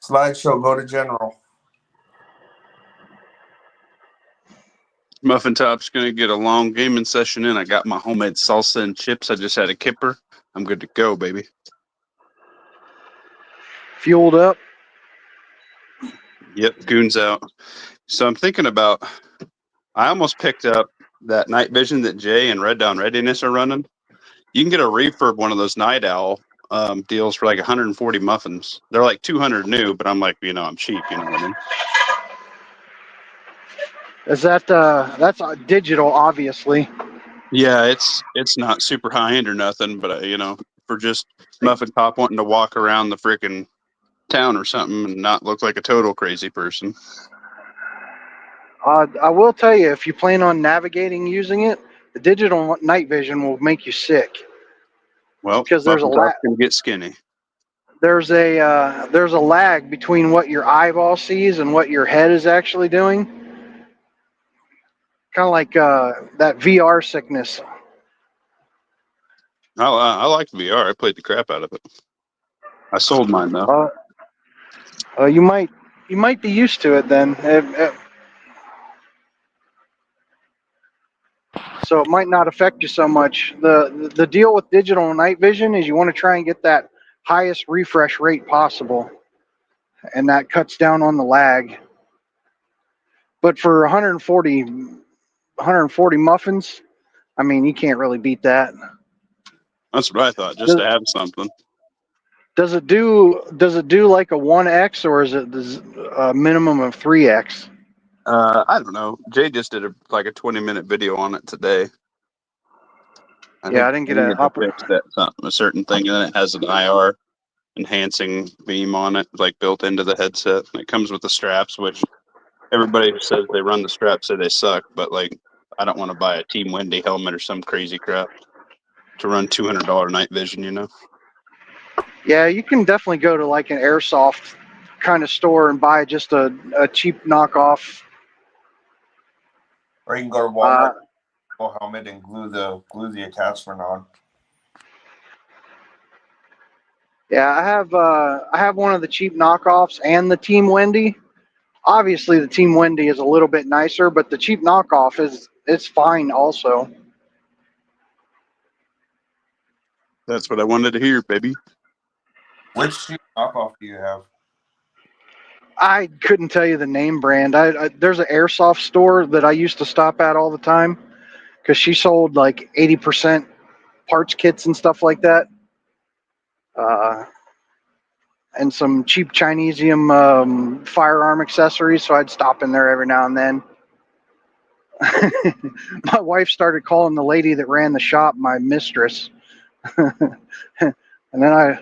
Slideshow, go to general. Muffin Top's going to get a long gaming session in. I got my homemade salsa and chips. I just had a kipper. I'm good to go, baby. Fueled up? Yep, goons out. So I'm thinking about, I almost picked up that night vision that Jay and Red Dawn Readiness are running. You can get a refurb one of those Night Owl deals for like 140 muffins. They're like 200 new, but I'm like, I'm cheap, you know what I mean? Is that that's digital, obviously? Yeah, it's not super high end or nothing, but for just Muffin Top wanting to walk around the freaking town or something and not look like a total crazy person. I will tell you, if you plan on navigating using it, the digital night vision will make you sick. Well, because there's can get skinny. There's a lag between what your eyeball sees and what your head is actually doing. Kind of like that VR sickness. I liked VR. I played the crap out of it. I sold mine though. You might be used to it then. So it might not affect you so much. The deal with digital night vision is you want to try and get that highest refresh rate possible, and that cuts down on the lag. But for 140 muffins, I mean, you can't really beat that. That's what I thought, just to have something. Does it do like a 1x, or is it a minimum of 3x? I don't know. Jay just did a 20-minute video on it today. I didn't get a certain thing, and then it has an IR enhancing beam on it, built into the headset. And it comes with the straps, which everybody who says they run the straps say they suck, but I don't want to buy a Team Wendy helmet or some crazy crap to run $200 night vision, Yeah, you can definitely go to an airsoft kind of store and buy just a cheap knockoff. Or you can go to Walmart, helmet, and glue the attachment on. Yeah, I have one of the cheap knockoffs and the Team Wendy. Obviously, the Team Wendy is a little bit nicer, but the cheap knockoff is fine also. That's what I wanted to hear, baby. Which cheap knockoff do you have? I couldn't tell you the name brand. There's an airsoft store that I used to stop at all the time because she sold 80% parts kits and stuff like that. And some cheap Chinesium firearm accessories, so I'd stop in there every now and then. My wife started calling the lady that ran the shop my mistress. And then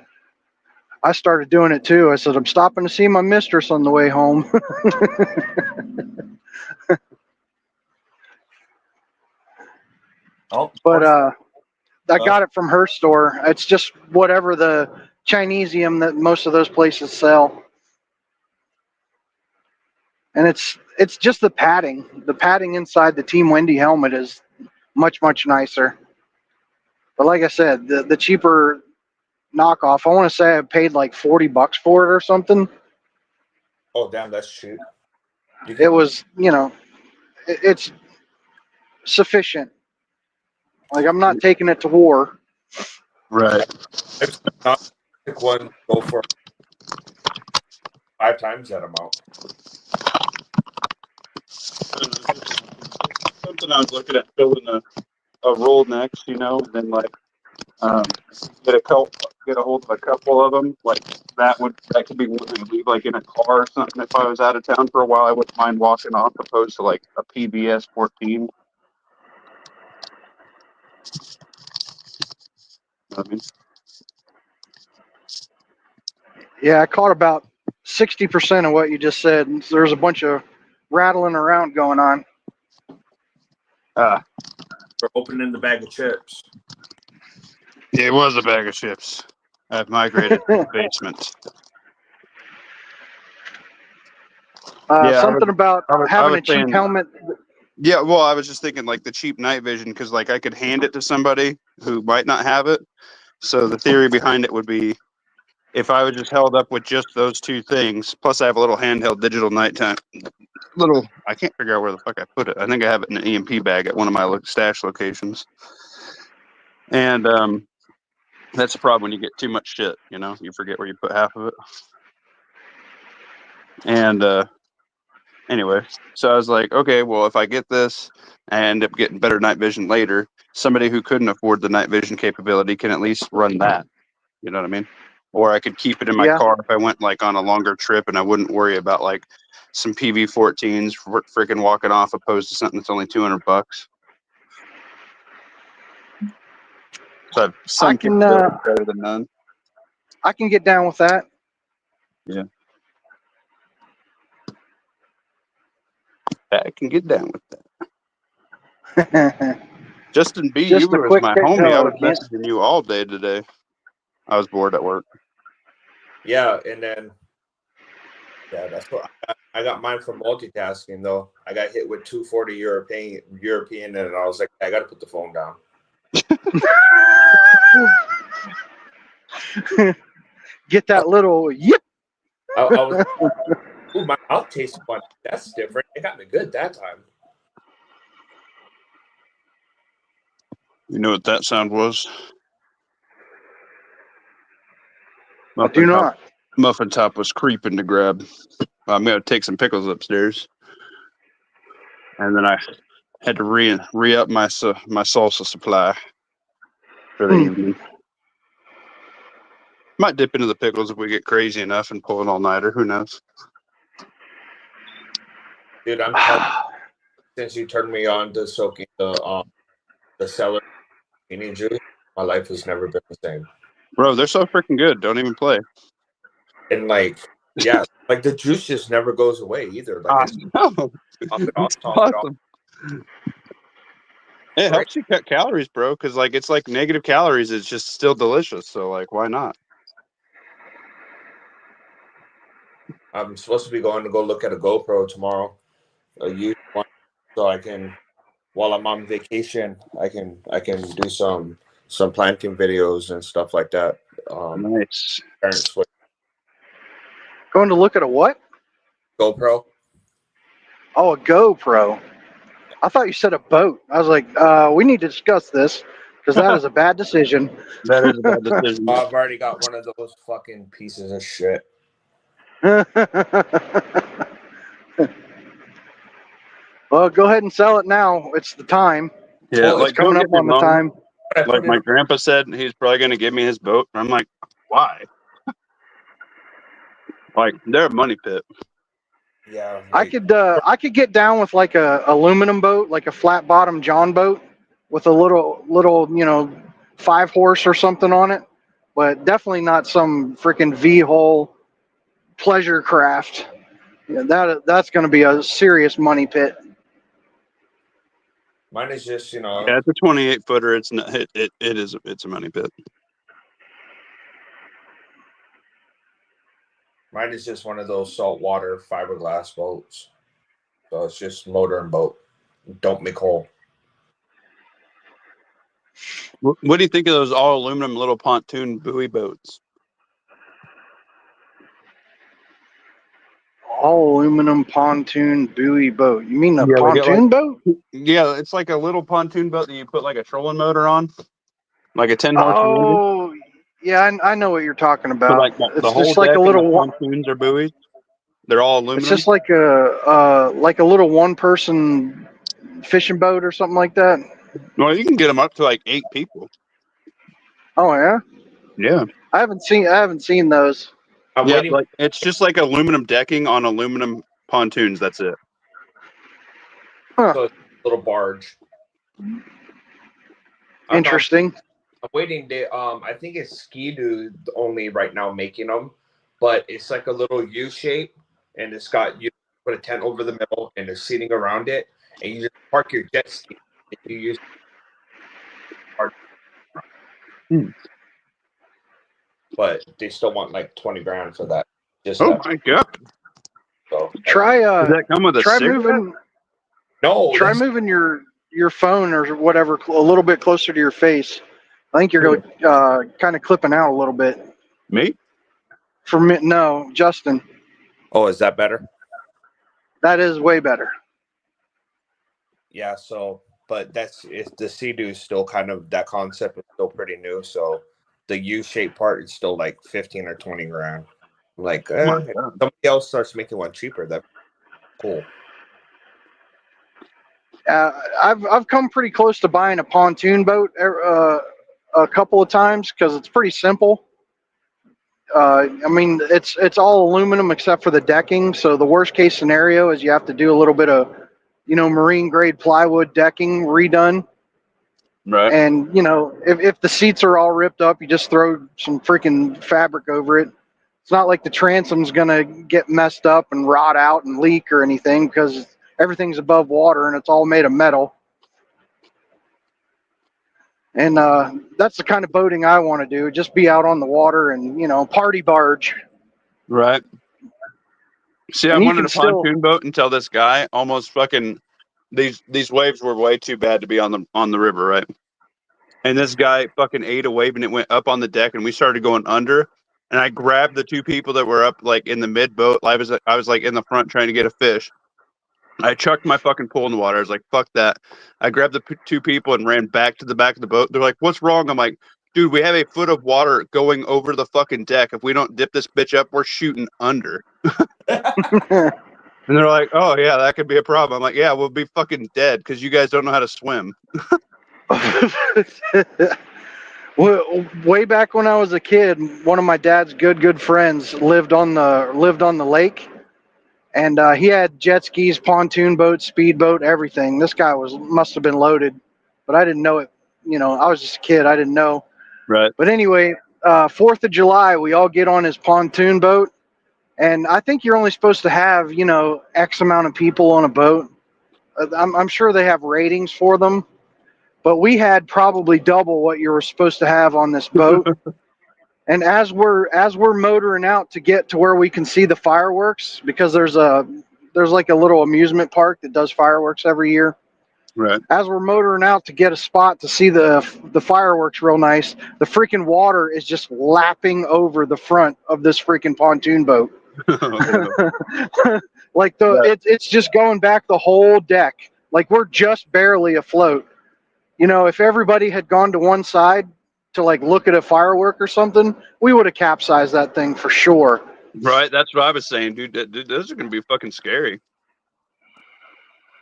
I started doing it too. I said, I'm stopping to see my mistress on the way home. But I got it from her store. It's just whatever the Chinesium that most of those places sell. And it's just the padding. The padding inside the Team Wendy helmet is much, much nicer. But like I said, the cheaper knockoff, I want to say I paid $40 for it or something. Oh, damn, that's cheap. It was, it's sufficient. I'm not taking it to war. Right. If not, pick one, go for 5 times that amount. Something I was looking at building a roll next, and then get a hold of a couple of them. That could be one to leave in a car or something. If I was out of town for a while, I wouldn't mind walking off, opposed to a PBS 14. Yeah, I caught about 60% of what you just said. There's a bunch of rattling around going on. We're opening the bag of chips. It was a bag of chips. I've migrated to the basement. Something about having a cheap helmet. Yeah, well, I was just thinking the cheap night vision, because I could hand it to somebody who might not have it. So the theory behind it would be, if I was just held up with just those two things, plus I have a little handheld digital nighttime I can't figure out where the fuck I put it. I think I have it in an EMP bag at one of my stash locations. And that's the problem when you get too much shit, you forget where you put half of it. And anyway, so I was like, okay, well, if I get this, I end up getting better night vision later. Somebody who couldn't afford the night vision capability can at least run that. You know what I mean? Or I could keep it in my car if I went like on a longer trip, and I wouldn't worry about like some PV-14s freaking walking off, opposed to something that's only $200. So some capability better than none. I can get down with that. Yeah. I can get down with that. Justin B, Just you a was quick my hit, homie. I was Kent. messaging you all day today. I was bored at work. Yeah, and then that's what I got mine for multitasking though. I got hit with 240 European, and I was like, I got to put the phone down. Get that little yip. I was, ooh, my mouth tastes funny. That's different. It got me good that time. You know what that sound was? I do not. Muffin Top was creeping to grab. I'm going to take some pickles upstairs. And then I had to re-up my salsa supply for the evening. Might dip into the pickles if we get crazy enough and pull an all-nighter. Who knows? Dude, I'm telling you, since you turned me on to soaking the celery juice, my life has never been the same. Bro, they're so freaking good. Don't even play. And like, yeah, like the juice just never goes away either. Like, it's awesome. It helps you cut calories, bro, because like it's like negative calories. It's just still delicious. So like, why not? I'm supposed to be going to go look at a GoPro tomorrow. A used one, so I can, while I'm on vacation, I can do some planting videos and stuff like that. Nice. Going to look at a what? GoPro. Oh, a GoPro. I thought you said a boat. I was like, we need to discuss this because that is a bad decision. That is a bad decision. I've already got one of those fucking pieces of shit. Well, go ahead and sell it now. It's the time. Yeah, it's coming up on the time. Like my grandpa said, he's probably going to give me his boat. I'm like, why? Like, they're a money pit. Yeah, like, I could get down with like a aluminum boat, like a flat bottom John boat with a little 5-horse or something on it, but definitely not some freaking V-hull pleasure craft. Yeah, that's going to be a serious money pit. Mine is just, Yeah, it's a 28-footer. It's not. It's a money pit. Mine is just one of those saltwater fiberglass boats. So it's just motor and boat. Don't make hole. What do you think of those all aluminum little pontoon buoy boats? All aluminum pontoon buoy boat. You mean a pontoon boat? Yeah, it's like a little pontoon boat that you put like a trolling motor on, like a 10-horse. Oh, yeah, I know what you're talking about. So like it's just like a little pontoons or buoys. They're all aluminum. It's just like a little one-person fishing boat or something like that. Well, you can get them up to like 8 people. Oh yeah. Yeah. I haven't seen those. Like it's just like aluminum decking on aluminum pontoons. That's it. Huh. So it's a little barge. Interesting. I'm waiting. I think it's Ski-Doo only right now making them, but it's like a little U shape, and it's got, you put a tent over the middle and there's seating around it, and you just park your jet ski. And you use. But they still want like 20 grand for that. Just my god! So try does that come with a try cigarette? moving. No. Try moving your phone or whatever a little bit closer to your face. I think you're kind of clipping out a little bit. Me? For me, no, Justin. Oh, is that better? That is way better. Yeah. So, but the Sea-Doo is still kind of, that concept is still pretty new. So the U-shaped part is still like 15 or 20 grand. Like, my if God. somebody else starts making one cheaper, that's cool. I've come pretty close to buying a pontoon boat a couple of times because it's pretty simple. I mean, it's all aluminum except for the decking. So the worst case scenario is you have to do a little bit of, marine grade plywood decking redone. Right. And if the seats are all ripped up, you just throw some freaking fabric over it. It's not like the transom's gonna get messed up and rot out and leak or anything because everything's above water and it's all made of metal. And that's the kind of boating I want to do. Just be out on the water and party barge. Right. See, I And you wanted can a still. pontoon boat until this guy almost fucking these waves were way too bad to be on the river, right? And this guy fucking ate a wave and it went up on the deck and we started going under. And I grabbed the two people that were up like in the mid boat. I was like in the front trying to get a fish. I chucked my fucking pole in the water. I was like, fuck that. I grabbed the two people and ran back to the back of the boat. They're like, what's wrong? I'm like, dude, we have a foot of water going over the fucking deck. If we don't dip this bitch up, we're shooting under. And they're like, oh, yeah, that could be a problem. I'm like, yeah, we'll be fucking dead because you guys don't know how to swim. Well, way back when I was a kid, one of my dad's good friends lived on the lake, and he had jet skis, pontoon boat, speedboat, everything. This guy must have been loaded, but I didn't know it. I was just a kid. I didn't know. Right. But anyway, 4th of July, we all get on his pontoon boat, and I think you're only supposed to have X amount of people on a boat. I'm sure they have ratings for them. But we had probably double what you were supposed to have on this boat. And as we're motoring out to get to where we can see the fireworks, because there's like a little amusement park that does fireworks every year. Right. As we're motoring out to get a spot to see the fireworks real nice, the freaking water is just lapping over the front of this freaking pontoon boat. Like it's just going back the whole deck. Like we're just barely afloat. If everybody had gone to one side to like look at a firework or something, we would have capsized that thing for sure. Right. That's what I was saying, dude. Those are going to be fucking scary.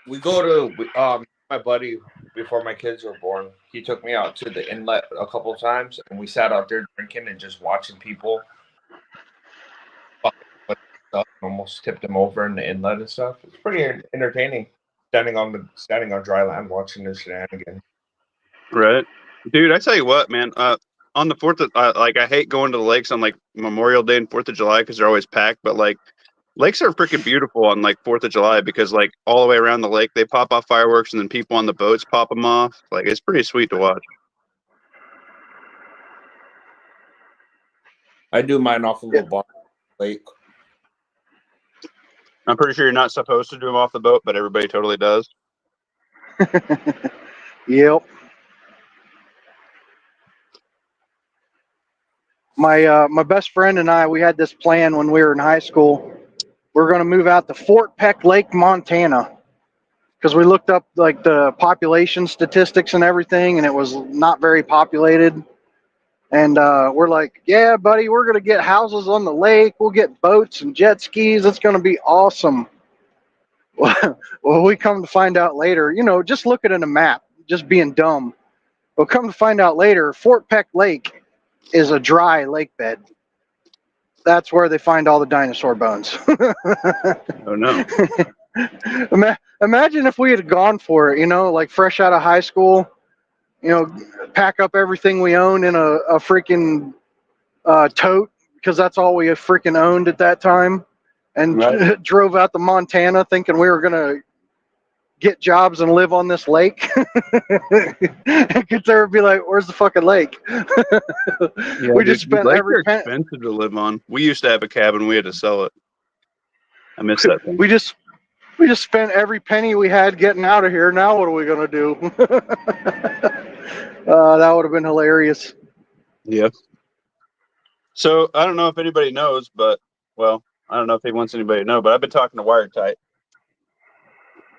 We go to my buddy before my kids were born. He took me out to the inlet a couple of times, and we sat out there drinking and just watching people. Stuff, almost tipped them over in the inlet and stuff. It's pretty entertaining. Standing on dry land watching this shenanigans. Right, dude. I tell you what, man. On the 4th, like I hate going to the lakes on like Memorial Day and 4th of July because they're always packed. But like lakes are freaking beautiful on like 4th of July because like all the way around the lake they pop off fireworks and then people on the boats pop them off. Like it's pretty sweet to watch. I do mine off a little bar lake. I'm pretty sure you're not supposed to do them off the boat, but everybody totally does. Yep. My best friend and I, we had this plan when we were in high school. We're going to move out to Fort Peck Lake, Montana, because we looked up like the population statistics and everything, and it was not very populated. And we're like, yeah, buddy, we're going to get houses on the lake. We'll get boats and jet skis. It's going to be awesome. Well, we come to find out later, just looking at a map, just being dumb. We'll come to find out later, Fort Peck Lake is a dry lake bed. That's where they find all the dinosaur bones. Oh no. Imagine if we had gone for it, like fresh out of high school, pack up everything we own in a freaking tote, because that's all we freaking owned at that time, and Right. drove out to Montana thinking we were going to get jobs and live on this lake. And get there and be like, where's the fucking lake? Yeah, We just spent lakes every are expensive to live on. We used to have a cabin. We had to sell it. I miss that thing. We just spent every penny we had getting out of here. Now what are we gonna do? That would have been hilarious. Yeah. So I don't know if anybody knows, but well, I don't know if he wants anybody to know, but I've been talking to Wiretite.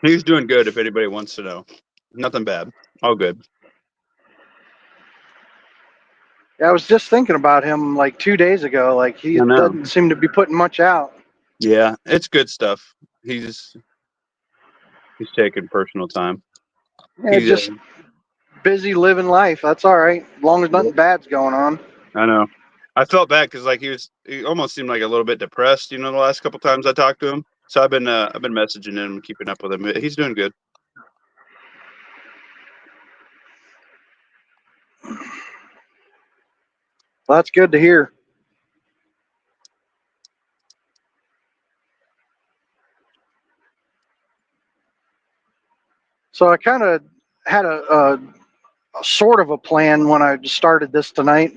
He's doing good. If anybody wants to know, nothing bad, all good. Yeah, I was just thinking about him like 2 days ago. Like he I know. doesn't seem to be putting much out. Yeah, it's good stuff. He's taking personal time. Yeah, He's, just busy living life. That's all right, as long as nothing bad's going on. I know. I felt bad because like he almost seemed like a little bit depressed, the last couple times I talked to him. So I've been messaging him, keeping up with him. He's doing good. Well, that's good to hear. So I kind of had a sort of a plan when I started this tonight.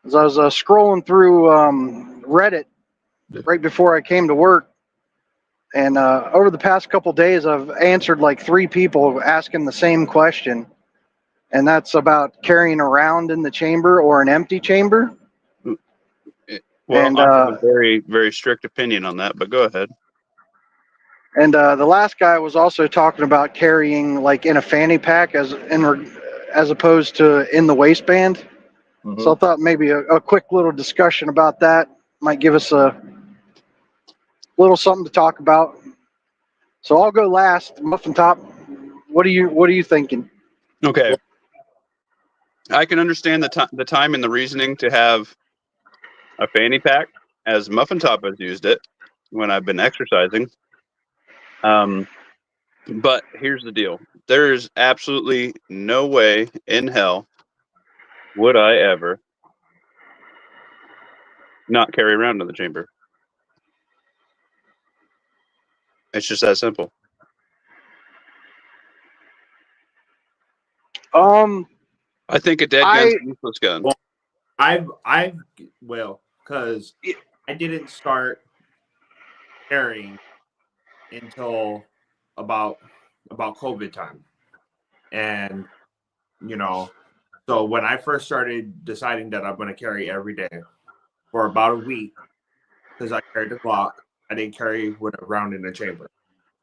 As I was scrolling through Reddit right before I came to work, and over the past couple days, I've answered like 3 people asking the same question, and that's about carrying around in the chamber or an empty chamber. Well, And I have a very, very strict opinion on that, but go ahead. And the last guy was also talking about carrying like in a fanny pack as opposed to in the waistband. Mhm. So I thought maybe a quick little discussion about that might give us a little something to talk about. So I'll go last. Muffin Top, what are you thinking? Okay. I can understand the time and the reasoning to have a fanny pack, as Muffin Top has used it when I've been exercising. But here's the deal. There is absolutely no way in hell would I ever not carry around in the chamber. It's just that simple. I think a dead gun's a useless gun. Well, because I didn't start carrying until about COVID time, and so when I first started deciding that I'm going to carry every day for about a week, because I carried a Glock, I didn't carry with a round in the chamber.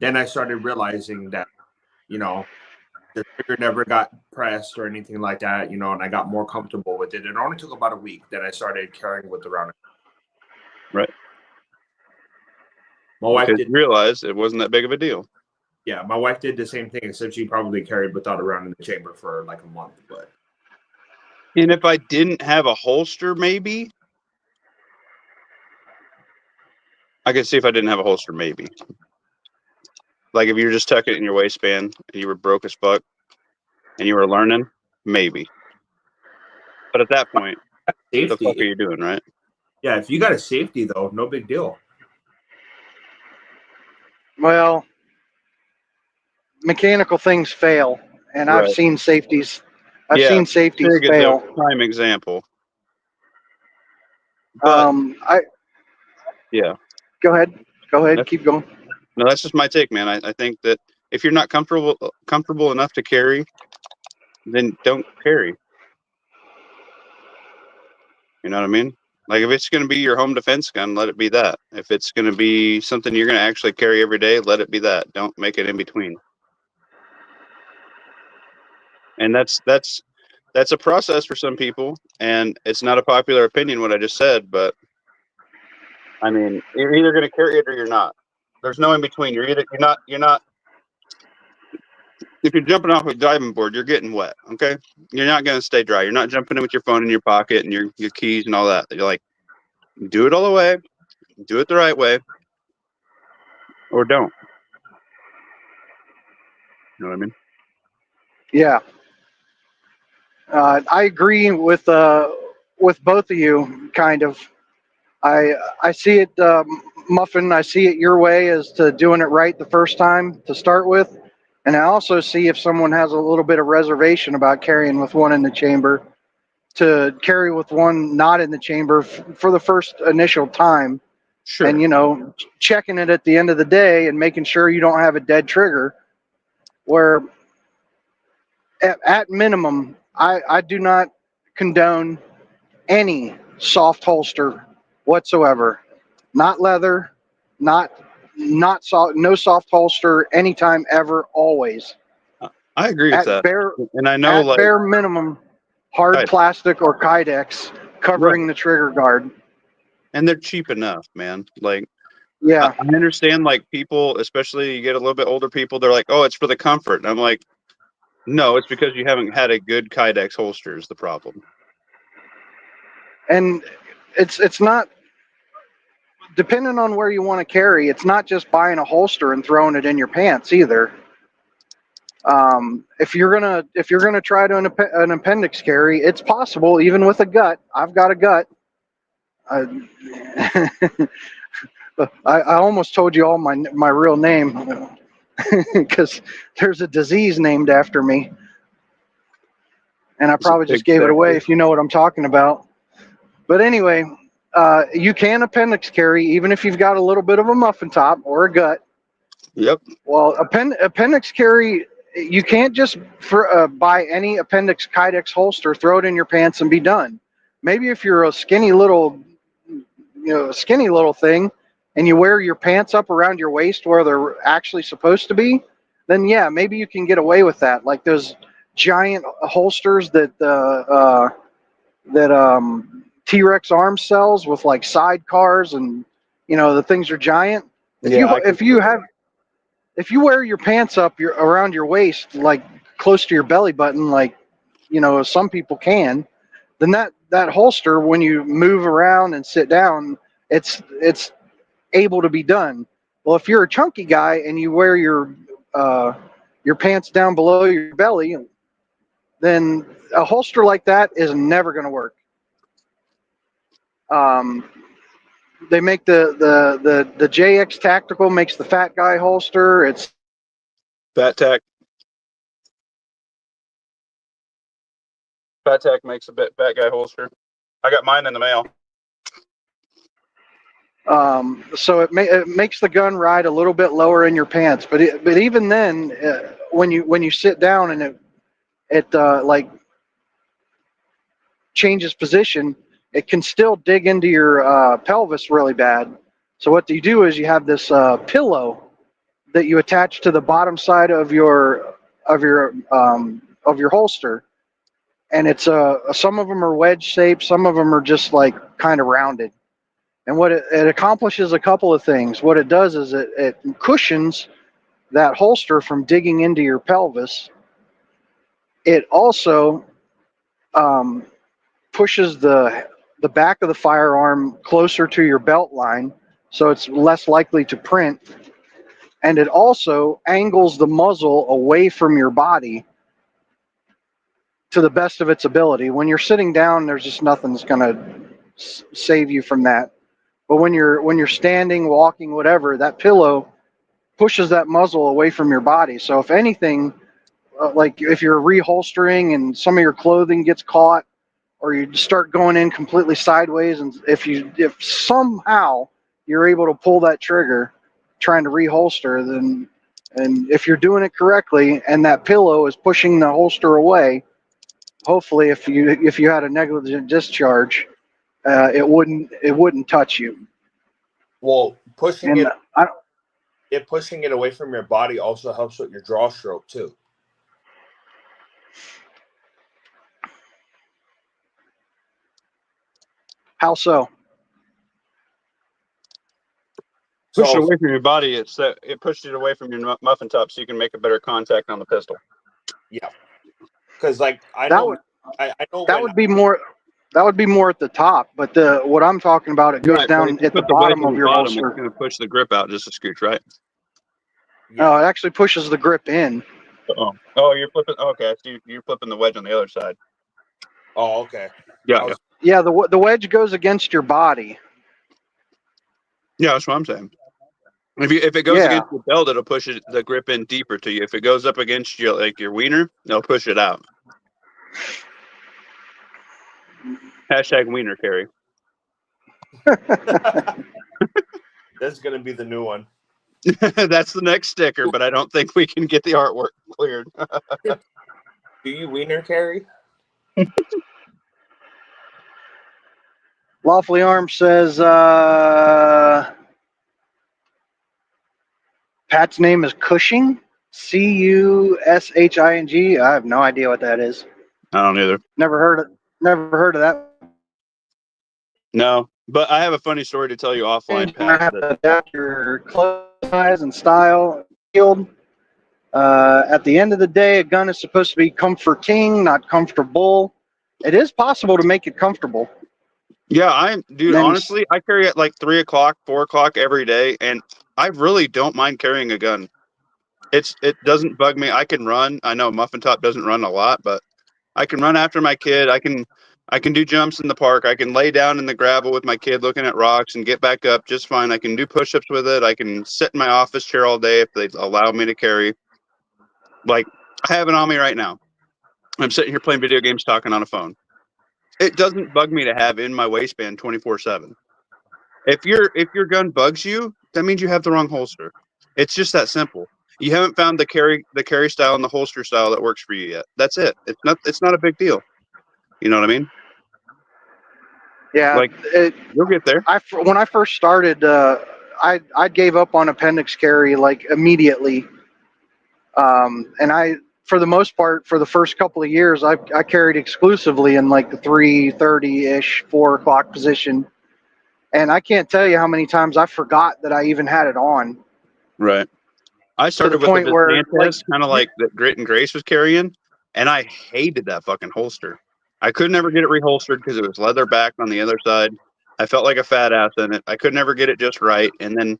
Then I started realizing that the trigger never got pressed or anything like that, and I got more comfortable with it. It only took about a week that I started carrying with the round. Right. My wife Because did realize it wasn't that big of a deal. Yeah, my wife did the same thing, except she probably carried without a round in the chamber for like a month. And if I didn't have a holster, maybe I could see if I didn't have a holster, maybe. Like if you were just tucking it in your waistband and you were broke as fuck and you were learning, maybe. But at that point, what the fuck are you doing, right? Yeah, if you got a safety though, no big deal. Well, mechanical things fail, and I've seen safeties. I've seen safeties Sig fail. is a prime example. But yeah. Go ahead, keep going. No, that's just my take, man. I think that if you're not comfortable enough to carry, then don't carry. You know what I mean? Like if it's going to be your home defense gun, let it be that. If it's going to be something you're going to actually carry every day, let it be that. Don't make it in between. And that's a process for some people, and it's not a popular opinion what I just said, but I mean, you're either going to carry it or you're not. There's no in between. You're not. If you're jumping off a diving board, you're getting wet. Okay, you're not going to stay dry. You're not jumping in with your phone in your pocket and your keys and all that. You're like, do it all the way, do it the right way, or don't. You know what I mean? Yeah, I agree with both of you. Kind of, I see it, Muffin. I see it your way as to doing it right the first time to start with, and I also see if someone has a little bit of reservation about carrying with one in the chamber, to carry with one not in the chamber for the first initial time. Sure. And checking it at the end of the day and making sure you don't have a dead trigger. Where at minimum, I do not condone any soft holster whatsoever. Not leather, not soft, no soft holster anytime ever, always. I agree with At that. bare And I know, at like, bare minimum, hard right, plastic or Kydex covering right. the trigger guard. And they're cheap enough, man. Like, Yeah. I understand, like, people, especially you get a little bit older people, they're like, oh, it's for the comfort. And I'm like, no, it's because you haven't had a good Kydex holster is the problem. And it's not, depending on where you want to carry, it's not just buying a holster and throwing it in your pants either. If you're gonna try to an appendix carry, it's possible even with a gut. I've got a gut. I, I almost told you all my real name because there's a disease named after me, and I Is it probably big just gave it away sexy? if you know what I'm talking about. But anyway, you can appendix carry even if you've got a little bit of a muffin top or a gut. Yep. Well, appendix carry, you can't just buy any appendix Kydex holster, throw it in your pants, and be done. Maybe if you're a skinny little thing, and you wear your pants up around your waist where they're actually supposed to be, then yeah, maybe you can get away with that. Like those giant holsters that T-Rex arms sells with like sidecars, and the things are giant. If Yeah, you I can. if you wear your pants up around your waist, like close to your belly button, like some people can, then that holster, when you move around and sit down, it's able to be done. Well, if you're a chunky guy and you wear your pants down below your belly, then a holster like that is never going to work. Um, they make the JX Tactical makes the fat guy holster. It's Fat Tac makes a fat guy holster. I got mine in the mail. so it makes the gun ride a little bit lower in your pants, but even then, when you sit down and it like changes position, it can still dig into your pelvis really bad. So what you do is you have this pillow that you attach to the bottom side of your holster, and it's some of them are wedge shaped, some of them are just like kind of rounded. And what it accomplishes a couple of things. What it does is it cushions that holster from digging into your pelvis. It also pushes the back of the firearm closer to your belt line, so it's less likely to print. And it also angles the muzzle away from your body to the best of its ability. When you're sitting down, there's just nothing that's going to save you from that. But when you're standing, walking, whatever, that pillow pushes that muzzle away from your body. So if anything, like if you're reholstering and some of your clothing gets caught, or you start going in completely sideways, and if somehow you're able to pull that trigger trying to reholster, then, and if you're doing it correctly and that pillow is pushing the holster away, hopefully if you had a negligent discharge, it wouldn't touch you. Well, pushing And pushing it away from your body also helps with your draw stroke too. how so? Push it So away from your body. It pushes it away from your muffin top, so you can make a better contact on the pistol. yeah, because like I That know would when would be more. That would be more at the top, but what I'm talking about, it goes Right, but down if you at the put the wedge bottom on of the your bottom, it's holster. going to push the grip out just a scooch, right? Oh, it actually pushes the grip in. Oh, you're flipping. Okay, so you're flipping the wedge on the other side. Oh, okay. Yeah. Yeah, the wedge goes against your body. Yeah, that's what I'm saying. If it goes against your belt, it'll push the grip in deeper to you. If it goes up against you, like your wiener, it'll push it out. Hashtag wiener carry. That's gonna be the new one. That's the next sticker, but I don't think we can get the artwork cleared. Do you wiener carry? Lawfully Armed says Pat's name is Cushing. Cushing. I have no idea what that is. I don't either. Never heard it. Never heard of that. No, but I have a funny story to tell you offline, You're gonna Pat. have to adapt your clothes size and style. At the end of the day, a gun is supposed to be comforting, not comfortable. It is possible to make it comfortable. Yeah, dude, Then honestly, I carry at like 3 o'clock, 4 o'clock every day, and I really don't mind carrying a gun. It doesn't bug me. I can run. I know Muffin Top doesn't run a lot, but I can run after my kid. I can do jumps in the park. I can lay down in the gravel with my kid looking at rocks and get back up just fine. I can do push-ups with it. I can sit in my office chair all day if they allow me to carry. Like, I have it on me right now. I'm sitting here playing video games, talking on a phone. It doesn't bug me to have in my waistband 24/7. If your gun bugs you, that means you have the wrong holster. It's just that simple. You haven't found the carry style and the holster style that works for you yet. That's it. It's not a big deal. You know what I mean? yeah, Like, you'll get there. when I first started, I gave up on appendix carry like immediately, and for the most part, for the first couple of years, I carried exclusively in like the 3:30 ish, 4 o'clock position, and I can't tell you how many times I forgot that I even had it on. Right. I To the started with the point where, like, Visantes, kind of like that Grit and Grace was carrying, and I hated that fucking holster. I could never get it reholstered because it was leather backed on the other side. I felt like a fat ass in it. I could never get it just right. And then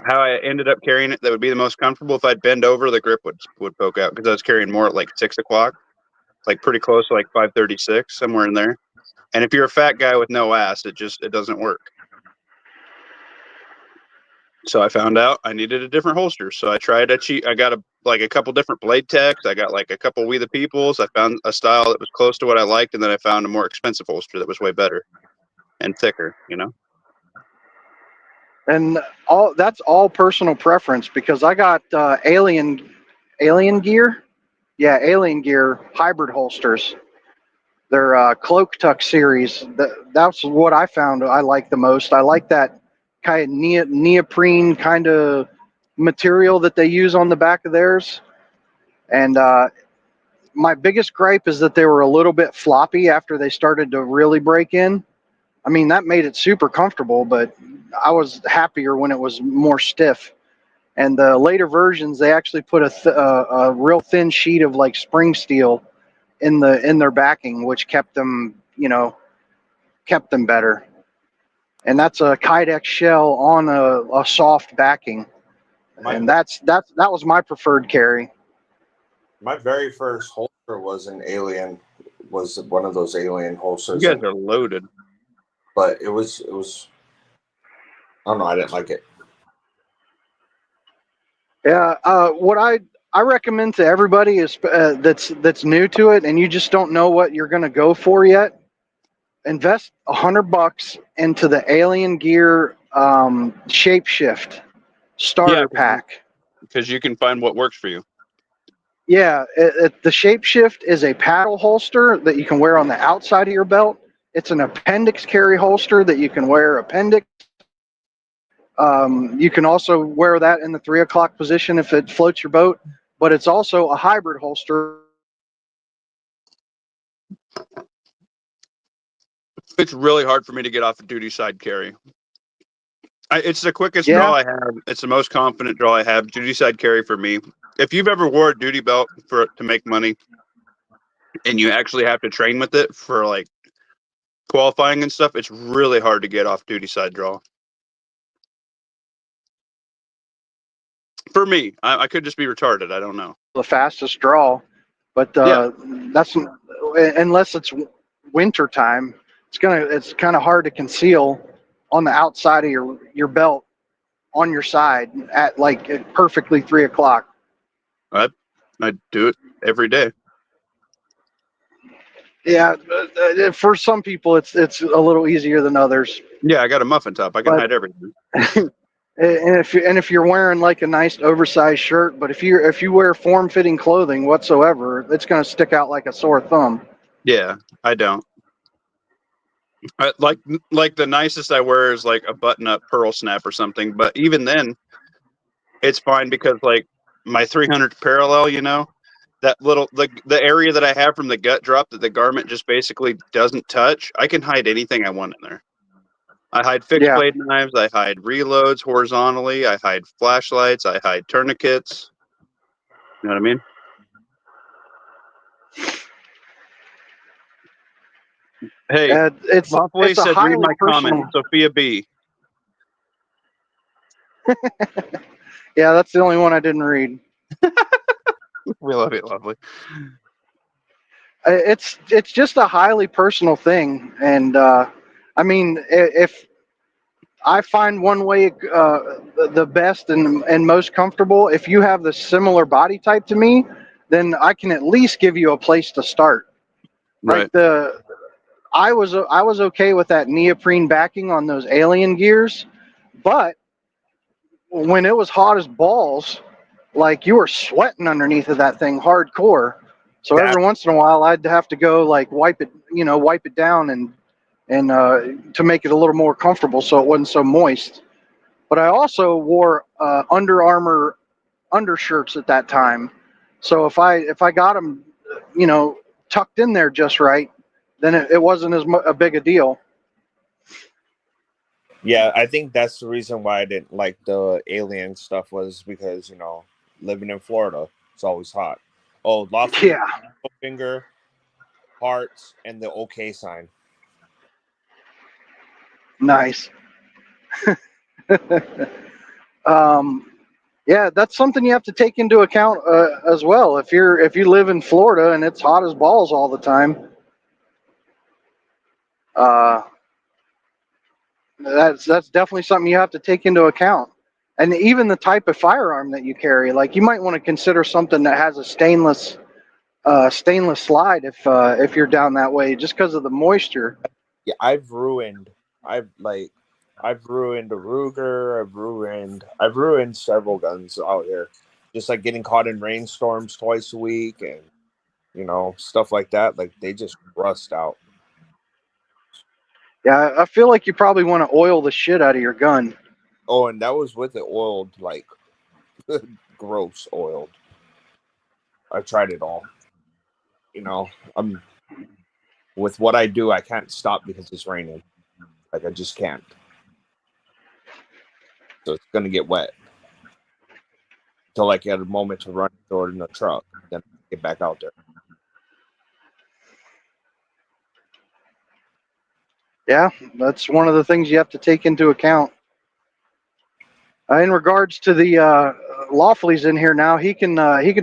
how I ended up carrying it that would be the most comfortable, if I'd bend over, the grip would poke out because I was carrying more at like 6 o'clock, like pretty close to like 5:36, somewhere in there. And if you're a fat guy with no ass, it doesn't work. So I found out I needed a different holster. So I tried I got a couple different blade techs. I got like a couple We the Peoples. I found a style that was close to what I liked, and then I found a more expensive holster that was way better and thicker, you know? and that's all personal preference, because I got alien gear. Yeah, alien gear hybrid holsters. They're cloak tuck series. That's what I found I like the most. I like that kind of neoprene kind of material that they use on the back of theirs. And my biggest gripe is that they were a little bit floppy after they started to really break in. I mean, that made it super comfortable, but I was happier when it was more stiff. And the later versions, they actually put a real thin sheet of like spring steel in their backing, which kept them, kept them better. And that's a Kydex shell on a soft backing, and that was my preferred carry. My very first holster was one of those alien You holsters, guys are loaded. but it was I don't know, I didn't like it. Yeah, what I recommend to everybody is that's new to it and you just don't know what you're going to go for yet. Invest $100 into the Alien Gear Shapeshift starter pack. Because you can find what works for you. Yeah, the Shapeshift is a paddle holster that you can wear on the outside of your belt. It's an appendix carry holster that you can wear appendix. You can also wear that in the 3 o'clock position if it floats your boat, but it's also a hybrid holster. It's really hard for me to get off a duty side carry. It's the quickest draw I have. It's the most confident draw I have. Duty side carry for me. If you've ever wore a duty belt to make money, and you actually have to train with it for like qualifying and stuff, it's really hard to get off duty side draw. For me, I could just be retarded. I don't know. The fastest draw, but that's unless it's winter time. It's kind of hard to conceal on the outside of your belt on your side at like perfectly 3 o'clock. I do it every day. Yeah, for some people it's a little easier than others. Yeah, I got a muffin top. I can hide everything. And if you're wearing like a nice oversized shirt, but if you wear form-fitting clothing whatsoever, it's going to stick out like a sore thumb. Yeah, I don't. Like the nicest I wear is like a button-up pearl snap or something. But even then, it's fine because like my 300 parallel, that little the area that I have from the gut drop that the garment just basically doesn't touch. I can hide anything I want in there. I hide fixed Yeah. blade knives. I hide reloads horizontally. I hide flashlights. I hide tourniquets. You know what I mean? Hey, Lawfully It's a said, read highly my personal. comment. Sophia B. Yeah, that's the only one I didn't read. We love it, Lovely. It's just a highly personal thing, and I mean, if I find one way the best and most comfortable, if you have the similar body type to me, then I can at least give you a place to start. Right. Like I was okay with that neoprene backing on those alien gears, but when it was hot as balls, like you were sweating underneath of that thing hardcore. So That every once in a while, I'd have to go like wipe it down and to make it a little more comfortable, so it wasn't so moist. But I also wore Under Armour undershirts at that time, so if I got them, tucked in there just right, then it wasn't a big a deal. Yeah, I think that's the reason why I didn't like the alien stuff was because, living in Florida, it's always hot. Oh, lawfully Yeah, finger, hearts, and the OK sign. nice. Yeah, that's something you have to take into account as well. If you live in Florida and it's hot as balls all the time, uh, that's definitely something you have to take into account. And even the type of firearm that you carry, like you might want to consider something that has a stainless slide if you're down that way, just because of the moisture. Yeah, I've ruined a Ruger. I've ruined several guns out here. Just like getting caught in rainstorms twice a week and stuff like that. Like they just rust out. Yeah, I feel like you probably want to oil the shit out of your gun. Oh, and that was with it oiled, like gross oiled. I tried it all. I'm with what I do, I can't stop because it's raining. Like I just can't. So it's gonna get wet. Till like you had a moment to run throw it in the truck, then get back out there. Yeah, that's one of the things you have to take into account. In regards to the Lawfully's in here now, he can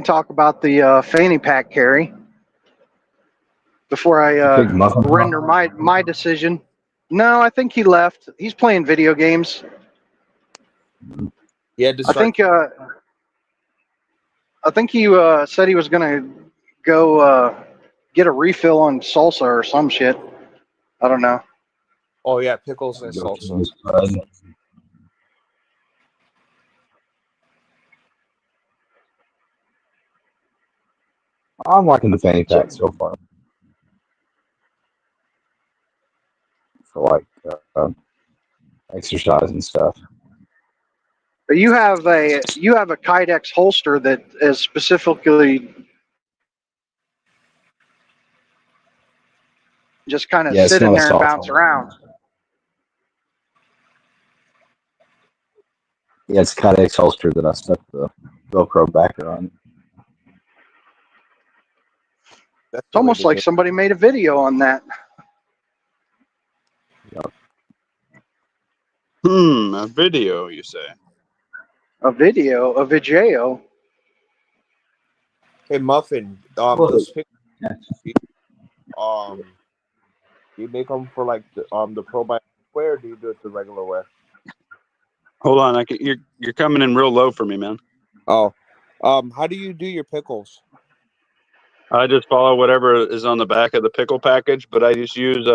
talk about the fanny pack carry before I Big muffin render top. my decision. No, I think he left. He's playing video games. He had to I start. think he said he was gonna go get a refill on salsa or some shit. I don't know. Oh yeah, pickles and Go to salsa. this side. I'm liking the fanny pack so far. For like exercise and stuff. But you have a Kydex holster that is specifically just kind of Yeah, it's sit in not a there and soft bounce one. around. Yeah, it's a Kydex holster that I stuck the Velcro backer on. That's It's the way almost to like do it. somebody made a video on that. A video, you say? A video. Hey Muffin, Well, those pickles, yeah. do you make them for like the probiotic way, or do you do it the regular way? Hold on, you're coming in real low for me, man. Oh, how do you do your pickles? I just follow whatever is on the back of the pickle package, but I just use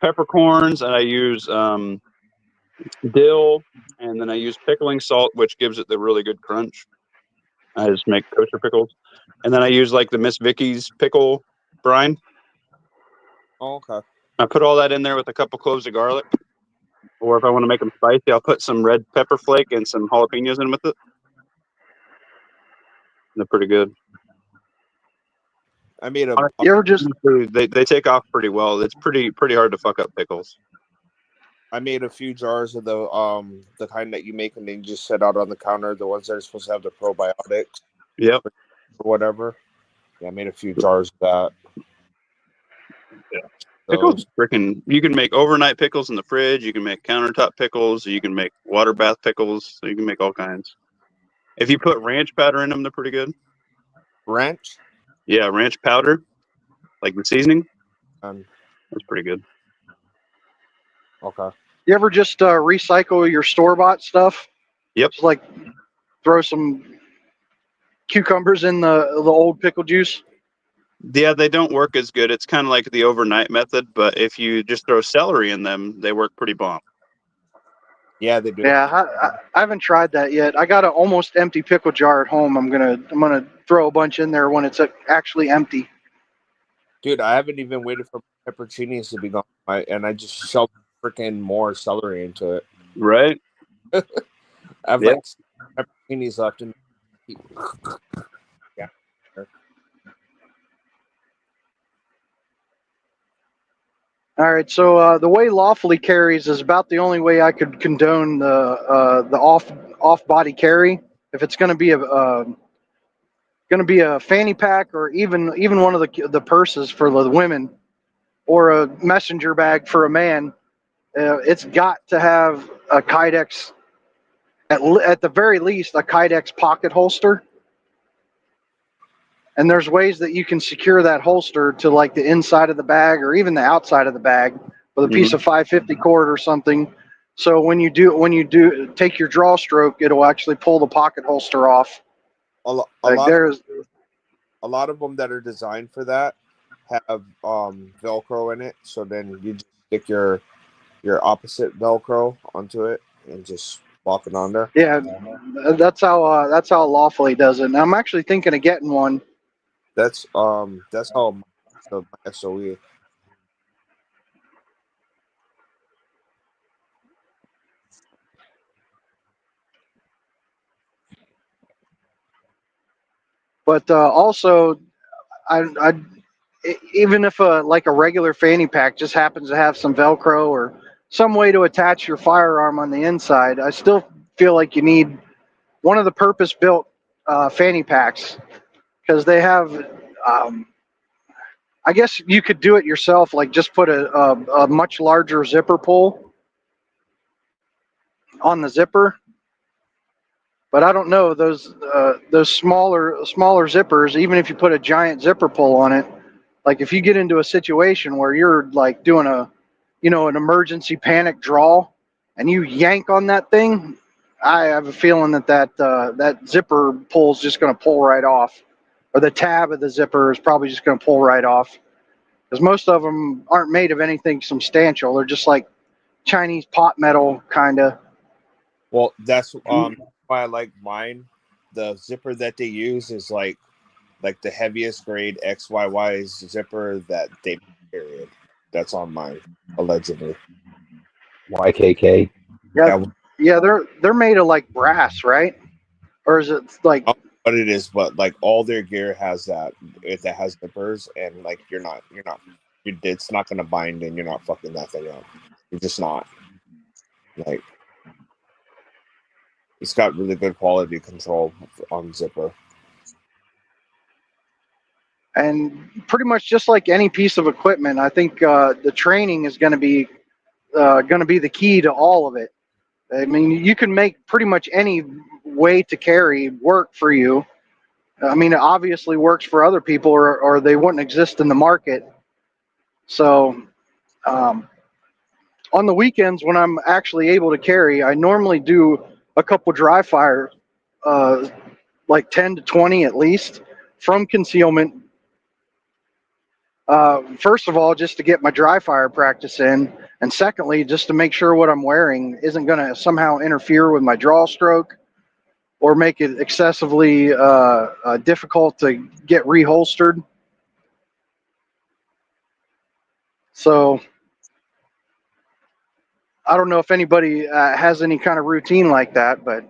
peppercorns and I use dill, and then I use pickling salt, which gives it the really good crunch. I just make kosher pickles, and then I use like the Miss Vicky's pickle brine. Oh, okay. I put all that in there with a couple cloves of garlic. Or if I want to make them spicy, I'll put some red pepper flake and some jalapenos in with it. They're pretty good. I made a You ever just They take off pretty well. It's pretty hard to fuck up pickles. I made a few jars of the kind that you make and then you just set out on the counter, the ones that are supposed to have the probiotics Yep. or whatever. Yeah, I made a few jars of that. Yeah. Pickles, Those. freaking! You can make overnight pickles in the fridge. You can make countertop pickles. You can make water bath pickles. So you can make all kinds. If you put ranch powder in them, they're pretty good. Ranch? Yeah, ranch powder, like the seasoning. Um, That's pretty good. okay. you ever just recycle your store bought stuff? Yep. Just like throw some cucumbers in the old pickle juice. Yeah, they don't work as good. It's kind of like the overnight method, but if you just throw celery in them, they work pretty bomb. Yeah, they do. Yeah, I haven't tried that yet. I got an almost empty pickle jar at home. I'm gonna throw a bunch in there when it's actually empty. Dude, I haven't even waited for pepperoncinis to be gone, and I just shoved freaking more celery into it. Right? I have Yeah. like pepperoncinis left in. Yeah. All right, so the way lawfully carries is about the only way I could condone the off body carry. If it's going to be a fanny pack or even one of the purses for the women or a messenger bag for a man, it's got to have a Kydex at the very least a Kydex pocket holster. And there's ways that you can secure that holster to like the inside of the bag or even the outside of the bag with a piece of 550 cord or something. So when you do take your draw stroke, it'll actually pull the pocket holster off. A Like a lot of them that are designed for that have Velcro in it. So then you just stick your opposite Velcro onto it and just walk it on there. yeah, that's how lawfully does it. And I'm actually thinking of getting one. That's how my SOE. But also, I even if like a regular fanny pack just happens to have some Velcro or some way to attach your firearm on the inside, I still feel like you need one of the purpose-built fanny packs because they have. I guess you could do it yourself, like just put a much larger zipper pull on the zipper. But I don't know those smaller zippers. Even if you put a giant zipper pull on it, like if you get into a situation where you're like doing an emergency panic draw, and you yank on that thing, I have a feeling that zipper pull is just going to pull right off, or the tab of the zipper is probably just going to pull right off, because most of them aren't made of anything substantial. They're just like Chinese pot metal kind of. Well, that's why I like mine. The zipper that they use is like the heaviest grade XYY zipper that they period. That's on mine, allegedly. YKK. Yeah, they're made of like brass, right? Or is it like? But it is, but like all their gear has that. If that has zippers, and like it's not gonna bind, and you're not fucking that thing up. You're just not. Like, it's got really good quality control on zipper. And pretty much just like any piece of equipment, I think the training is going to be the key to all of it. I mean, you can make pretty much any way to carry work for you. I mean, it obviously works for other people, or they wouldn't exist in the market. So, on the weekends when I'm actually able to carry, I normally do a couple dry fire, like 10 to 20 at least, from concealment. First of all, just to get my dry fire practice in, and secondly, just to make sure what I'm wearing isn't going to somehow interfere with my draw stroke or make it excessively difficult to get reholstered. So I don't know if anybody has any kind of routine like that, but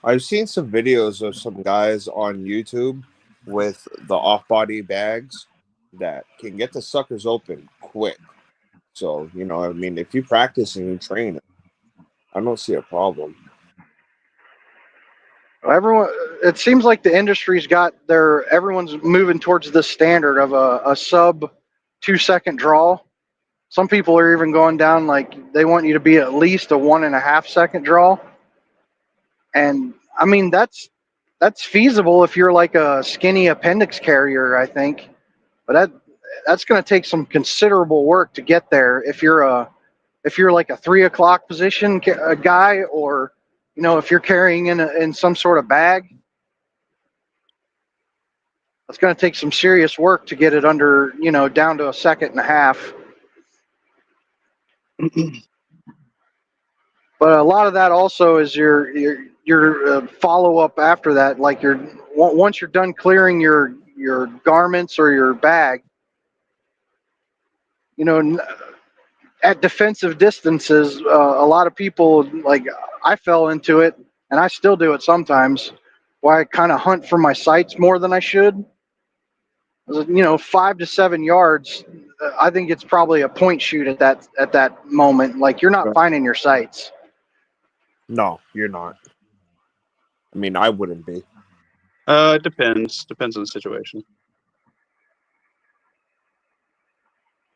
I've seen some videos of some guys on YouTube with the off-body bags that can get the suckers open quick. So, you know, I mean, if you practice and you train, I don't see a problem. everyone, it seems like the industry's got everyone's moving towards this standard of a sub 2 second draw. Some people are even going down like they want you to be at least a 1.5 second draw. And I mean, that's feasible if you're like a skinny appendix carrier, I think. But that's going to take some considerable work to get there if you're like a 3 o'clock position guy, or if you're carrying in some sort of bag. It's going to take some serious work to get it under down to a 1.5 seconds. But a lot of that also is your follow up after that. Like once you're done clearing your garments or your bag, at defensive distances, a lot of people, like I fell into it, and I still do it sometimes. Why I kind of hunt for my sights more than I should. 5 to 7 yards. I think it's probably a point shoot at that moment. Like you're not finding your sights. No, you're not. I mean, I wouldn't be. It depends. Depends on the situation.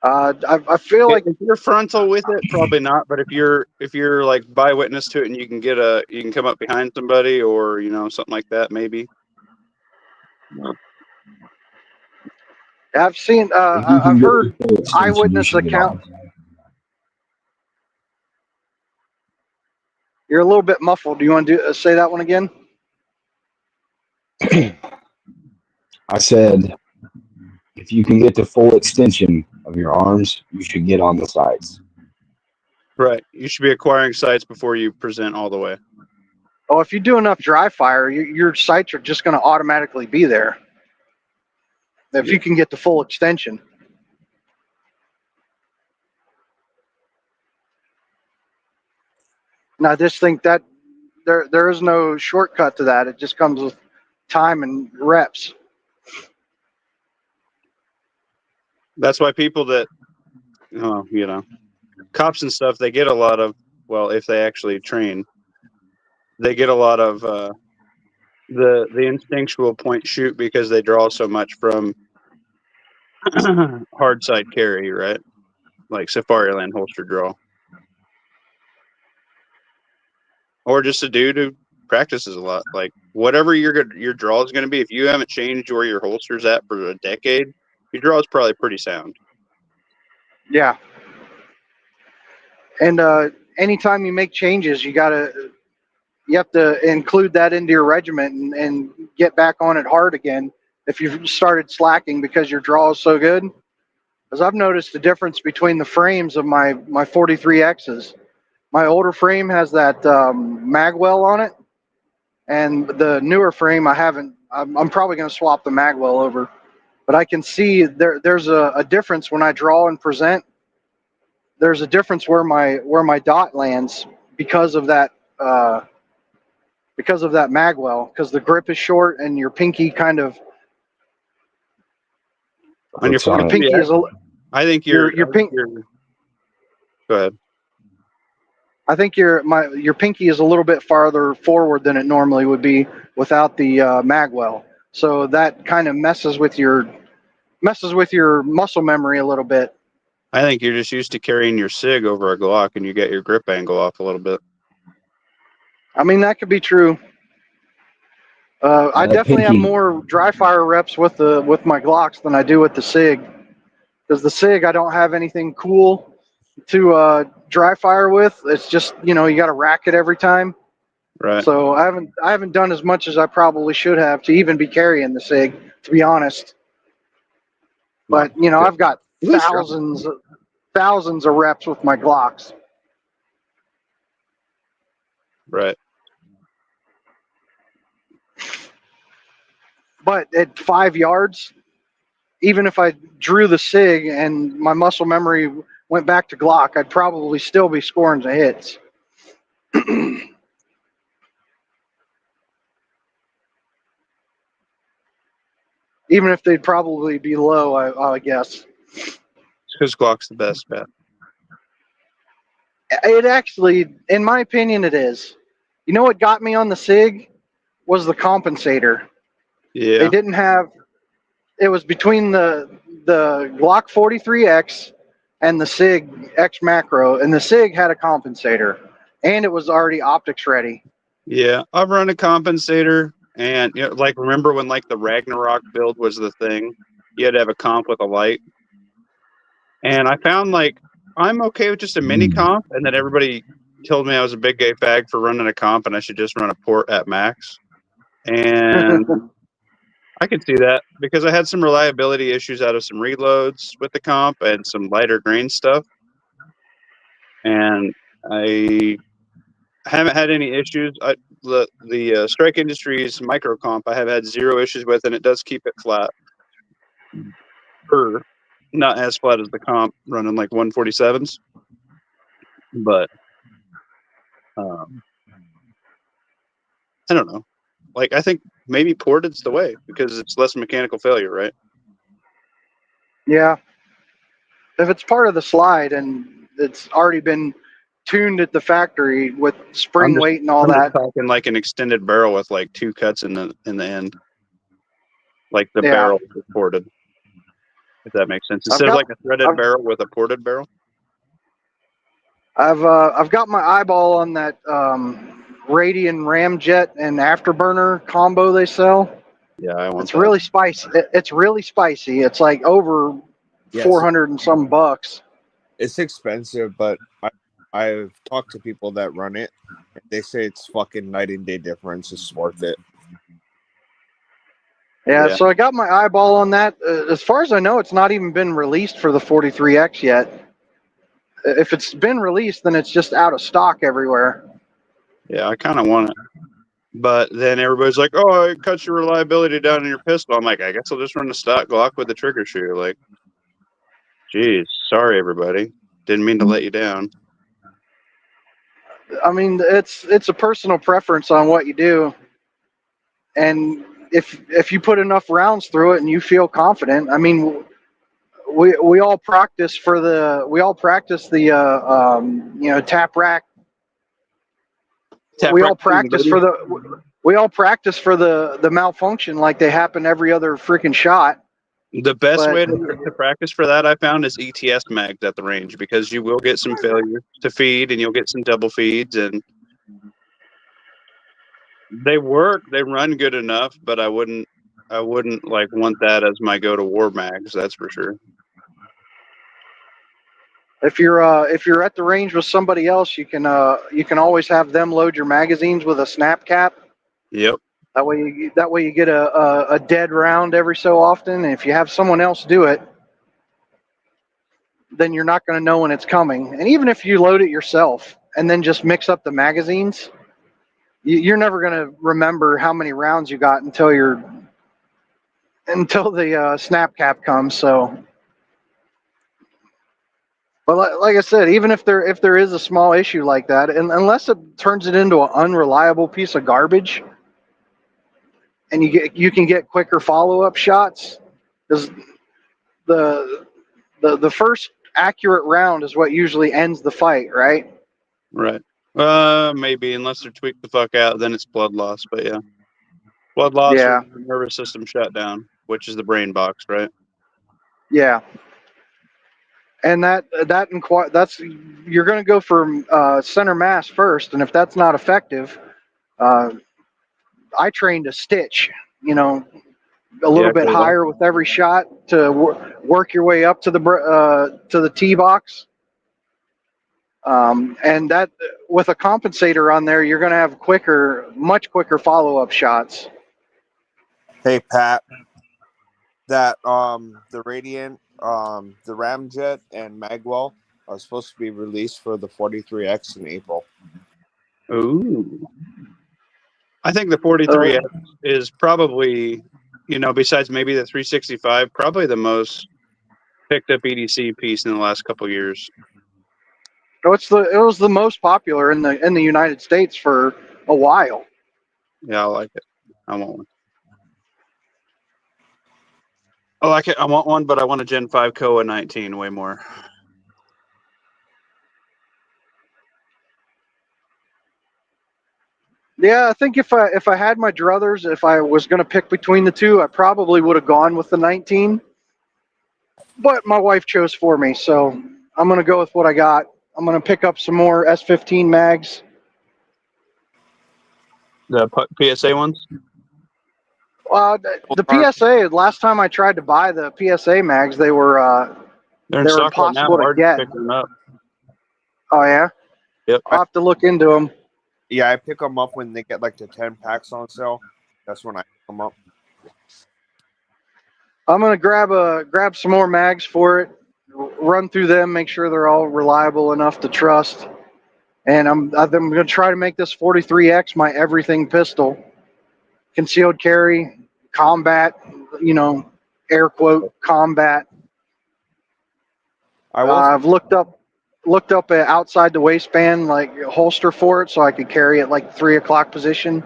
I feel like if you're frontal with it, probably not. But if you're like by witness to it, and you can come up behind somebody, or something like that, maybe. I've seen. I've heard eyewitness accounts. You're a little bit muffled. Do you want to say that one again? I said, if you can get to full extension of your arms, you should get on the sights. Right. You should be acquiring sights before you present all the way. Oh, if you do enough dry fire, your sights are just going to automatically be there. If you can get to full extension. And I just think that there is no shortcut to that. It just comes with time and reps. That's why people that, cops and stuff, they get a lot of, well, if they actually train, they get a lot of the instinctual point shoot because they draw so much from hard side carry, right? Like Safari Land holster draw. Or just a dude who practices a lot. Like whatever your draw is going to be, if you haven't changed where your holster's at for a decade, your draw is probably pretty sound. Yeah. And anytime you make changes, you have to include that into your regiment and get back on it hard again if you've started slacking because your draw is so good. Because I've noticed the difference between the frames of my 43Xs. My older frame has that magwell on it, and the newer frame I haven't. I'm probably going to swap the magwell over, but I can see there's a difference when I draw and present. There's a difference where my dot lands because of that magwell, because the grip is short and your pinky kind of on your pinky is a, I think your pink. Go ahead. I think your pinky is a little bit farther forward than it normally would be without the magwell. So that kind of messes with your muscle memory a little bit. I think you're just used to carrying your SIG over a Glock, and you get your grip angle off a little bit. I mean, that could be true. I definitely have more dry fire reps with my Glocks than I do with the SIG, because the SIG I don't have anything cool to dry fire with. It's just you got to rack it every time. Right. So I haven't done as much as I probably should have to even be carrying the SIG, to be honest. But I've got thousands of reps with my Glocks. Right. But at 5 yards, even if I drew the SIG and my muscle memory went back to Glock, I'd probably still be scoring the hits. Even if they'd probably be low, I guess. Because Glock's the best bet. It actually, in my opinion, it is. You know what got me on the SIG was the compensator. Yeah. They didn't have. It was between the Glock 43X and the SIG X Macro, and the SIG had a compensator, and it was already optics ready. Yeah, I've run a compensator, and you know, like remember when like the Ragnarok build was the thing? You had to have a comp with a light, and I found like I'm okay with just a mini comp, and then everybody told me I was a big gay fag for running a comp, and I should just run a port at max. And I could see that because I had some reliability issues out of some reloads with the comp and some lighter grain stuff, and I haven't had any issues. The Strike Industries micro comp I have had 0 issues with, and it does keep it flat. Not as flat as the comp running like 147s, but I don't know. Like I think maybe ported's the way because it's less mechanical failure, right? Yeah. If it's part of the slide and it's already been tuned at the factory with spring weight and all I'm that. just talking like an extended barrel with like 2 cuts in the end, like the Yeah. barrel is ported. If that makes sense, instead of like a threaded barrel with a ported barrel. I've got my eyeball on that Radian Ramjet and Afterburner combo they sell. Yeah, I want It's that. really spicy. It's really spicy. It's like over 400 and some bucks. It's expensive, but I've talked to people that run it, and they say it's fucking night and day difference. It's worth it. Yeah, Yeah. so I got my eyeball on that. As far as I know, it's not even been released for the 43X yet. If it's been released, then it's just out of stock everywhere. Yeah, I kind of want it. But then everybody's like, oh, it cuts your reliability down in your pistol. I'm like, I guess I'll just run a stock Glock with the trigger shoe. Like, geez, sorry, everybody. Didn't mean to let you down. I mean, it's a personal preference on what you do. And if you put enough rounds through it and you feel confident, I mean, we all practice the tap rack. We all practice for the malfunction like they happen every other freaking shot. The best way to practice for that I found is ETS mags at the range because you will get some failure to feed and you'll get some double feeds and they work. They run good enough, but I wouldn't like want that as my go to war mags. That's for sure. If you're at the range with somebody else, you can always have them load your magazines with a snap cap. Yep. That way you get a dead round every so often. And if you have someone else do it, then you're not going to know when it's coming. And even if you load it yourself and then just mix up the magazines, you're never going to remember how many rounds you got until the snap cap comes. So, but like I said, even if there is a small issue like that, and unless it turns it into an unreliable piece of garbage, and you can get quicker follow-up shots, because the first accurate round is what usually ends the fight, right? Right. Maybe unless they're tweaked the fuck out, then it's blood loss. But yeah, blood loss Yeah. or nervous system shutdown, which is the brain box, right? Yeah. And that's you're going to go for center mass first, and if that's not effective, I trained a stitch. A little bit higher with every shot to work your way up to the tee box. And that with a compensator on there, you're going to have much quicker follow-up shots. Hey Pat, that the Radiant, the Ramjet and Magwell are supposed to be released for the 43X in April. Ooh. I think the 43X is probably, besides maybe the 365, probably the most picked up EDC piece in the last couple of years. Oh, it was the most popular in the United States for a while. Yeah, I like it. I want one. I like it. I want one, but I want a Gen 5 Koa 19 way more. Yeah, I think if I had my druthers, if I was going to pick between the two, I probably would have gone with the 19. But my wife chose for me, so I'm going to go with what I got. I'm going to pick up some more S15 mags. The PSA ones? The PSA, last time I tried to buy the PSA mags, they were They're in stock right now. impossible to Hard get. to pick them up. Oh, yeah? Yep. I'll have to look into them. Yeah, I pick them up when they get like the 10 packs on sale. That's when I pick them up. I'm gonna grab some more mags for it, run through them, make sure they're all reliable enough to trust, and I'm gonna try to make this 43X my everything pistol, concealed carry, combat, air quote combat. I've looked up outside the waistband like a holster for it, so I could carry it like 3 o'clock position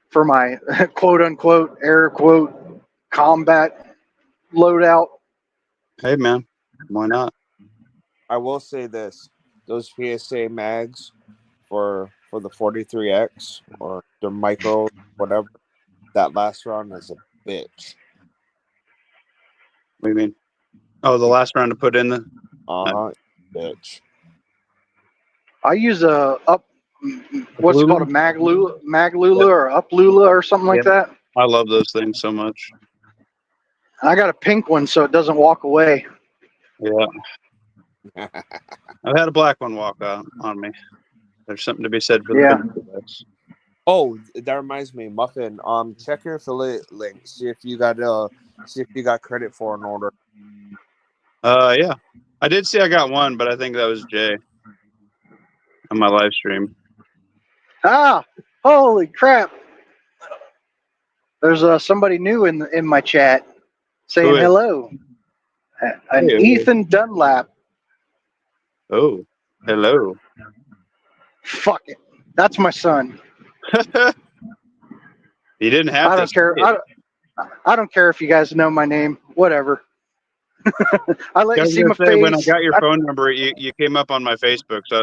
for my quote unquote air quote combat loadout. Hey, man. Why not? I will say this: those PSA mags for the 43X or the micro, whatever, that last round is a bitch. What do you mean? Oh, the last round to put in the. Bitch. I use what's called a Maglula or Uplula or something like that. I love those things so much. I got a pink one so it doesn't walk away. Yeah. I've had a black one walk out on me. There's something to be said for the pinks. Oh, that reminds me, Muffin. Check your affiliate link. See if you got credit for an order. Yeah. I did see I got one, but I think that was Jay on my live stream. Ah, holy crap! There's somebody new in my chat saying hello. Ethan Dunlap. Oh, hello. Fuck it. That's my son. You didn't have to. I don't care. I don't care if you guys know my name. Whatever. I let you see my face. When I got your phone number, you came up on my Facebook, so I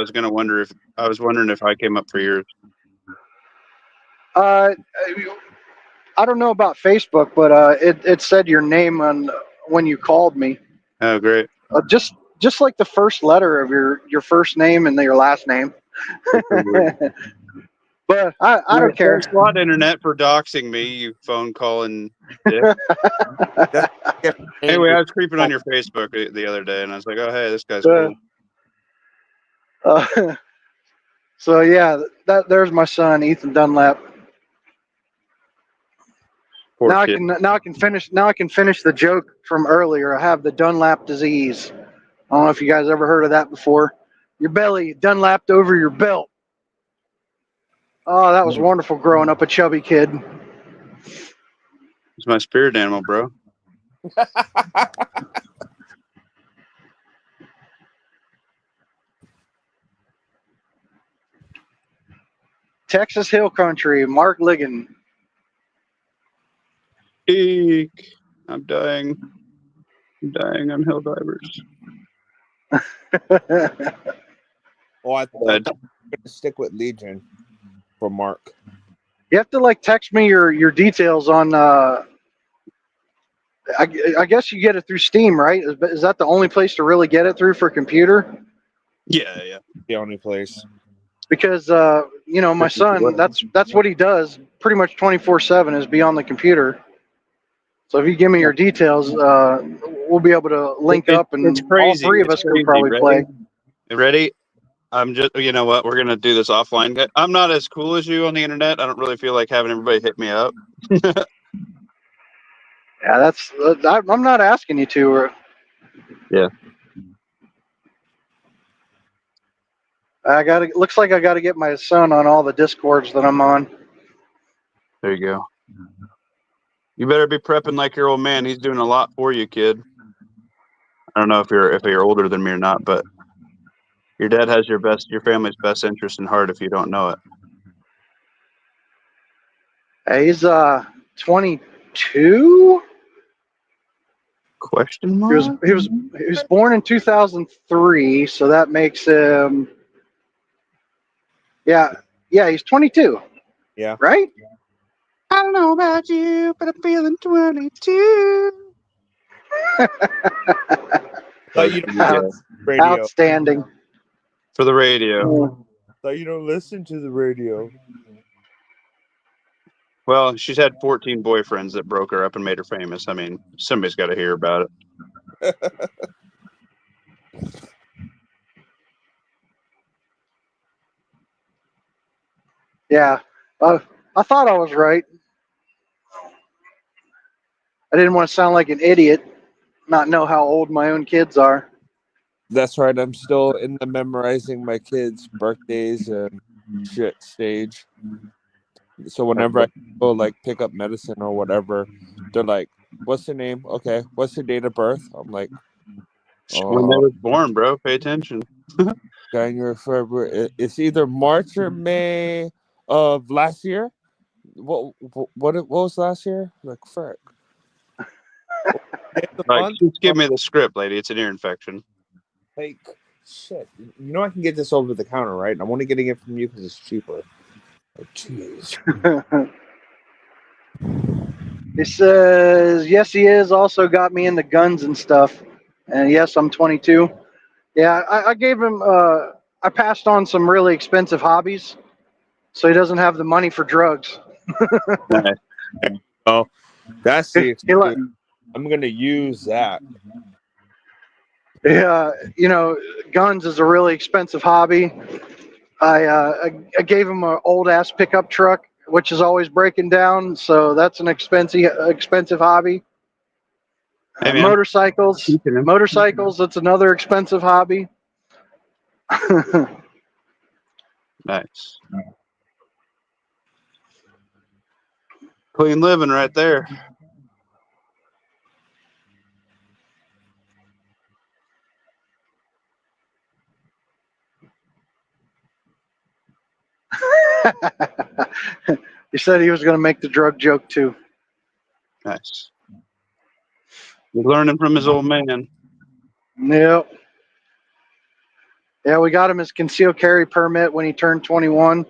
was wondering if I came up for yours. I don't know about Facebook, but it said your name on when you called me. Oh, great. Just like the first letter of your first name and your last name. But I don't care. Thanks a lot, internet, for doxing me, you phone calling dick. Anyway, I was creeping on your Facebook the other day, and I was like, "Oh, hey, this guy's cool." So yeah, there's my son, Ethan Dunlap. Now I can finish the joke from earlier. I have the Dunlap disease. I don't know if you guys ever heard of that before. Your belly Dunlapped over your belt. Oh, that was wonderful growing up a chubby kid. It's my spirit animal, bro. Texas Hill Country, Mark Ligon. Eek. I'm dying. I'm dying on hill divers. Oh, I thought you were going to stick with Legion for Mark. You have to text me your details on. I guess you get it through Steam, right? Is that the only place to really get it through for computer? Yeah. The only place. Because my son, that's what he does pretty much 24/7 is be on the computer. So if you give me your details, we'll be able to link up, and it's crazy. All three of us can probably play. Ready? I'm just, you know what? We're going to do this offline. I'm not as cool as you on the internet. I don't really feel like having everybody hit me up. Yeah, I'm not asking you to. Yeah. Looks like I got to get my son on all the Discords that I'm on. There you go. You better be prepping like your old man. He's doing a lot for you, kid. I don't know if you're older than me or not, but your dad has your family's best interest in heart if you don't know it. He's 22. Question He was mark? he was he was born in 2003, so that makes him yeah he's 22. Yeah. Right. I don't know about you, but I'm feeling 22. Thought you Yeah, radio. Outstanding. for the radio. Thought you don't listen to the radio. Well, she's had 14 boyfriends that broke her up and made her famous. I mean, somebody's got to hear about it. Yeah. I thought I was right. I didn't want to sound like an idiot, not know how old my own kids are. That's right. I'm still in the memorizing my kids' birthdays and shit stage. So whenever I go like pick up medicine or whatever, they're like, "What's the name? Okay, what's the date of birth?" I'm like, When they was born, bro, pay attention. January, February. It's either March or May of last year. What was last year? Like frick. Like, just give me the script, lady. It's an ear infection. Like shit. You know I can get this over the counter, right? I'm only getting it from you because it's cheaper. Like, jeez. He says, yes, he is. Also got me into guns and stuff. And yes, I'm 22. Yeah, I gave him, I passed on some really expensive hobbies so he doesn't have the money for drugs. Nice. Oh, that's the He li- excuse. I'm gonna use that. Yeah, guns is a really expensive hobby. I gave him an old ass pickup truck, which is always breaking down. So that's an expensive hobby. Hey, man. Motorcycles, that's another expensive hobby. Nice. Clean living right there. He said he was going to make the drug joke too. Nice. He's learning from his old man. Yep. Yeah, we got him his concealed carry permit when he turned 21.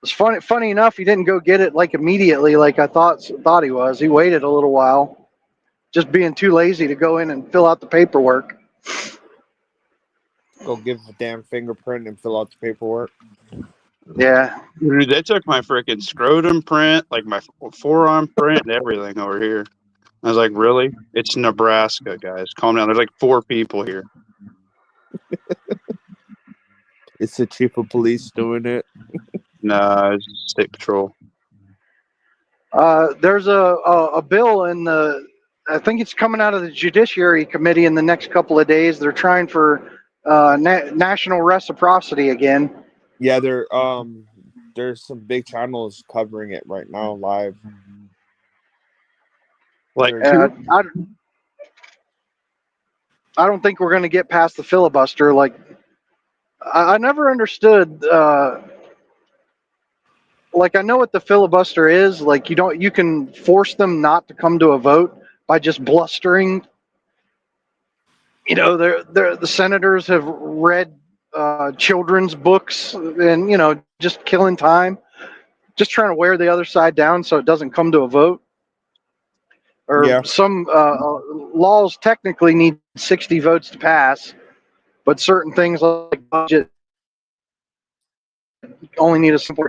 It's funny enough, he didn't go get it like immediately, like I thought he was. He waited a little while, just being too lazy to go in and fill out the paperwork. Go give a damn fingerprint and fill out the paperwork. Yeah. Dude, they took my freaking scrotum print, like my forearm print, and everything over here. I was like, really? It's Nebraska, guys. Calm down. There's like 4 people here. It's the chief of police doing it. Nah, it's state patrol. There's a bill in the, I think it's coming out of the Judiciary Committee in the next couple of days. They're trying for national reciprocity again. Yeah, there's some big channels covering it right now live. Like, I don't think we're going to get past the filibuster. Like, I never understood. Like, I know what the filibuster is. Like, you can force them not to come to a vote by just blustering. The senators have read children's books and just killing time, just trying to wear the other side down so it doesn't come to a vote. Or Yeah. some laws technically need 60 votes to pass, but certain things like budget only need a simple.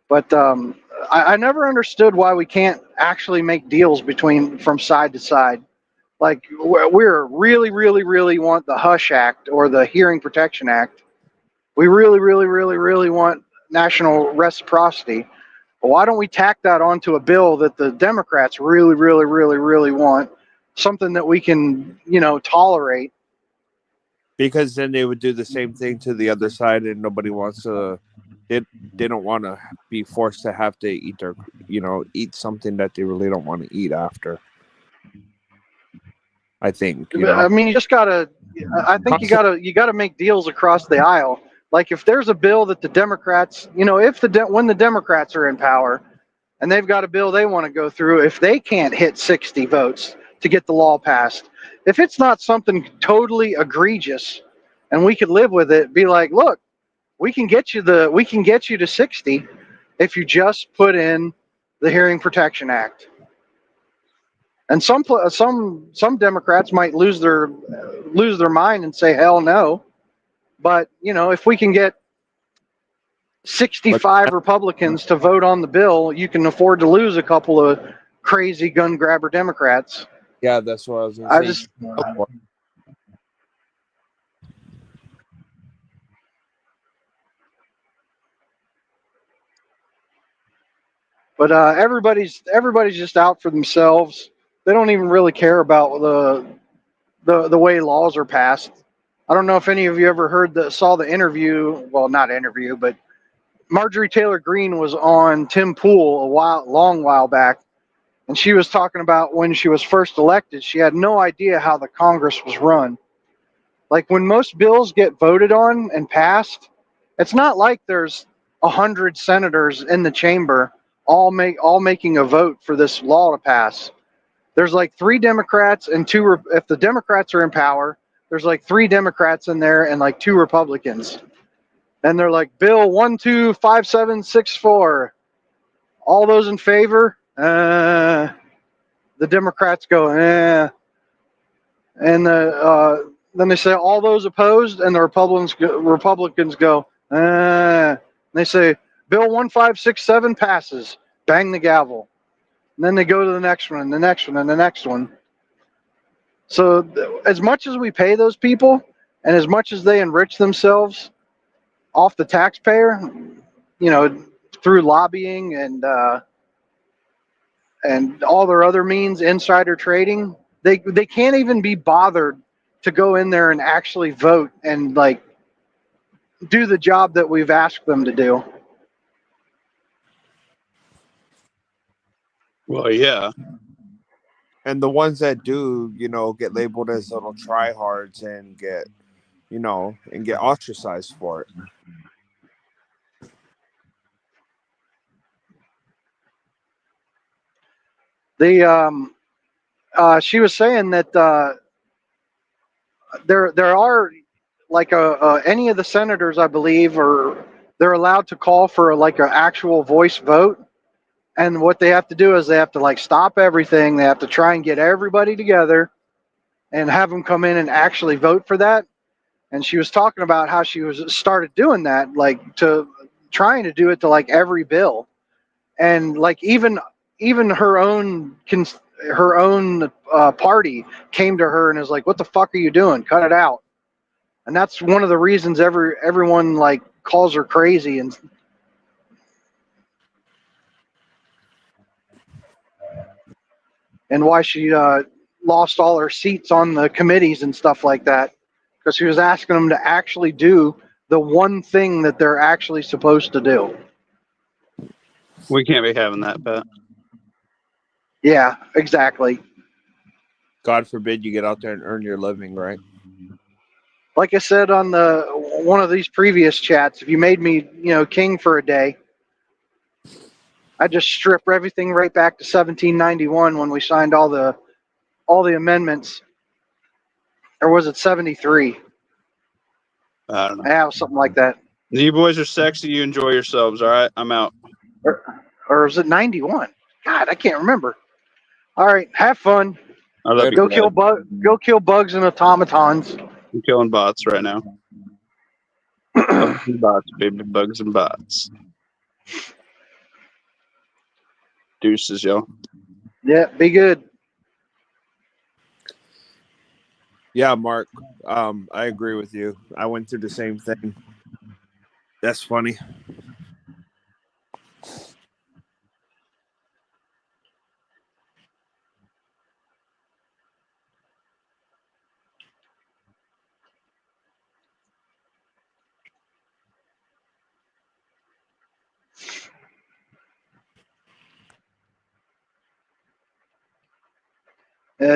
But I never understood why we can't actually make deals from side to side. Like, we're really, really, really want the Hush Act or the Hearing Protection Act. We really, really, really, really want national reciprocity. Why don't we tack that onto a bill that the Democrats really, really, really, really want? Something that we can, tolerate. Because then they would do the same thing to the other side, and nobody wants to. They don't want to be forced to have to eat something that they really don't want to eat after. I think, I mean, you just gotta. I think you gotta make deals across the aisle. Like if there's a bill that the Democrats, if when the Democrats are in power, and they've got a bill they want to go through, if they can't hit 60 votes to get the law passed, if it's not something totally egregious, and we could live with it, be like, look, we can get you to 60 if you just put in the Hearing Protection Act. And some Democrats might lose their mind and say hell no, but if we can get 65 Republicans to vote on the bill, you can afford to lose a couple of crazy gun grabber Democrats. Yeah, that's what I was going I to say. just But everybody's just out for themselves. They don't even really care about the way laws are passed. I don't know if any of you ever saw the interview. Well, not interview, but Marjorie Taylor Greene was on Tim Pool long while back, and she was talking about when she was first elected, she had no idea how the Congress was run. Like when most bills get voted on and passed, it's not like there's 100 senators in the chamber all making a vote for this law to pass. There's like 3 Democrats and 2. If the Democrats are in power, there's like 3 Democrats in there and like 2 Republicans. And they're like, Bill 125764. All those in favor? The Democrats go, and then they say all those opposed, and the Republicans go, and they say Bill 1567 passes. Bang the gavel. And then they go to the next one, and the next one, and the next one. So as much as we pay those people, and as much as they enrich themselves off the taxpayer, through lobbying and all their other means, insider trading, they can't even be bothered to go in there and actually vote and like do the job that we've asked them to do. Well, yeah. And the ones that do, get labeled as little tryhards and get ostracized for it. She was saying that there are like any of the senators, I believe, or they're allowed to call for like an actual voice vote. And what they have to do is they have to like stop everything. They have to try and get everybody together and have them come in and actually vote for that. And she was talking about how she was started doing that, like trying to do it to like every bill, and like even her own party came to her and is like, "What the fuck are you doing? Cut it out." And that's one of the reasons everyone like calls her crazy and why she lost all her seats on the committees and stuff like that, because she was asking them to actually do the one thing that they're actually supposed to do. We can't be having that, Pat. Yeah, exactly. God forbid you get out there and earn your living, right? Like I said on one of these previous chats, if you made me, king for a day, I'd just strip everything right back to 1791 when we signed all the amendments. Or was it 73? I don't know. Yeah, it was something like that. You boys are sexy. You enjoy yourselves. All right, I'm out. Or was it 91? God, I can't remember. All right, have fun. I love you. Go kill bugs and automatons. I'm killing bots right now. Bugs and bots, baby. Bugs and bots. Deuces, yo. Yeah, be good. Yeah, Mark. I agree with you. I went through the same thing. That's funny.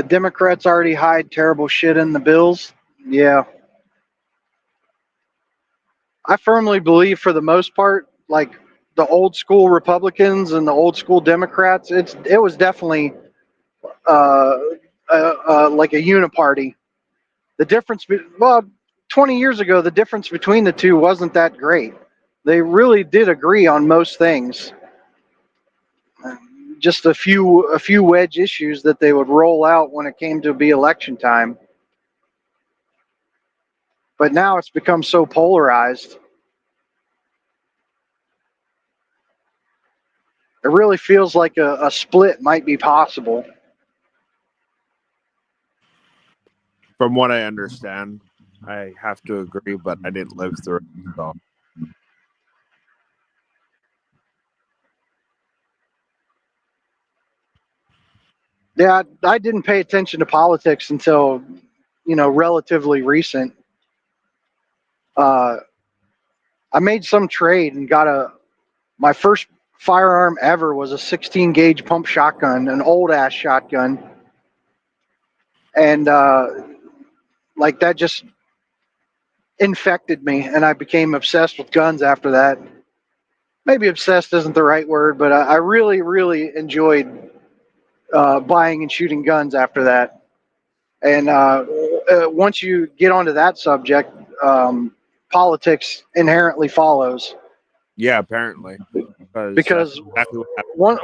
Democrats already hide terrible shit in the bills. Yeah. I firmly believe, for the most part, like the old school Republicans and the old school Democrats, it was definitely uh, like a uniparty. The difference, well, 20 years ago, the difference between the two wasn't that great. They really did agree on most things. Just a few wedge issues that they would roll out when it came to be election time. But now it's become so polarized. It really feels like a split might be possible. From what I understand, I have to agree, but I didn't live through it. So Yeah, I didn't pay attention to politics until, relatively recent. Uh, I made some trade and got my first firearm ever was a 16 gauge pump shotgun, an old ass shotgun, and like that just infected me, and I became obsessed with guns after that. Maybe obsessed isn't the right word, but I really, really enjoyed buying and shooting guns after that. And once you get onto that subject, politics inherently follows, yeah, apparently, because that's because exactly what happened. one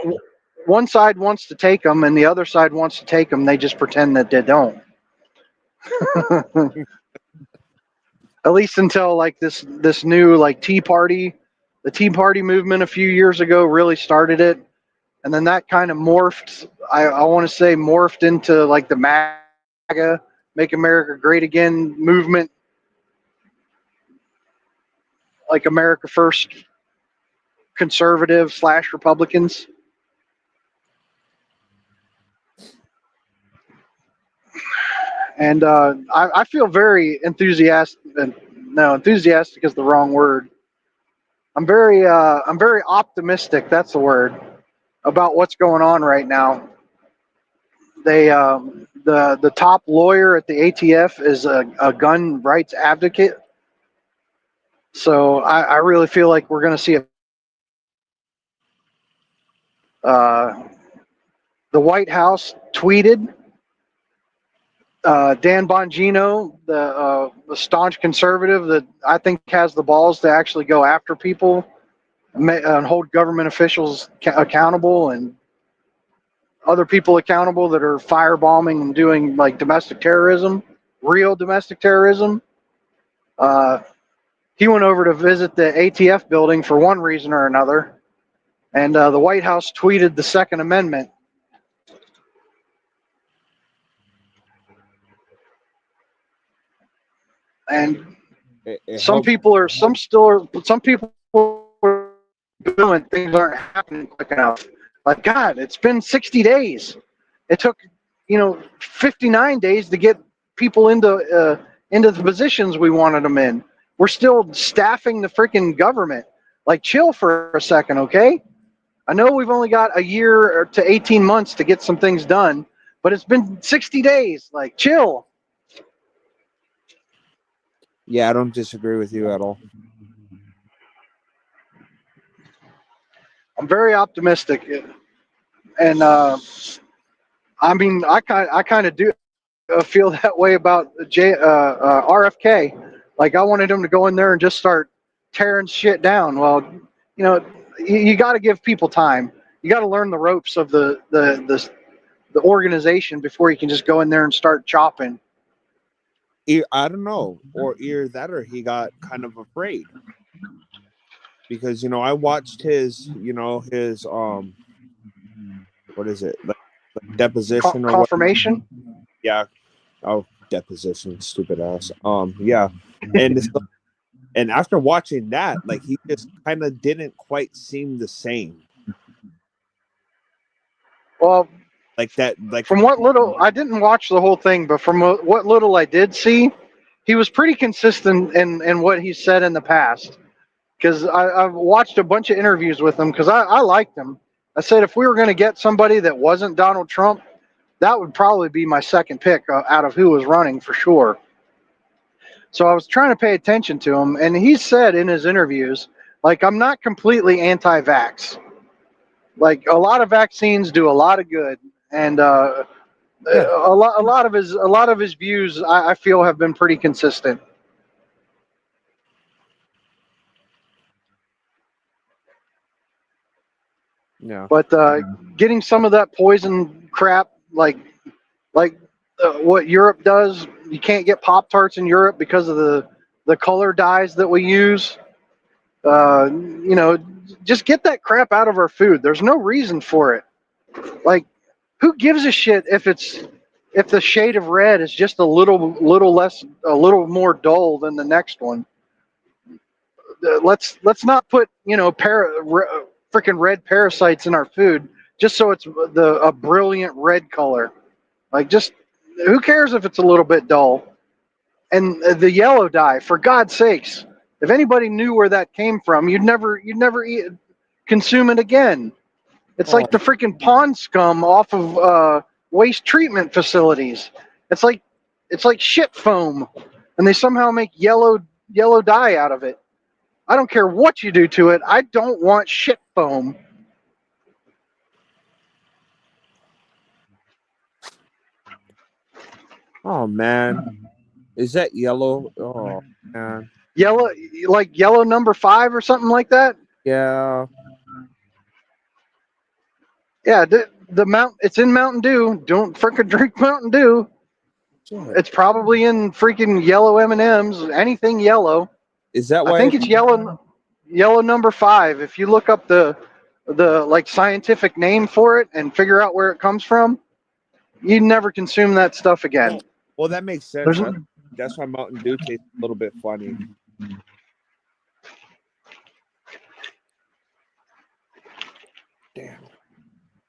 one side wants to take them and the other side wants to take them. They just pretend that they don't. At least until like this new like Tea Party, the Tea Party movement a few years ago really started it, and then that kind of morphed. I want to say morphed into like the MAGA, Make America Great Again movement, like America First conservative / Republicans. And I feel very enthusiastic. No, enthusiastic is the wrong word. I'm very optimistic. That's the word about what's going on right now. The top lawyer at the ATF is a gun rights advocate. So I really feel like we're going to see uh, the White House tweeted Dan Bongino, the staunch conservative that I think has the balls to actually go after people and hold government officials accountable and other people accountable that are firebombing and doing like domestic terrorism, real domestic terrorism. Uh, he went over to visit the ATF building for one reason or another, and the White House tweeted the Second Amendment. And some people are doing things aren't happening quick enough. Like God, it's been 60 days. It took 59 days to get people into the positions we wanted them in. We're still staffing the freaking government. Like, chill for a second, okay? I know we've only got a year to 18 months to get some things done, but it's been 60 days. Like, chill. Yeah, I don't disagree with you at all. I'm very optimistic, and I mean, I kind of do feel that way about RFK. Like, I wanted him to go in there and just start tearing shit down. Well, you got to give people time. You got to learn the ropes of the organization before you can just go in there and start chopping. I don't know, or either that, or he got kind of afraid because I watched his what is it, like deposition or what? Confirmation. Yeah. Oh, deposition, stupid ass. Yeah, and and after watching that, like he just kind of didn't quite seem the same. Well, Like that, like from what little I didn't watch the whole thing, but from what little I did see, he was pretty consistent in what he said in the past. Because I've watched a bunch of interviews with him because I liked him. I said if we were going to get somebody that wasn't Donald Trump, that would probably be my second pick out of who was running for sure. So I was trying to pay attention to him, and he said in his interviews, like, I'm not completely anti-vax. Like, a lot of vaccines do a lot of good, and Yeah. a lot of his views I feel have been pretty consistent. Yeah. But getting some of that poison crap, like what Europe does, you can't get Pop-Tarts in Europe because of the color dyes that we use. You know, just get that crap out of our food. There's no reason for it. Like, who gives a shit if the shade of red is just a little more dull than the next one? Let's not put freaking red parasites in our food just so it's a brilliant red color. Like, just who cares if it's a little bit dull? And the yellow dye, for God's sakes, if anybody knew where that came from, you'd never consume it again. It's like the freaking pond scum off of waste treatment facilities. It's like shit foam, and they somehow make yellow dye out of it. I don't care what you do to it. I don't want shit foam. Oh man, is that yellow? Oh man, Yellow, like yellow number 5 or something like that. yeah. Yeah, it's in Mountain Dew. Don't freaking drink Mountain Dew. Shit. It's probably in freaking yellow M&Ms. Anything yellow. Is that I why? think it's yellow number 5. If you look up the like scientific name for it and figure out where it comes from, you never consume that stuff again. Well, that makes sense. That's why Mountain Dew tastes a little bit funny. Damn.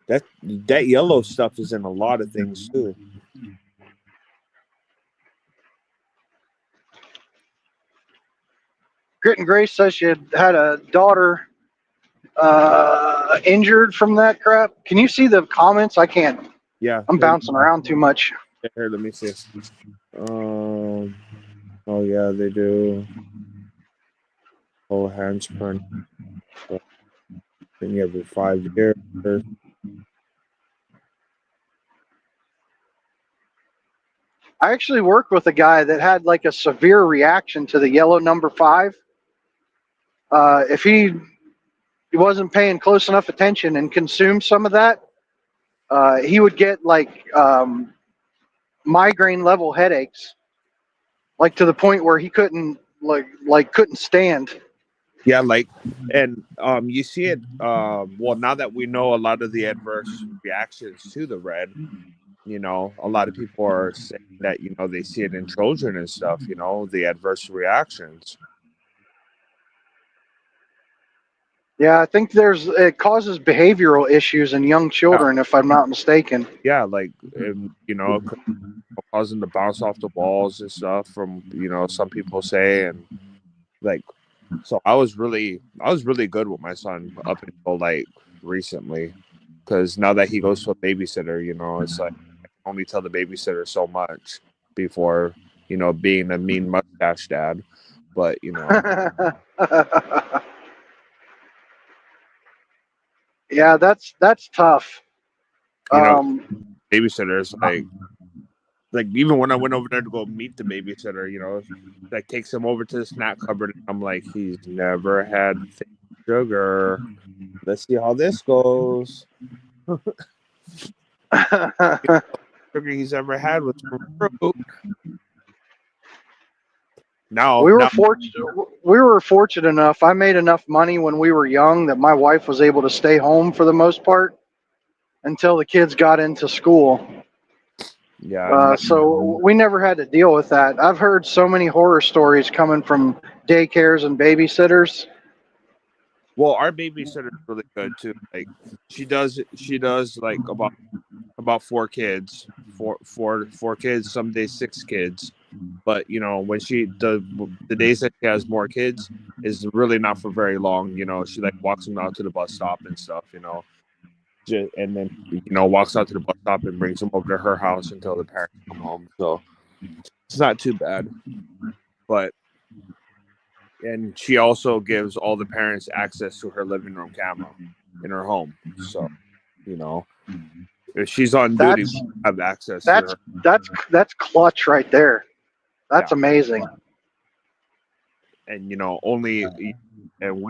That yellow stuff is in a lot of things too. Grit and Grace says she had a daughter injured from that crap. Can you see the comments? I can't. Yeah. I'm bouncing around too much. Here, let me see. Oh yeah, they do. Oh, hands print. Then every 5 years. I actually worked with a guy that had like a severe reaction to the yellow number 5. If he wasn't paying close enough attention and consumed some of that, he would get like migraine level headaches, like to the point where he couldn't couldn't stand. Yeah, and you see it. Well, now that we know a lot of the adverse reactions to the red, a lot of people are saying that they see it in children and stuff. The adverse reactions. Yeah, I think it causes behavioral issues in young children, if I'm not mistaken. Yeah, causing to bounce off the walls and stuff from some people say, and so I was really good with my son up until recently, because now that he goes to a babysitter, it's like I can only tell the babysitter so much before being a mean mustache dad, but yeah, that's tough. Babysitters like even when I went over there to go meet the babysitter, takes him over to the snack cupboard. And I'm like, he's never had sugar. Let's see how this goes. Sugar he's ever had was fruit. No, we were fortunate enough. I made enough money when we were young that my wife was able to stay home for the most part until the kids got into school. Yeah. So we never had to deal with that. I've heard so many horror stories coming from daycares and babysitters. Well, our babysitter is really good too. Like she does like about 4 kids, four kids, some days 6 kids. But when the days that she has more kids is really not for very long. She walks them out to the bus stop and stuff. and then walks out to the bus stop and brings them over to her house until the parents come home. So it's not too bad. And she also gives all the parents access to her living room camera in her home. So, if she's on duty, we have access to her. That's clutch right there. That's amazing. And we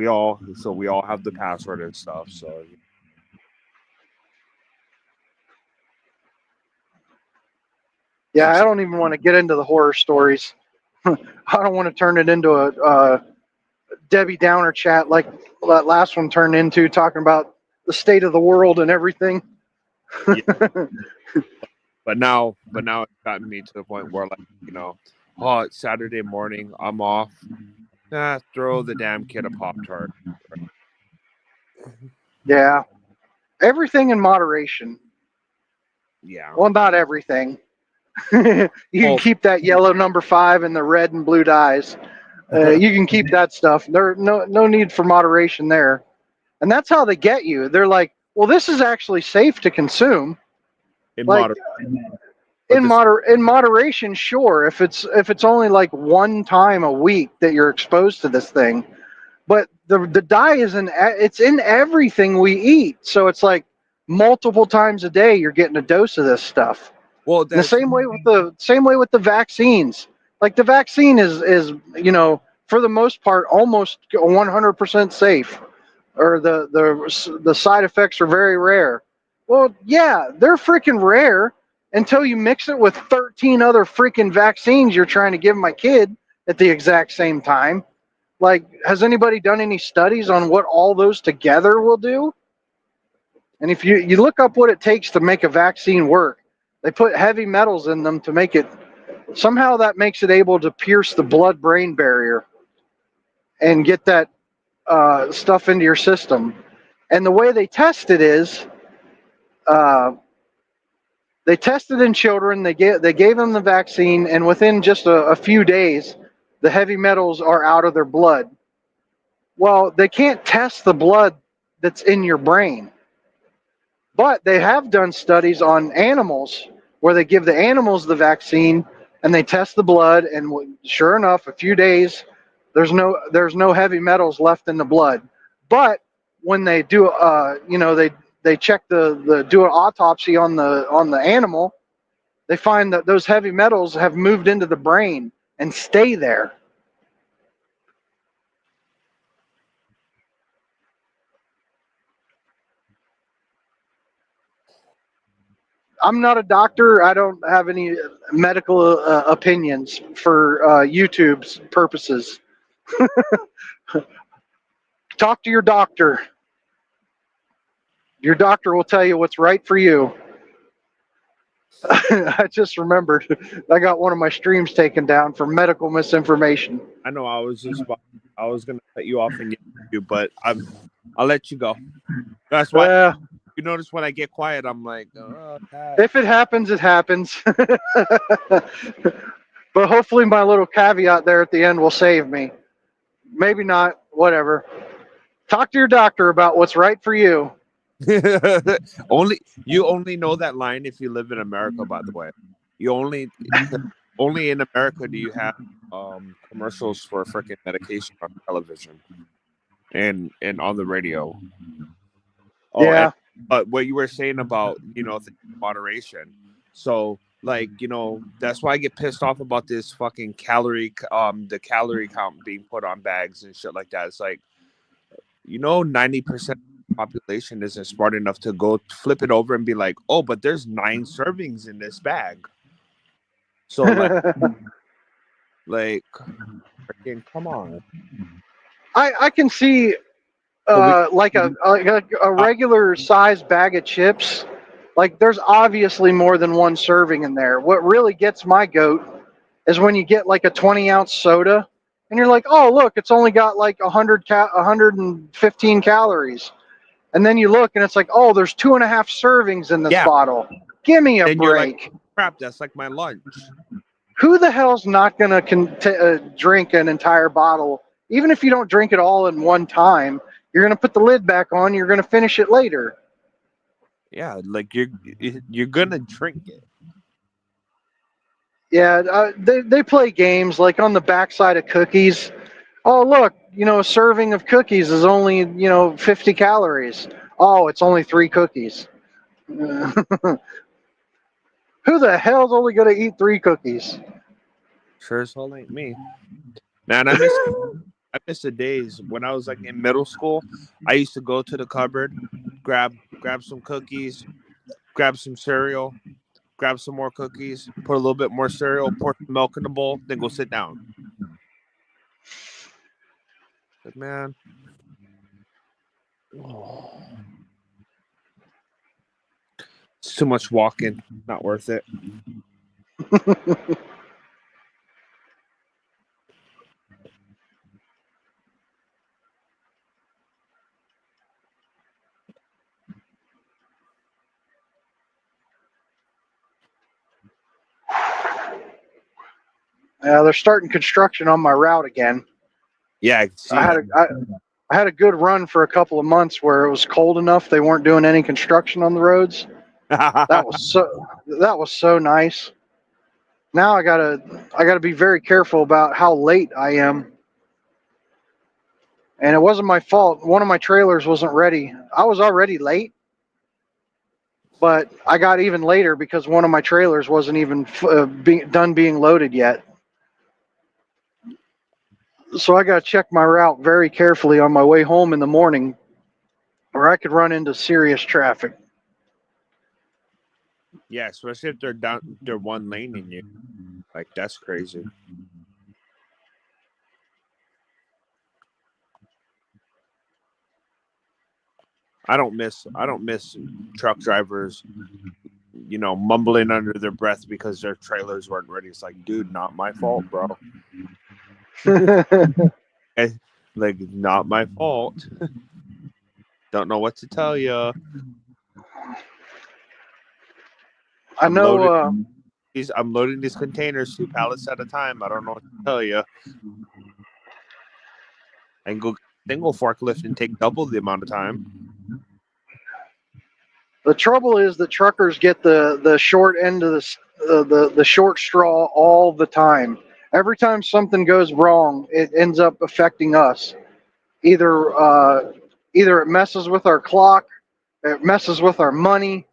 all have the password and stuff. So yeah, I don't even want to get into the horror stories. I don't want to turn it into a Debbie Downer chat like that last one turned into, talking about the state of the world and everything. Yeah. But now it's gotten me to the point where, it's Saturday morning, I'm off. Throw the damn kid a Pop-Tart. Yeah. Everything in moderation. Yeah. Well, not everything. You can keep that yellow number 5 and the red and blue dyes. You can keep that stuff. There's no need for moderation there. And that's how they get you. They're like, well, this is actually safe to consume. In moderation, sure. If it's only like one time a week that you're exposed to this thing, but the dye it's in everything we eat. So it's like multiple times a day you're getting a dose of this stuff. Well, the same way with the vaccines. Like the vaccine is for the most part almost 100% safe, or the side effects are very rare. Well, yeah, they're freaking rare until you mix it with 13 other freaking vaccines you're trying to give my kid at the exact same time. Like, has anybody done any studies on what all those together will do? And if you look up what it takes to make a vaccine work, they put heavy metals in them to make it, somehow that makes it able to pierce the blood-brain barrier and get that stuff into your system. And the way they test it is, they tested in children. They gave them the vaccine, and within just a few days, the heavy metals are out of their blood. Well, they can't test the blood that's in your brain, but they have done studies on animals where they give the animals the vaccine and they test the blood, and sure enough, a few days, there's no heavy metals left in the blood. But when they do, they check do an autopsy on the animal, they find that those heavy metals have moved into the brain and stay there. I'm not a doctor. I don't have any medical opinions for YouTube's purposes. Talk to your doctor. Your doctor will tell you what's right for you. I just remembered I got one of my streams taken down for medical misinformation. I know. I was going to cut you off and get you, but I'll let you go. That's why you notice when I get quiet, I'm like, oh, God. If it happens, it happens. But hopefully my little caveat there at the end will save me. Maybe not. Whatever. Talk to your doctor about what's right for you. You only know that line if you live in America, by the way. You only in America do you have commercials for freaking medication on television and on the radio. Yeah. But what you were saying about moderation. So that's why I get pissed off about this fucking the calorie count being put on bags and shit like that. It's like 90% population isn't smart enough to go flip it over and be like, oh, but there's 9 servings in this bag. So freaking come on. I can see like a regular size bag of chips. Like there's obviously more than one serving in there. What really gets my goat is when you get like a 20-ounce soda and you're like, oh look, it's only got like 115 calories. And then you look and it's like, oh, there's 2.5 servings in this bottle. Give me a break. Like, crap, that's like my lunch. Who the hell's not going to drink an entire bottle? Even if you don't drink it all in one time, you're going to put the lid back on. You're going to finish it later. Yeah, like you're gonna drink it. Yeah, they play games like on the backside of cookies. Oh, look, a serving of cookies is only 50 calories. Oh, it's only 3 cookies. Who the hell's only gonna eat 3 cookies? Sure as hell ain't me. Man, I miss the days when I was like in middle school. I used to go to the cupboard, grab some cookies, grab some cereal, grab some more cookies, put a little bit more cereal, pour some milk in the bowl, then go sit down. But man, it's too much walking. Not worth it. They're starting construction on my route again. Yeah, I can see I had I had a good run for a couple of months where it was cold enough they weren't doing any construction on the roads. that. That was so nice. Now I gotta be very careful about how late I am. And it wasn't my fault. One of my trailers wasn't ready. I was already late, but I got even later because one of my trailers wasn't even done being loaded yet. So I got to check my route very carefully on my way home in the morning, or I could run into serious traffic. Yeah, especially if they're one lane in you. Like that's crazy. I don't miss truck drivers, mumbling under their breath because their trailers weren't ready. It's like, dude, not my fault, bro. Like, not my fault. Don't know what to tell you. I know. I'm loading these containers 2 pallets at a time. I don't know what to tell you. I can go single forklift and take double the amount of time. The trouble is that truckers get the short end of the short straw all the time. Every time something goes wrong, it ends up affecting us. Either it messes with our clock, it messes with our money.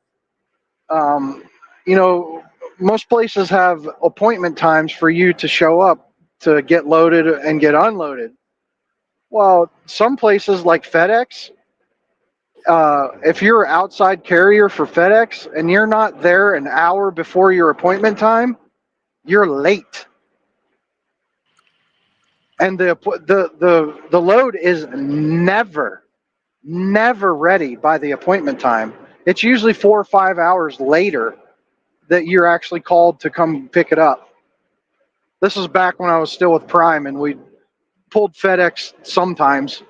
Um, you know, most places have appointment times for you to show up to get loaded and get unloaded. Well, some places like FedEx, if you're an outside carrier for FedEx and you're not there an hour before your appointment time, you're late. And the load is never ready by the appointment time. It's usually 4 or 5 hours later that you're actually called to come pick it up. This was back when I was still with Prime and we pulled FedEx sometimes.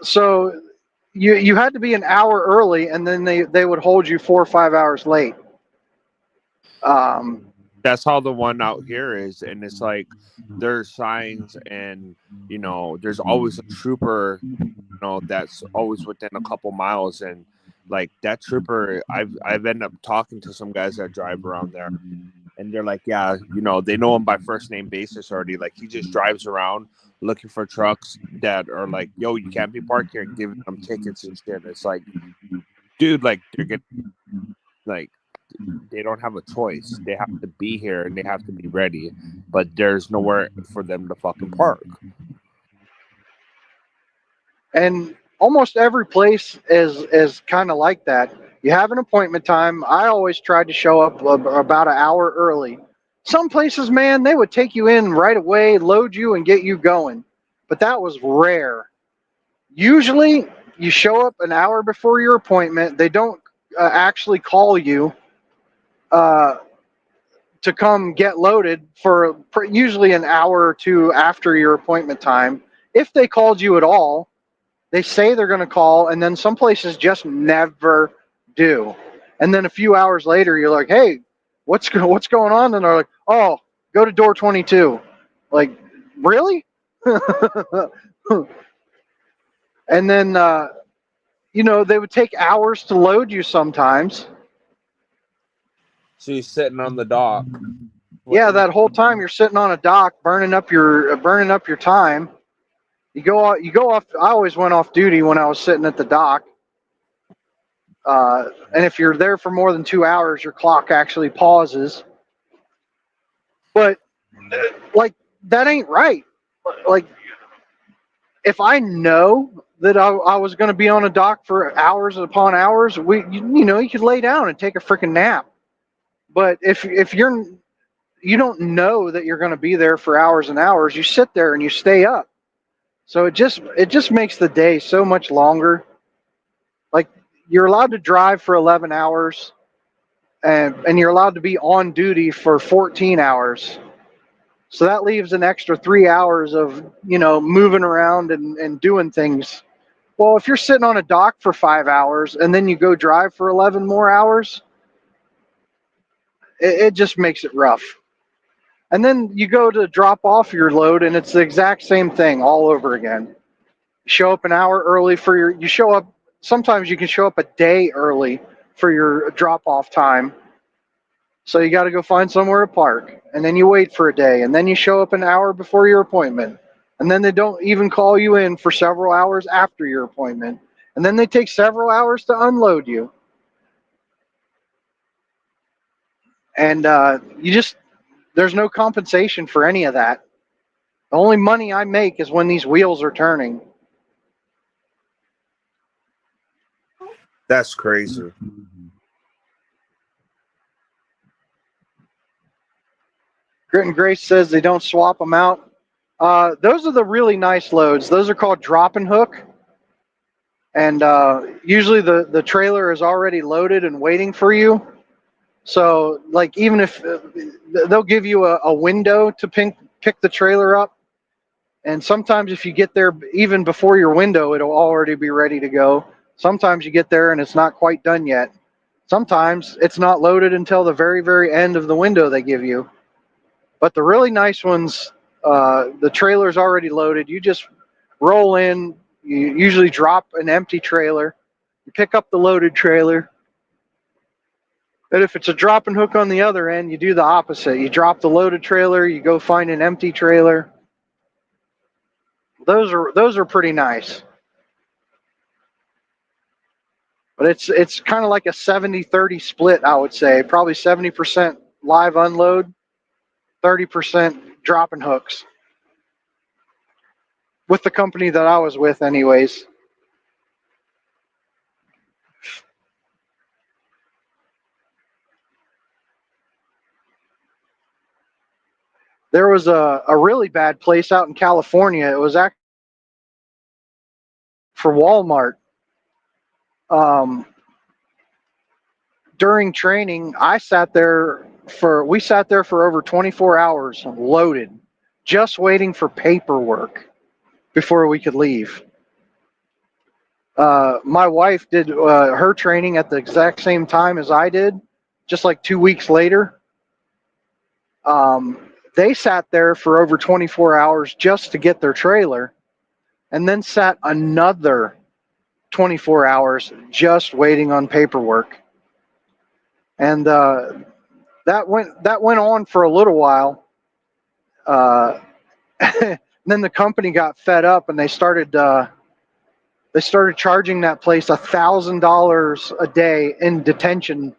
So you had to be an hour early, and then they would hold you 4 or 5 hours late. That's how the one out here is, and it's like there's signs, and there's always a trooper, that's always within a couple miles, and like that trooper, I've ended up talking to some guys that drive around there, and they're like, yeah, they know him by first name basis already. Like he just drives around looking for trucks that are like, yo, you can't be parked here, and giving them tickets and shit. It's like, dude, like they're getting like. They don't have a choice. They have to be here and they have to be ready, but there's nowhere for them to fucking park. And almost every place is kind of like that. You have an appointment time. I always tried to show up about an hour early. Some places, man, they would take you in right away, load you, and get you going. But that was rare. Usually, you show up an hour before your appointment. They don't actually call you to come get loaded for usually an hour or two after your appointment time. If they called you at all, they say they're going to call, and then some places just never do. And then a few hours later, you're like, "Hey, what's going on?" And they're like, "Oh, go to door 22." Like, really? And then you know, they would take hours to load you sometimes. So you're sitting on the dock. Yeah, that whole time you're sitting on a dock, burning up your time. You go off. I always went off duty when I was sitting at the dock. And if you're there for more than 2 hours, your clock actually pauses. But like that ain't right. Like if I know that I was going to be on a dock for hours upon hours, you know you could lay down and take a freaking nap. But if you don't know that you're going to be there for hours and hours, you sit there and you stay up. So it just makes the day so much longer. Like you're allowed to drive for 11 hours and you're allowed to be on duty for 14 hours. So that leaves an extra 3 hours of, you know, moving around and doing things. Well, if you're sitting on a dock for 5 hours and then you go drive for 11 more hours, it just makes it rough. And then you go to drop off your load and it's the exact same thing all over again. Show up an hour early for you show up, sometimes you can show up a day early for your drop off time. So you got to go find somewhere to park, and then you wait for a day, and then you show up an hour before your appointment, and then they don't even call you in for several hours after your appointment, and then they take several hours to unload you, and there's no compensation for any of that. The only money I make is when these wheels are turning. That's crazy. Grit and Grace says they don't swap them out. Those are the really nice loads. Those are called drop and hook. And usually the trailer is already loaded and waiting for you. So, like, even if they'll give you a window to pick the trailer up. And sometimes if you get there even before your window, it'll already be ready to go. Sometimes you get there and it's not quite done yet. Sometimes it's not loaded until the very, very end of the window they give you. But the really nice ones, the trailer's already loaded. You just roll in. You usually drop an empty trailer. You pick up the loaded trailer. And if it's a drop and hook on the other end, you do the opposite. You drop the loaded trailer. You go find an empty trailer. Those are pretty nice. But it's kind of like a 70-30 split, I would say. Probably 70% live unload, 30% drop and hooks. With the company that I was with, anyways. There was a really bad place out in California. It was actually for Walmart. Um, during training, we sat there for over 24 hours loaded, just waiting for paperwork before we could leave. My wife did her training at the exact same time as I did, just like 2 weeks later. They sat there for over 24 hours just to get their trailer, and then sat another 24 hours just waiting on paperwork. And that went on for a little while. Then the company got fed up and they started charging that place $1,000 a day in detention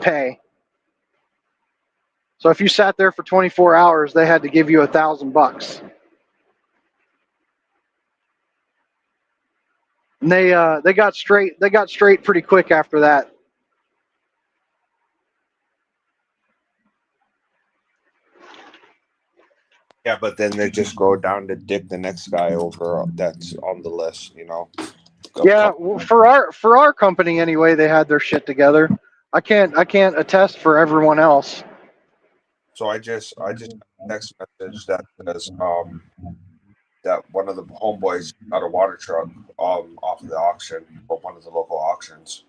pay. So if you sat there for 24 hours, they had to give you $1,000. And they got straight pretty quick after that. Yeah, but then they just go down to dick the next guy over that's on the list, you know. Yeah, well, for our company anyway, they had their shit together. I can't attest for everyone else. So I just got a text message that says that one of the homeboys got a water truck off of the auction or one of the local auctions.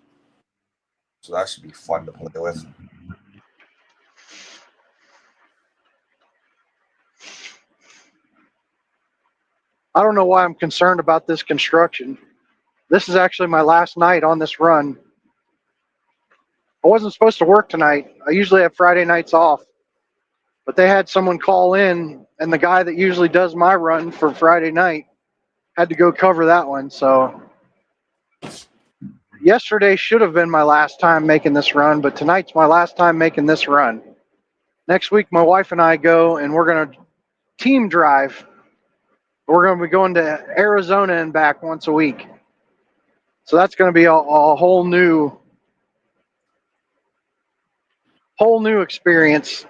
So that should be fun to play with. I don't know why I'm concerned about this construction. This is actually my last night on this run. I wasn't supposed to work tonight. I usually have Friday nights off. But they had someone call in, and the guy that usually does my run for Friday night had to go cover that one. So yesterday should have been my last time making this run, but tonight's my last time making this run. Next week, my wife and I go, and we're going to team drive. We're going to be going to Arizona and back once a week. So that's going to be a whole new experience.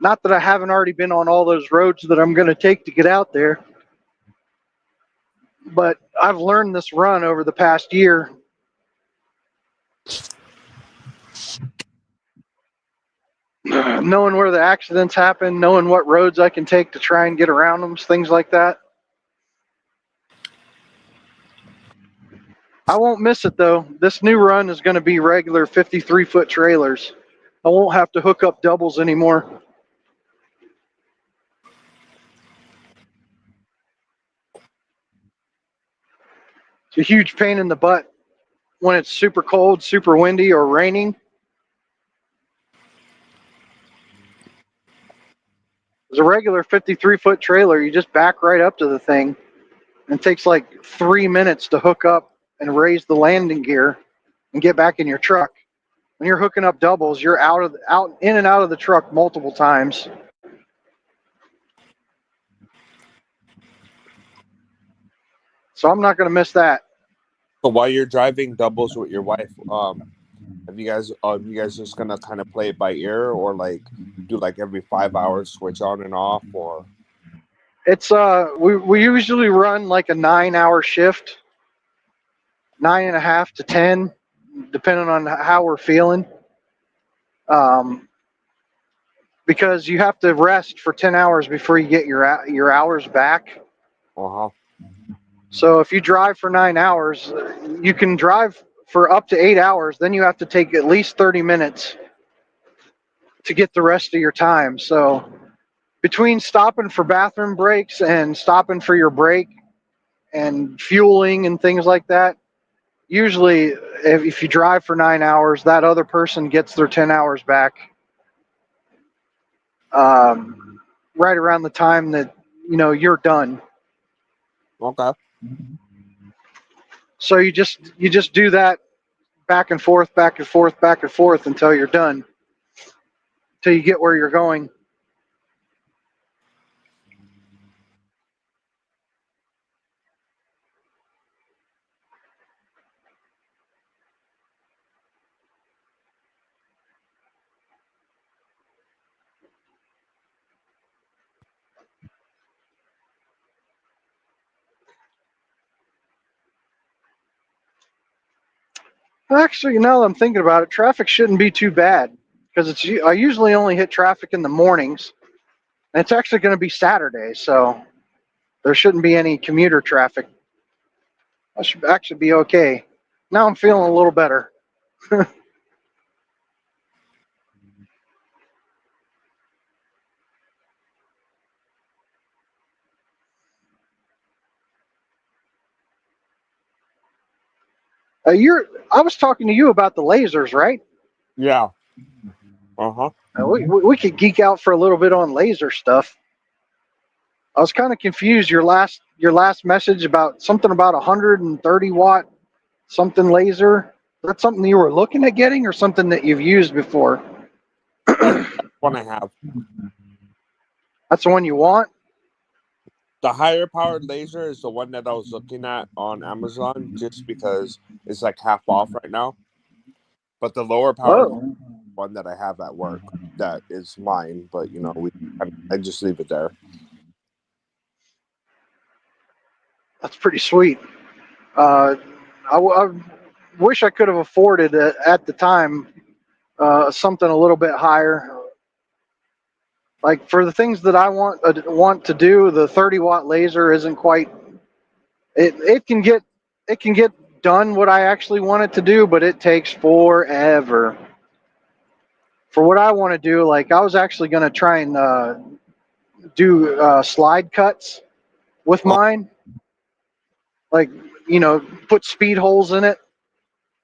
Not that I haven't already been on all those roads that I'm going to take to get out there, but I've learned this run over the past year. Knowing where the accidents happen, knowing what roads I can take to try and get around them, things like that. I won't miss it though. This new run is going to be regular 53-foot trailers. I won't have to hook up doubles anymore. It's a huge pain in the butt when it's super cold, super windy, or raining. As a regular 53-foot trailer, you just back right up to the thing. And it takes like 3 minutes to hook up and raise the landing gear and get back in your truck. When you're hooking up doubles, you're out in and out of the truck multiple times. So I'm not going to miss that. So while you're driving doubles with your wife, have you guys just gonna kind of play it by ear, or like do like every 5 hours switch on and off, or? It's we usually run like a 9-hour shift, 9.5 to 10, depending on how we're feeling. Because you have to rest for 10 hours before you get your hours back. Uh-huh. So if you drive for 9 hours, you can drive for up to 8 hours. Then you have to take at least 30 minutes to get the rest of your time. So between stopping for bathroom breaks and stopping for your break and fueling and things like that, usually if you drive for 9 hours, that other person gets their 10 hours back right around the time that you're done. Okay. So you just do that back and forth, back and forth, back and forth until you're done, until you get where you're going. Actually, now that I'm thinking about it, traffic shouldn't be too bad because I usually only hit traffic in the mornings, and it's actually going to be Saturday, so there shouldn't be any commuter traffic. I should actually be okay. Now I'm feeling a little better. I was talking to you about the lasers, right? Yeah. Uh-huh. We could geek out for a little bit on laser stuff. I was kind of confused. Your last message about something about 130 watt something laser. Is that something you were looking at getting, or something that you've used before? That's one I have. That's the one you want? The higher powered laser is the one that I was looking at on Amazon, just because it's like half off right now. But the lower powered one that I have at work, that is mine. But I just leave it there. That's pretty sweet. I wish I could have afforded it at the time something a little bit higher. Like for the things that I want to do, the 30 watt laser isn't quite. It can get done what I actually want it to do, but it takes forever. For what I want to do, like I was actually going to try and do slide cuts with mine. Like put speed holes in it.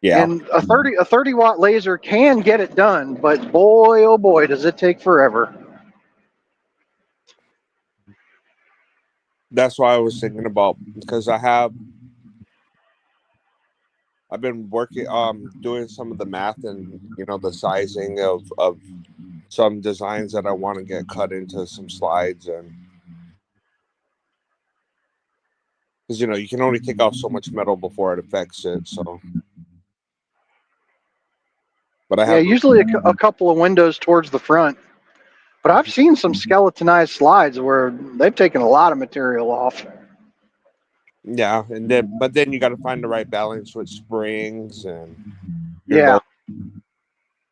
Yeah, And a 30-watt laser can get it done, but boy, oh boy, does it take forever. that's why I was thinking about, because I've been working doing some of the math and the sizing of some designs that I want to get cut into some slides, and because you can only take off so much metal before it affects it. So, but I Yeah, have usually a couple of windows towards the front. But I've seen some skeletonized slides where they've taken a lot of material off. yeah, and then you got to find the right balance with springs and Yeah.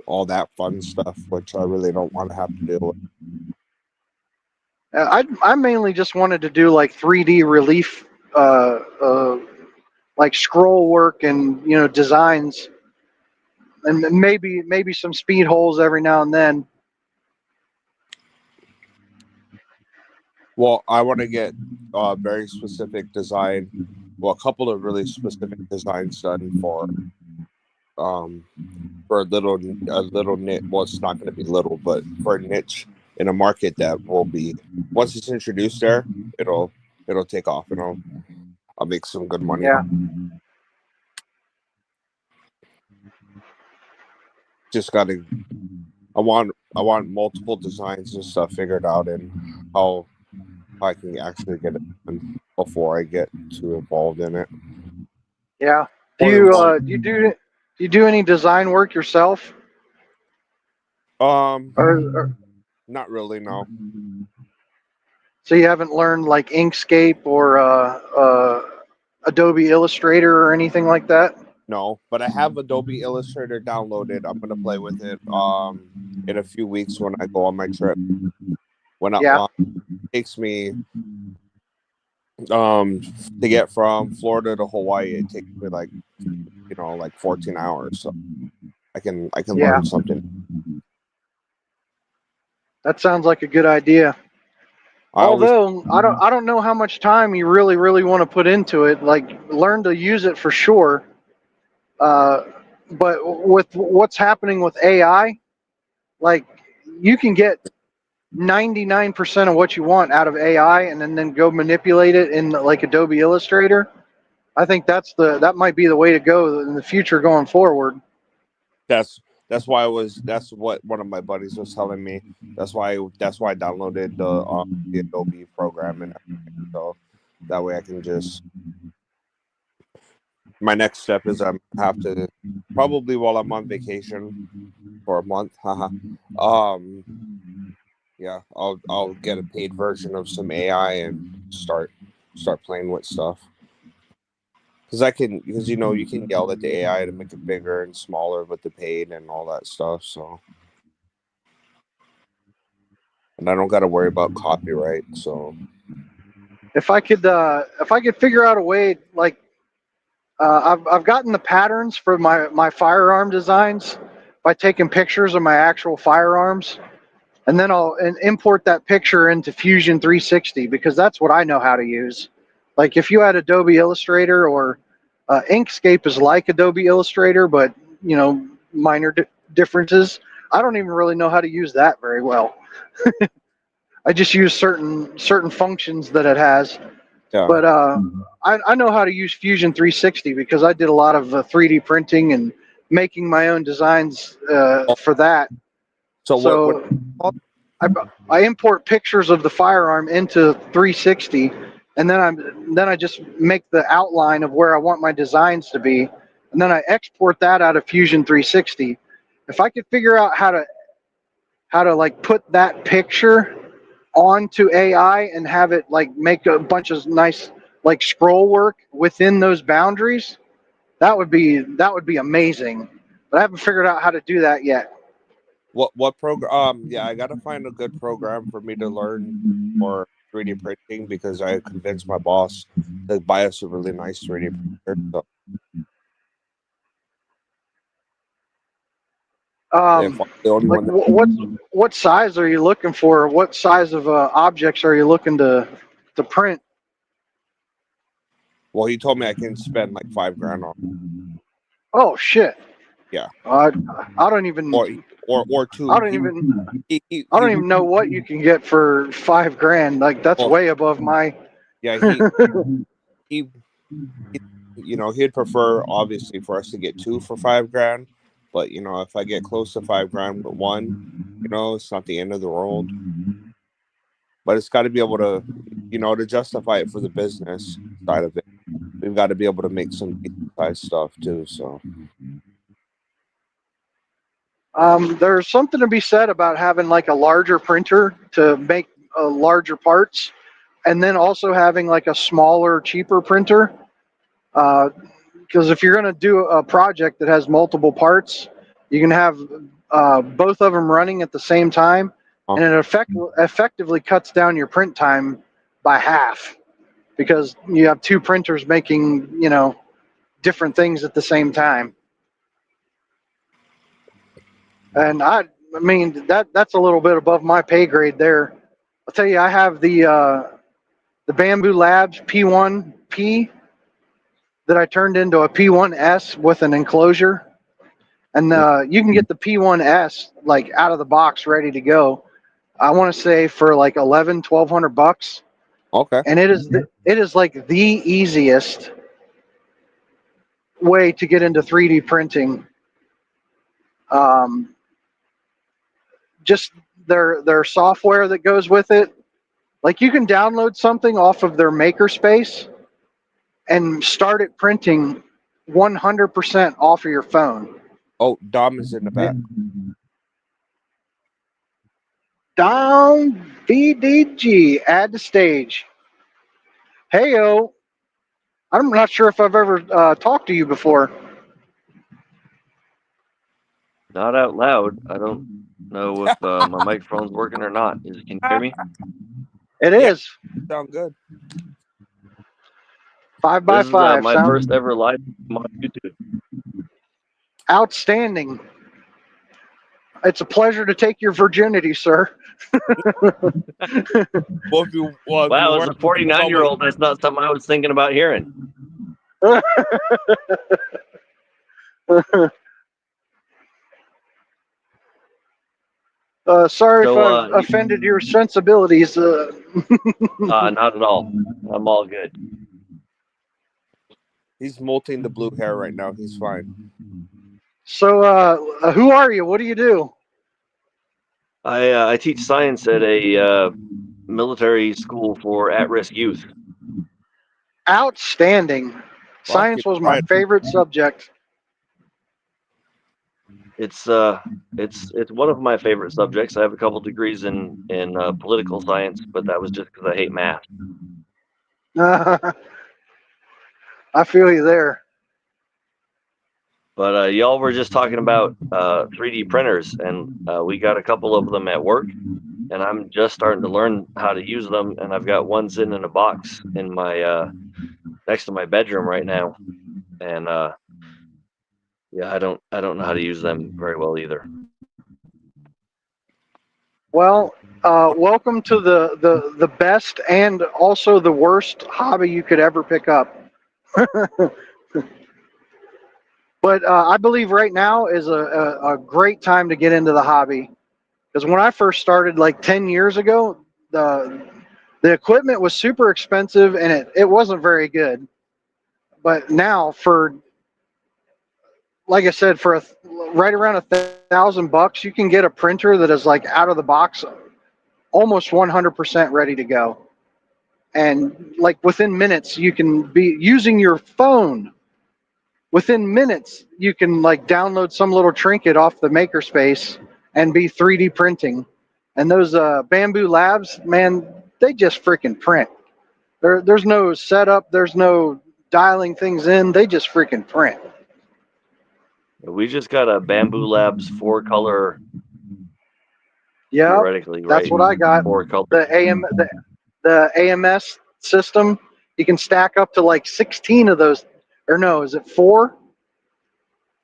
all that fun stuff, which I really don't want to have to deal with. I mainly just wanted to do like 3D relief, like scroll work and designs, and maybe some speed holes every now and then. Well, I want to get very specific design. Well, a couple of really specific designs done for a little niche. Well, it's not going to be little, but for a niche in a market that will be, once it's introduced there, it'll take off, and I'll make some good money. Yeah. Just got to. I want multiple designs and stuff figured out, and how I can actually get it done before I get too involved in it. Yeah. Only Do you do any design work yourself? one. Or Not really, no. so you haven't learned like Inkscape or Adobe Illustrator or anything like that? No, but I have Adobe Illustrator downloaded. I'm gonna play with it in a few weeks when I go on my trip. When Yeah. it takes me to get from Florida to Hawaii, it takes me like 14 hours. So I can Yeah. learn something. That sounds like a good idea. Although I don't know how much time you really want to put into it. Like learn to use it for sure. But with what's happening with AI, like you can get 99% of what you want out of AI and then go manipulate it in like Adobe Illustrator. I think that might be the way to go in the future going forward. That's that's what one of my buddies was telling me. That's why I downloaded the Adobe program and everything. So that way I can just, my next step is I'm have to, probably while I'm on vacation for a month, haha. Yeah, I'll get a paid version of some AI and start playing with stuff. Because you can yell at the AI to make it bigger and smaller with the paid and all that stuff. So, and I don't got to worry about copyright. So If I could figure out a way, like I've gotten the patterns for my firearm designs by taking pictures of my actual firearms, and then I'll import that picture into Fusion 360 because that's what I know how to use. Like if you had Adobe Illustrator or Inkscape is like Adobe Illustrator, but minor differences. I don't even really know how to use that very well. I just use certain functions that it has. yeah. But I know how to use Fusion 360 because I did a lot of 3D printing and making my own designs for that. So what I import pictures of the firearm into 360, and then I just make the outline of where I want my designs to be, and then I export that out of Fusion 360. If I could figure out how to like put that picture onto AI and have it like make a bunch of nice like scroll work within those boundaries, that would be amazing. But I haven't figured out how to do that yet. what program? Yeah, I gotta find a good program for me to learn more 3D printing, because I convinced my boss to buy us a really nice 3D printer. So if I'm the only Like one that, what size are you looking for? What size of objects are you looking to print? Well, he told me I can spend like $5,000 on. Oh shit. Yeah. I don't even. Or two. I don't even. He I don't even know what you can get for $5,000. Like that's Well, way above my. yeah, he you know, he'd prefer obviously for us to get two for $5,000, but you know, if I get close to $5,000 with one, you know, it's not the end of the world. But it's got to be able to, you know, to justify it for the business side of it. We've got to be able to make some decent size stuff too. So There's something to be said about having like a larger printer to make larger parts, and then also having like a smaller, cheaper printer. Because if you're going to do a project that has multiple parts, you can have both of them running at the same time, and it effectively cuts down your print time by half because you have two printers making, you know, different things at the same time. And I mean that's a little bit above my pay grade there. I'll tell you, I have the Bamboo Labs P1P that I turned into a P1S with an enclosure, and you can get the P1S like out of the box ready to go. I want to say for like $1,200. okay. And it is like the easiest way to get into 3D printing. Just their software that goes with it. Like you can download something off of their makerspace and start it printing 100% off of your phone. Oh, Dom is in the back. Down VDG, add to stage. Heyo, I'm not sure if I've ever talked to you before. Not out loud. I don't know if my microphone's working or not. Can you hear me? It Yeah. is Sound good. 5 by This is 5. my Sound first ever live on YouTube. outstanding. It's a pleasure to take your virginity, sir. Well, if you Wow, as a 49-year-old, that's not something I was thinking about hearing. Sorry if So, I've offended your sensibilities. not at all. I'm all good. he's molting the blue hair right now. He's fine. So, who are you? What do you do? I teach science at a military school for at-risk youth. Outstanding. Science was my right. favorite subject. It's one of my favorite subjects. I have a couple degrees in political science, but that was just because I hate math. I feel you there. But y'all were just talking about 3D printers, and we got a couple of them at work, and I'm just starting to learn how to use them. And I've got one sitting in a box in my next to my bedroom right now, and yeah, I don't know how to use them very well either. Well, welcome to the best and also the worst hobby you could ever pick up. But I believe right now is a great time to get into the hobby. Because when I first started like 10 years ago, the equipment was super expensive and it wasn't very good. But now for, like I said, for right around $1,000, you can get a printer that is like out of the box, almost 100% ready to go. And like within minutes, you can be using your phone. Within minutes, you can like download some little trinket off the makerspace and be 3D printing. And those Bamboo Labs, man, they just freaking print. There's no setup. There's no dialing things in. They just freaking print. We just got a Bamboo Labs 4-color. Yeah, theoretically, that's right? what I got. 4-color. The AMS system. You can stack up to like 16 of those. Or no, is it 4?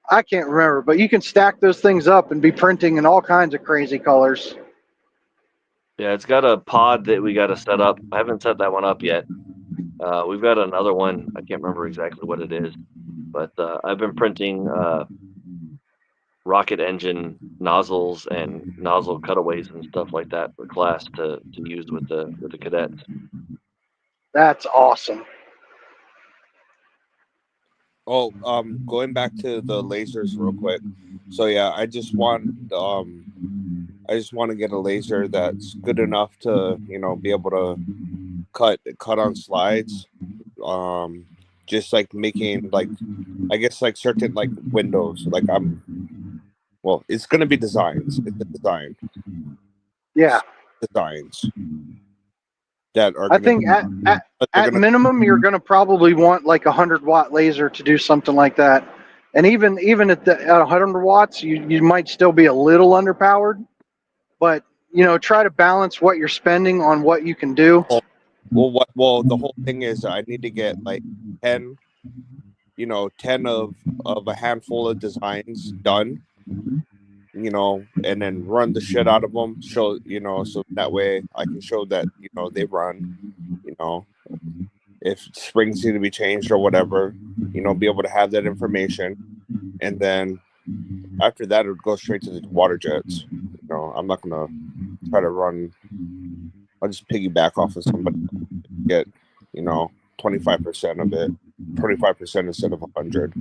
I can't remember, but you can stack those things up and be printing in all kinds of crazy colors. Yeah, it's got a pod that we got to set up. I haven't set that one up yet. We've got another one. I can't remember exactly what it is, but I've been printing rocket engine nozzles and nozzle cutaways and stuff like that for class to use with the cadets. That's awesome. Oh, going back to the lasers real quick. So yeah, I just want to get a laser that's good enough to, be able to cut on slides. Just like making like, I guess like certain like windows. Like well, it's gonna be designs. It's a design. Yeah. Designs that are I gonna think at minimum you're going to probably want like a 100-watt laser to do something like that. And even at 100 watts, you might still be a little underpowered. But try to balance what you're spending on what you can do. Well, the whole thing is I need to get like 10, 10 of a handful of designs done, and then run the shit out of them. Show, so that way I can show that, they run, if springs need to be changed or whatever, be able to have that information. And then after that, it would go straight to the water jets. I'm not going to try to run. I'll just piggyback off of somebody, get, 25% of it, 25% instead of 100.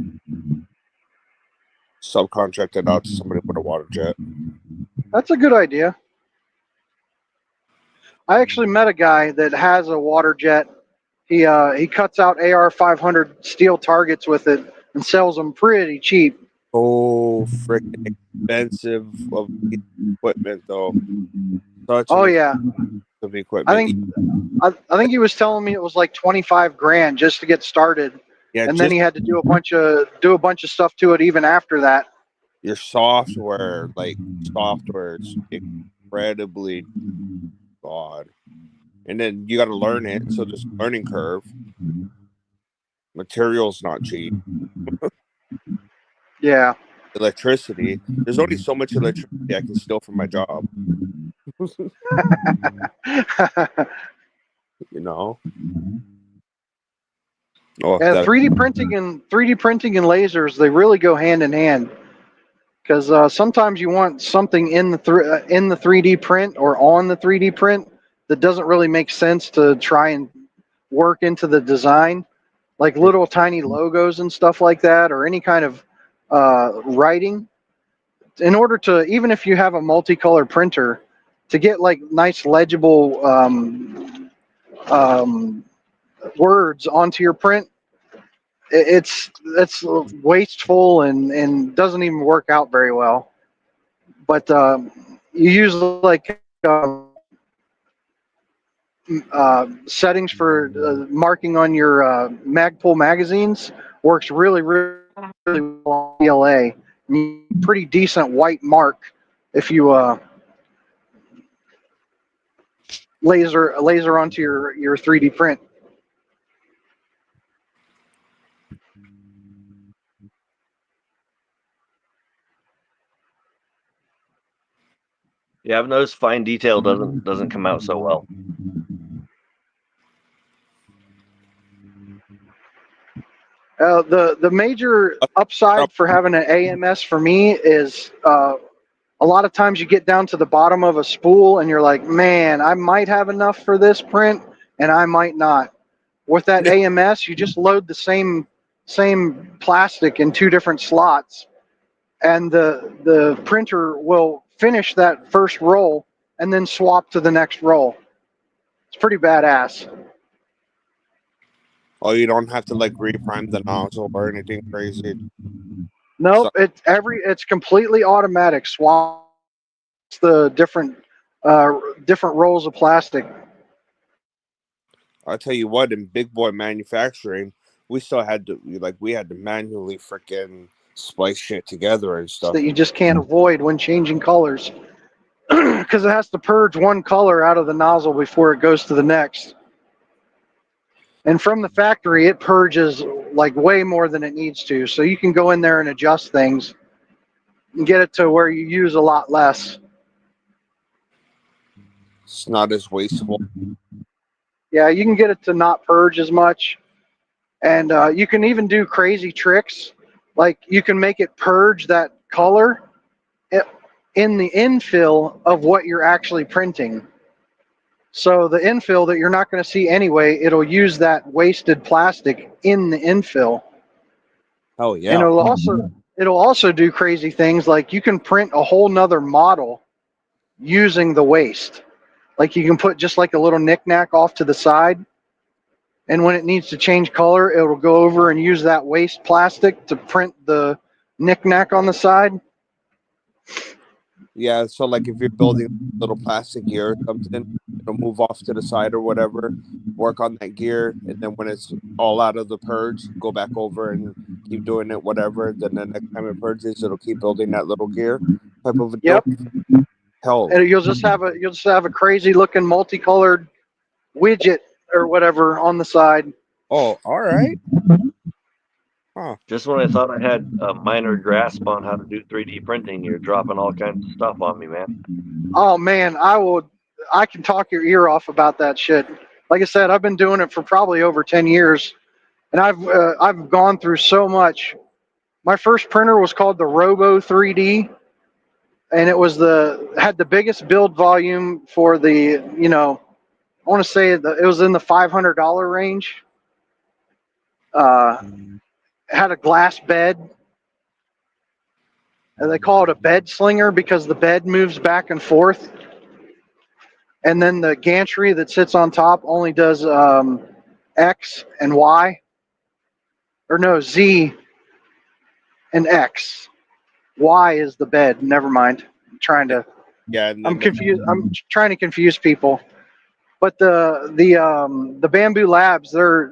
Subcontract it out to somebody with a water jet. That's a good idea. I actually met a guy that has a water jet. He cuts out AR 500 steel targets with it and sells them pretty cheap. Oh, freaking expensive of equipment though. Such Oh an yeah, of equipment. I think he was telling me it was like 25 grand just to get started, Yeah, and then he had to do a bunch of stuff to it even after that. Your software is incredibly broad, and then you got to learn it. So there's a learning curve. Materials not cheap. Yeah. Electricity. There's only so much electricity I can steal from my job. Oh, yeah, 3D printing and lasers, they really go hand in hand. Because sometimes you want something in the 3D print or on the 3D print that doesn't really make sense to try and work into the design, like little tiny logos and stuff like that, or any kind of writing. In order to, even if you have a multicolor printer, to get like nice legible words onto your print, it's wasteful and doesn't even work out very well. But you use like settings for marking on your Magpul magazines, works really well on PLA. Pretty decent white mark if you laser onto your 3D print. Yeah, I've noticed fine detail doesn't come out so well. The major upside for having an AMS for me is a lot of times you get down to the bottom of a spool and you're like, man, I might have enough for this print and I might not. With that AMS, you just load the same plastic in 2 different slots, and the printer will finish that first roll and then swap to the next roll. It's pretty badass. Oh, you don't have to like reprime the nozzle or anything crazy. Nope, it's completely automatic. Swaps the different rolls of plastic. I'll tell you what, in big boy manufacturing, we still had to manually freaking splice shit together and stuff. That you just can't avoid when changing colors, because it has to purge one color out of the nozzle before it goes to the next. And from the factory, it purges like way more than it needs to. So you can go in there and adjust things and get it to where you use a lot less. It's not as wasteful. Yeah, you can get it to not purge as much, and you can even do crazy tricks, like you can make it purge that color in the infill of what you're actually printing. So the infill that you're not going to see anyway, it'll use that wasted plastic in the infill. Oh And yeah. it'll also do crazy things like you can print a whole nother model using the waste. Like you can put just like a little knickknack off to the side, and when it needs to change color, it'll go over and use that waste plastic to print the knickknack on the side. Yeah, so like if you're building a little plastic gear or something, it'll move off to the side or whatever, work on that gear, and then when it's all out of the purge, go back over and keep doing it, whatever. Then the next time it purges, it'll keep building that little gear type of a deal. Yep. Hell, And you'll just have a crazy looking multicolored widget or whatever on the side. oh, all right. Huh. Just when I thought I had a minor grasp on how to do 3D printing, you're dropping all kinds of stuff on me, man. Oh man, I can talk your ear off about that shit. Like I said, I've been doing it for probably over 10 years, and I've gone through so much. My first printer was called the Robo 3D, and had the biggest build volume for the, I want to say it was in the $500 range. Had a glass bed, and they call it a bed slinger because the bed moves back and forth. And then the gantry that sits on top only does X and Y, or no, Z and X. Y is the bed. Never mind. Yeah, and I'm then confused. I'm trying to confuse people. But the Bamboo Labs, they're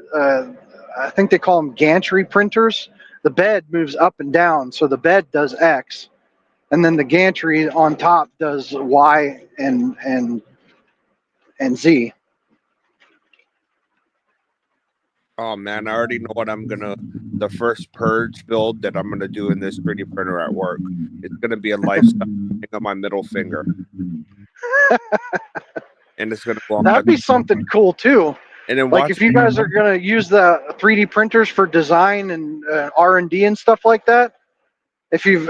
I think they call them gantry printers. The bed moves up and down, so the bed does X, and then the gantry on top does Y and Z. oh man, I already know what the first purge build that I'm gonna do in this 3D printer at work. It's gonna be a lifestyle thing on my middle finger. And it's gonna go on That'd be something cool too. and then Like watch if you guys are gonna use the 3D printers for design and R&D and stuff like that, if you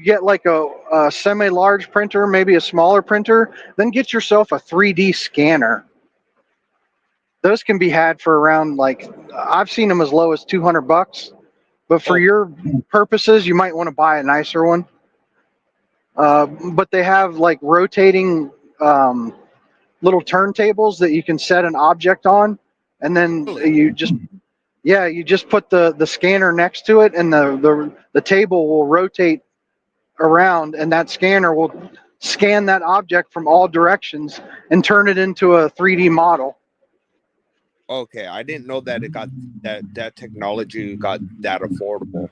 get like a semi-large printer, maybe a smaller printer, then get yourself a 3D scanner. Those can be had for around like I've seen them as low as $200, but for Oh. your purposes, you might want to buy a nicer one. But they have like rotating little turntables that you can set an object on, and then Really? you just put the scanner next to it, and the table will rotate around, and that scanner will scan that object from all directions and turn it into a 3D model. Okay, I didn't know that it got that technology got that affordable.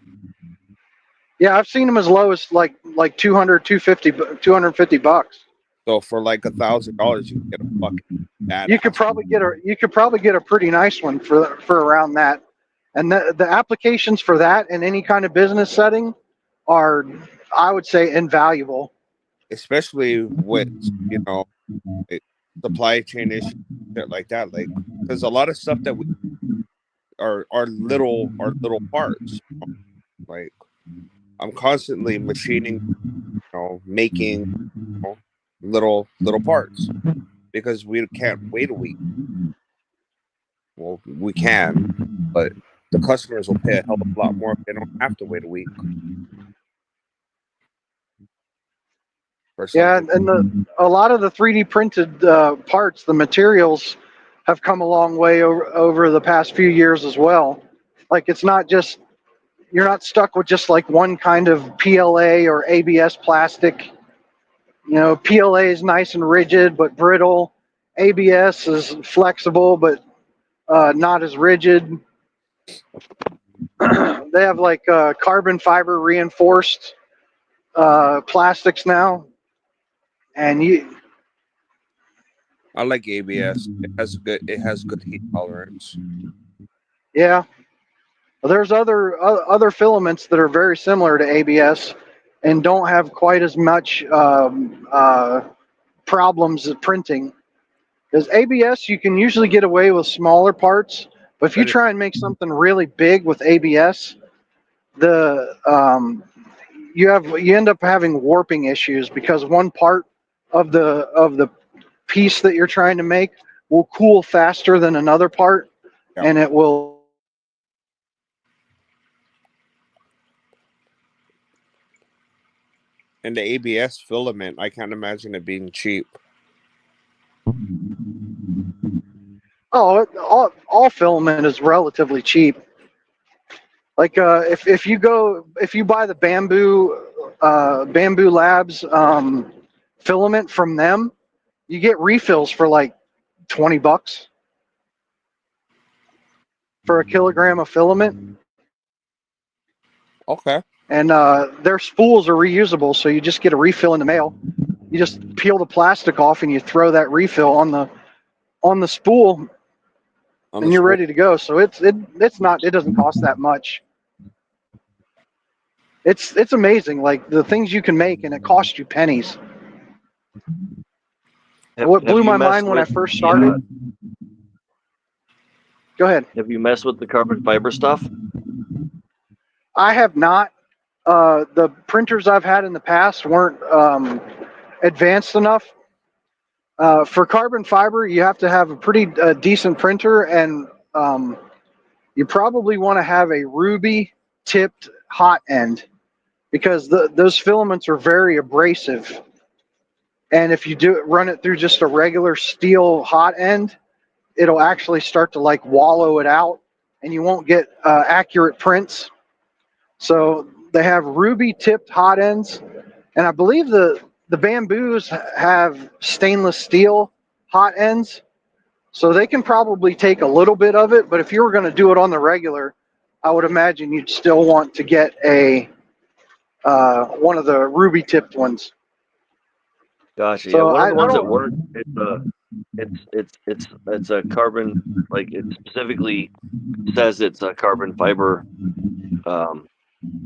Yeah, I've seen them as low as like 200, 250, $250. So for like $1,000, you can get a fucking badass. You could probably get a pretty nice one for around that. And the applications for that in any kind of business setting are, I would say, invaluable. Especially with like, supply chain issues shit like that. Like because a lot of stuff that we are little parts. Like I'm constantly machining, making little parts because we can't wait a week. Well, we can, but the customers will pay a hell of a lot more if they don't have to wait a week. Yeah, and a lot of the 3D printed parts, the materials have come a long way over the past few years as well. Like it's not just you're not stuck with just like one kind of PLA or ABS plastic. PLA is nice and rigid but brittle. ABS is flexible but not as rigid. They have like carbon fiber reinforced plastics now, and I like ABS. It has good heat tolerance. yeah. There's other filaments that are very similar to ABS and don't have quite as much problems printing. Because ABS, you can usually get away with smaller parts, but if you But try and make something really big with ABS, the you end up having warping issues because one part of the piece that you're trying to make will cool faster than another part, Yeah. and it will. And the ABS filament, I can't imagine it being cheap. Oh, all filament is relatively cheap. Like if you buy the Bamboo Labs filament from them, you get refills for like $20 for a kilogram of filament. Okay. And their spools are reusable, so you just get a refill in the mail. You just peel the plastic off and you throw that refill on the spool, and you're ready to go. So it doesn't cost that much. It's amazing, like the things you can make, and it costs you pennies. What blew my mind when I first started. Go ahead. Have you messed with the carbon fiber stuff? I have not. The printers I've had in the past weren't advanced enough. For carbon fiber, you have to have a pretty decent printer, and you probably want to have a ruby tipped hot end because those filaments are very abrasive. And if you run it through just a regular steel hot end, it'll actually start to like wallow it out, and you won't get accurate prints. So they have ruby tipped hot ends, and I believe the Bamboos have stainless steel hot ends, so they can probably take a little bit of it. But if you were going to do it on the regular, I would imagine you'd still want to get a one of the ruby tipped ones. Gotcha. So Yeah, one of the ones that don't. work, it's a carbon, like it specifically says it's a carbon fiber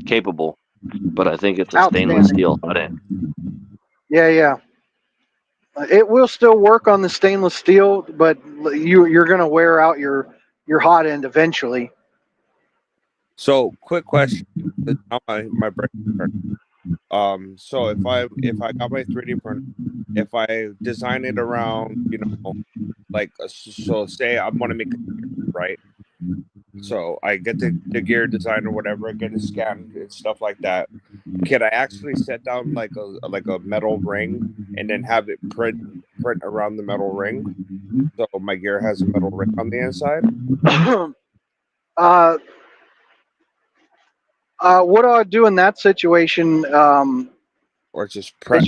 capable, but I think it's a stainless steel hot end. Yeah. It will still work on the stainless steel, but you're going to wear out your hot end eventually. So, quick question. Now my brain. So if I got my 3D printer, if I design it around, like so say I want to make a gear, right? So I get the gear design or whatever, I get a scan and stuff like that. Can I actually set down like a metal ring and then have it print around the metal ring? So my gear has a metal ring on the inside? What I do in that situation, or just press?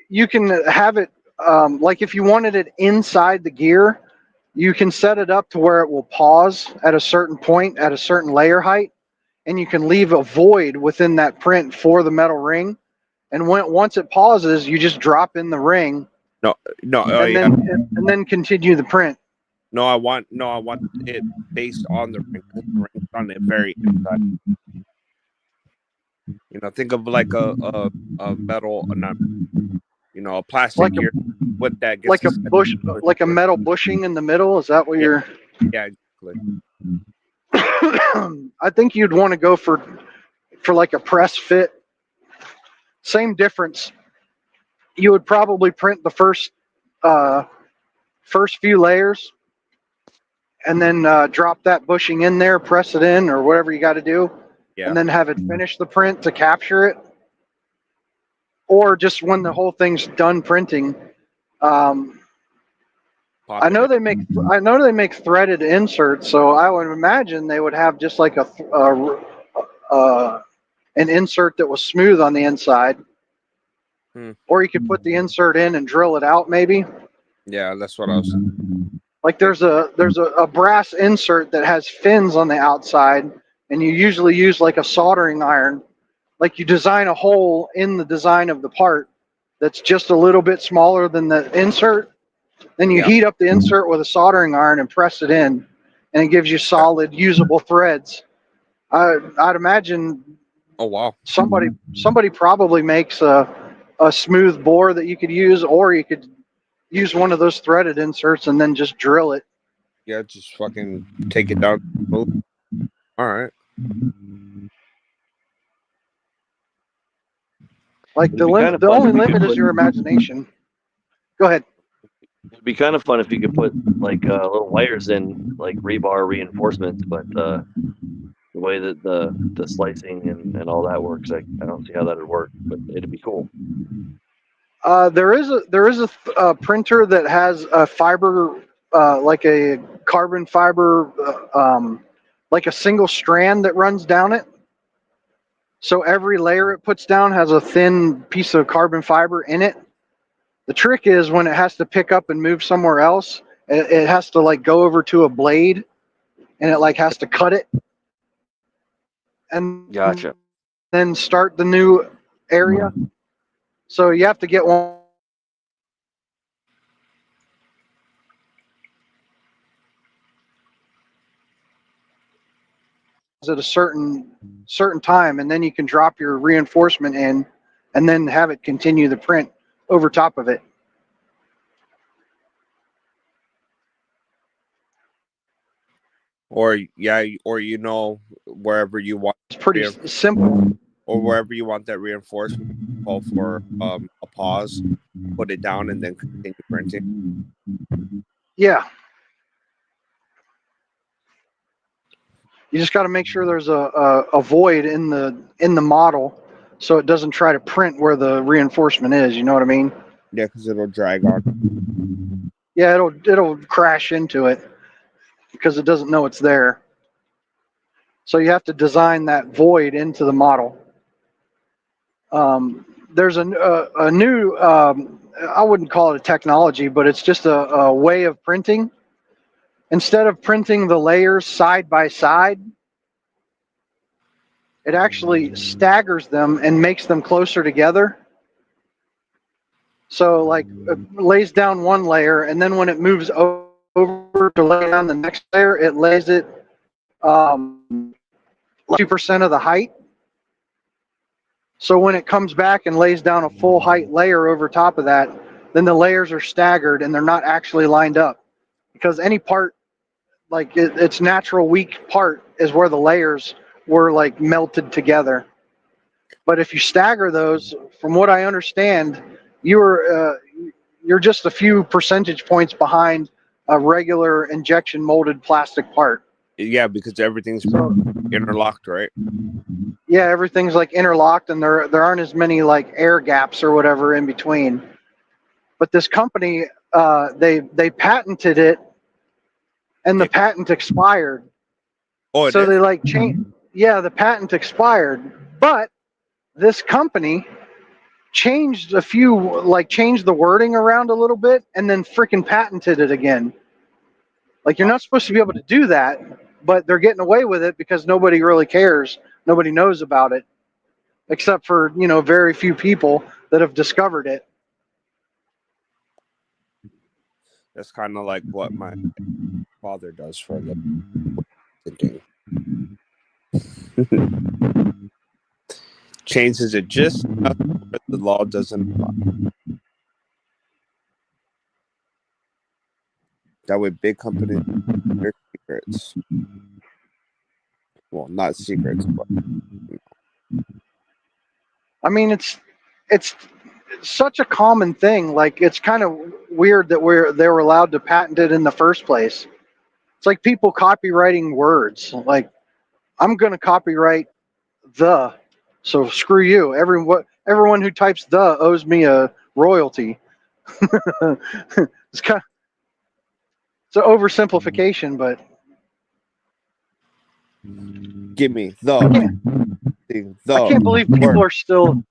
You can have it like if you wanted it inside the gear, you can set it up to where it will pause at a certain point at a certain layer height, and you can leave a void within that print for the metal ring. And once it pauses, you just drop in the ring. No. And then continue the print. No, I want it based on the ring. The ring's on the very inside. Think of like a metal, not a plastic like gear with that gets like a bush, like a metal bushing in the middle. Is that what you're? Yeah, exactly. I think you'd want to go for like a press fit. Same difference. You would probably print the first few layers, and then drop that bushing in there, press it in, or whatever you got to do, and then have it finish the print to capture it. Or just when the whole thing's done printing. I know they make threaded inserts, so I would imagine they would have just like an insert that was smooth on the inside. Or you could put the insert in and drill it out, maybe. Yeah, that's what I was. Like there's a brass insert that has fins on the outside, and you usually use like a soldering iron. Like you design a hole in the design of the part that's just a little bit smaller than the insert. Then you heat up the insert with a soldering iron and press it in, and it gives you solid, usable threads. I'd imagine. Oh wow! Somebody probably makes a smooth bore that you could use, or you use one of those threaded inserts and then just drill it. Yeah, just fucking take it down. All right. Like It'd be kind of the fun only if you could limit is put- your imagination. Go ahead. It'd be kind of fun if you could put like little wires in, like rebar reinforcements, but the way that the slicing and all that works, I don't see how that would work, but it'd be cool. There is a printer that has a fiber, like a carbon fiber, like a single strand that runs down it. So every layer it puts down has a thin piece of carbon fiber in it. The trick is when it has to pick up and move somewhere else, it has to like go over to a blade, and it like has to cut it, and Gotcha. then start the new area. So you have to get one at a certain time, and then you can drop your reinforcement in, and then have it continue the print over top of it. Or you know, wherever you want, It's pretty simple. or wherever you want that reinforcement, call for a pause, put it down, and then continue printing. Yeah. You just got to make sure there's a void in the model, so it doesn't try to print where the reinforcement is. You know what I mean? Yeah, because it'll drag on. Yeah, it'll crash into it because it doesn't know it's there. So you have to design that void into the model. There's a new, I wouldn't call it a technology, but it's just a way of printing. Instead of printing the layers side by side, it actually staggers them and makes them closer together. So like it lays down one layer, and then when it moves over to lay down the next layer, it lays it 2% of the height. So when it comes back and lays down a full height layer over top of that, then the layers are staggered and they're not actually lined up. Because any part, like its natural weak part, is where the layers were like melted together. But if you stagger those, from what I understand, you're just a few percentage points behind a regular injection molded plastic part. Yeah, because everything's interlocked, right? Yeah, everything's like interlocked, and there aren't as many like air gaps or whatever in between. But this company, they patented it, and the patent expired. Oh, so they like changed. Yeah, the patent expired, but this company changed changed the wording around a little bit, and then freaking patented it again. Like, you're not supposed to be able to do that, but they're getting away with it because nobody really cares. Nobody knows about it, except for, very few people that have discovered it. That's kind of like what my father does for a living. Thinking. Changes it just enough that the law doesn't apply. That way, big companies their secrets. Well, not secrets, but I mean, it's such a common thing. Like, it's kind of weird that they were allowed to patent it in the first place. It's like people copywriting words. Like, I'm going to copyright the, so screw you. Everyone who types the owes me a royalty. It's kind of, it's an oversimplification, but give me the. I can't believe people are still.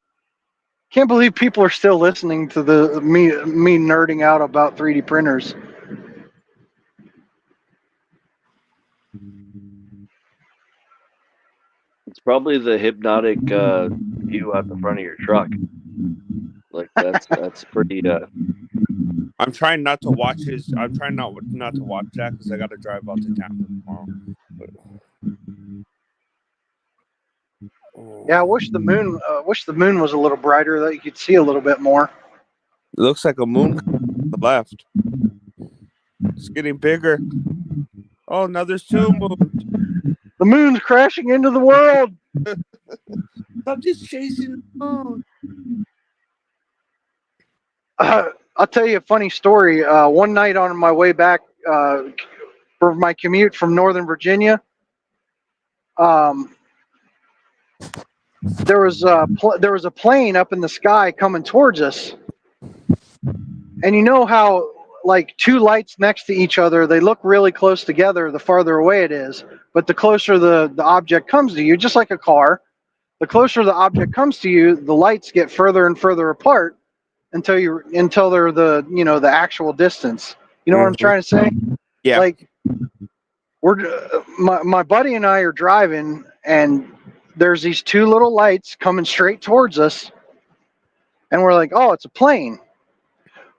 Can't believe people are still listening to me nerding out about 3D printers. It's probably the hypnotic view out the front of your truck. Like that's pretty. I'm trying not to watch his. I'm trying not to watch that because I got to drive out to town tomorrow. Yeah, I wish the moon was a little brighter, that you could see a little bit more. It looks like a moon. the left. It's getting bigger. Oh, now there's 2 moons. The moon's crashing into the world. I'm just chasing the moon. I'll tell you a funny story. One night on my way back for my commute from Northern Virginia, there was a plane up in the sky coming towards us, and you know how like 2 lights next to each other, they look really close together the farther away it is, but the closer the object comes to you, just like a car, the closer the object comes to you, the lights get further and further apart until they're the actual distance. You know what I'm trying to say? Yeah. Like my buddy and I are driving, and there's these 2 little lights coming straight towards us, and we're like, oh, it's a plane.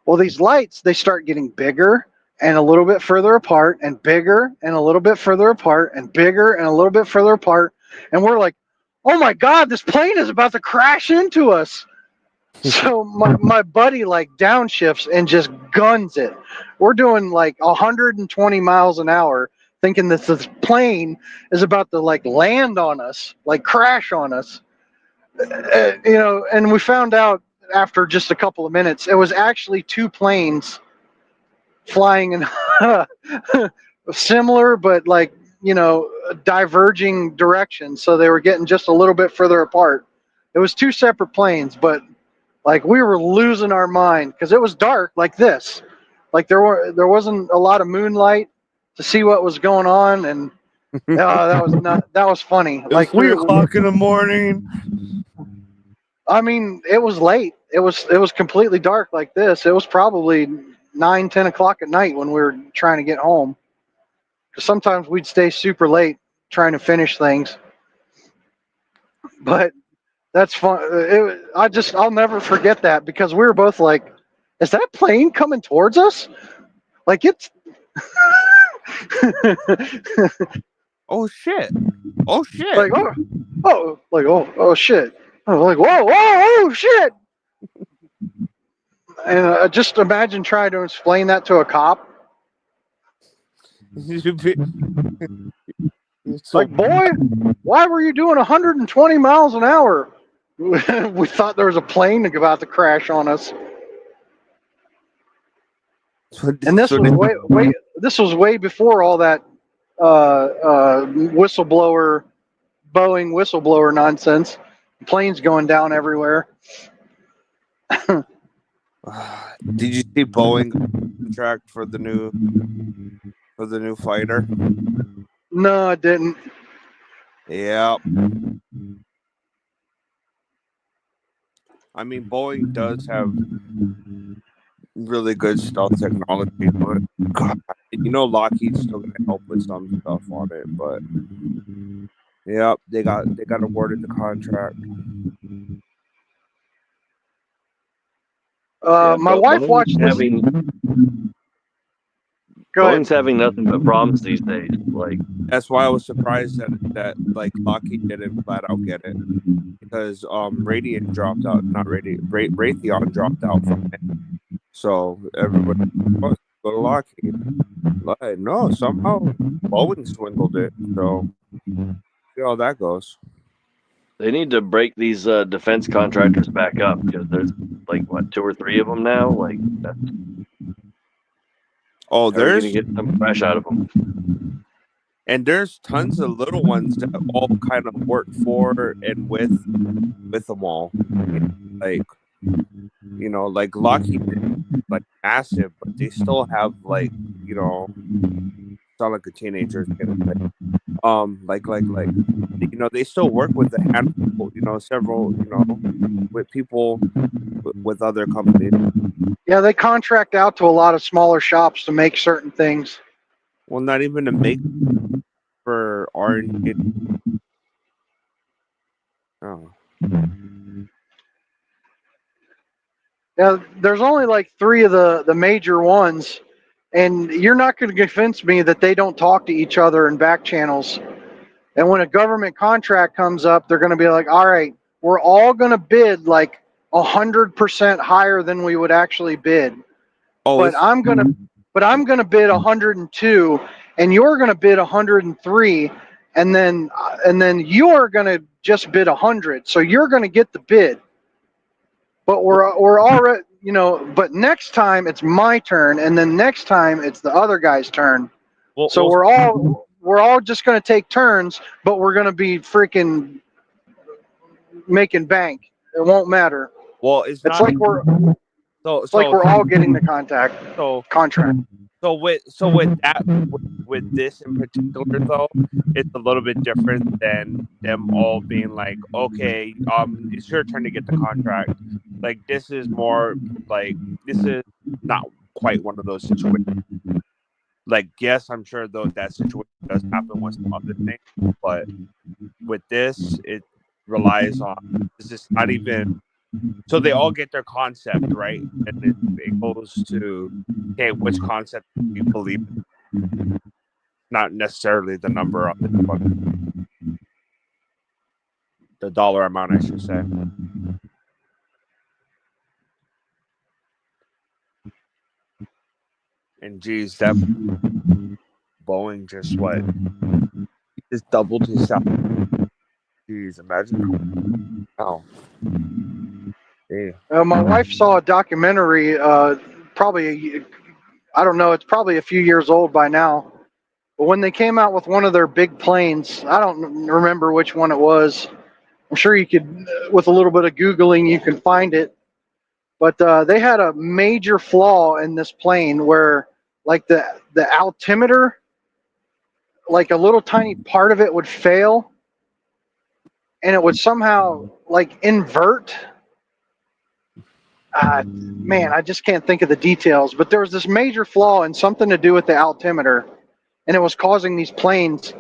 Well, these lights, they start getting bigger and a little bit further apart, and bigger and a little bit further apart, and bigger and a little bit further apart, and we're like, oh my God, this plane is about to crash into us. So my buddy like downshifts and just guns it. We're doing like 120 miles an hour, thinking that this plane is about to like land on us, like crash on us. And we found out after just a couple of minutes, it was actually 2 planes flying in similar but like diverging directions. So they were getting just a little bit further apart. It was 2 separate planes, but like we were losing our mind because it was dark like this. Like there wasn't a lot of moonlight to see what was going on, and that was funny. It like was 3 o'clock in the morning. I mean, it was late. It was completely dark like this. It was probably 9-10 o'clock at night when we were trying to get home. Because sometimes we'd stay super late trying to finish things. But that's fun. I'll never forget that because we were both like, is that plane coming towards us? Like it's. Oh shit! Oh shit! Like oh shit! I was like whoa oh shit! And just imagine trying to explain that to a cop. Like, boy, why were you doing 120 miles an hour? We thought there was a plane about to crash on us. And this was way before all that whistleblower, Boeing whistleblower nonsense. Planes going down everywhere. Did you see Boeing contract for the new fighter? No, I didn't. Yeah. I mean, Boeing does have really good stealth technology, but God, Lockheed's still gonna help with some stuff on it. But yeah, they got awarded the contract. My wife watched this. Boeing's having nothing but problems these days. Like that's why I was surprised that like Lockheed didn't flat out get it because Raytheon dropped out, not Raytheon dropped out from it. So everybody go to Lockheed. Like, no, somehow Boeing swindled it. So see how that goes. they need to break these defense contractors back up because there's like 2 or 3 of them now. Like that's. Oh, there's gonna get some fresh out of them. And there's tons of little ones that all kind of work for and with them all. Like Lockheed, like massive, but they still have sound like a teenager. They still work with a handful, several, with people with other companies. Yeah, they contract out to a lot of smaller shops to make certain things. Well, not even to make for R&D. Oh. Yeah, there's only like 3 of the major ones, and you're not going to convince me that they don't talk to each other in back channels. And when a government contract comes up, they're going to be like, all right, we're all going to bid like 100% higher than we would actually bid. Oh, but I'm gonna bid 102, and you're gonna bid 103, and then you're gonna just bid 100. So you're gonna get the bid. But we're already, But next time it's my turn, and then next time it's the other guy's turn. So we're all just gonna take turns, but we're gonna be freaking making bank. It won't matter. it's not like we're all getting the contract. So with this in particular though, it's a little bit different than them all being like, okay, it's your turn to get the contract. Like this is more like this is not quite one of those situations. Like yes, I'm sure though that situation does happen with some other things, but with this, it relies on this is not even so they all get their concept right, and it goes to okay, which concept do you believe in? Not necessarily the number of it, but the dollar amount, I should say. And geez, that Boeing just just doubled his salary. Jeez, imagine. Oh, yeah. My wife saw a documentary. Probably, I don't know. It's probably a few years old by now. But when they came out with one of their big planes, I don't remember which one it was. I'm sure you could, with a little bit of Googling, you can find it. But they had a major flaw in this plane where, like the altimeter, like a little tiny part of it would fail, and it would somehow like invert. Man, I just can't think of the details. But there was this major flaw in something to do with the altimeter, and it was causing these planes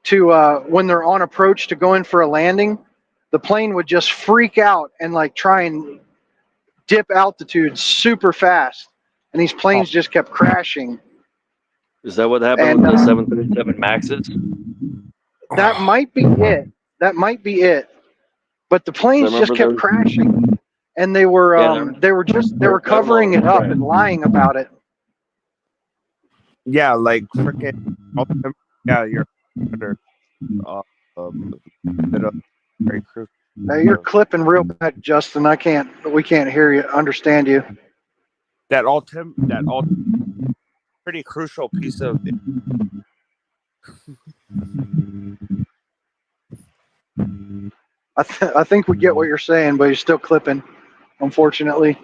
to, when they're on approach to go in for a landing, the plane would just freak out and like try and dip altitude super fast, and these planes just kept crashing. Is that what happened with the 737 Maxes? That might be it. But the planes just kept crashing, and they were covering it up and lying about it. Yeah, like freaking. Yeah, you're under. Very crucial. You're clipping real bad, Justin. We can't hear you, understand you. That pretty crucial piece of. I think we get what you're saying, but you're still clipping, unfortunately.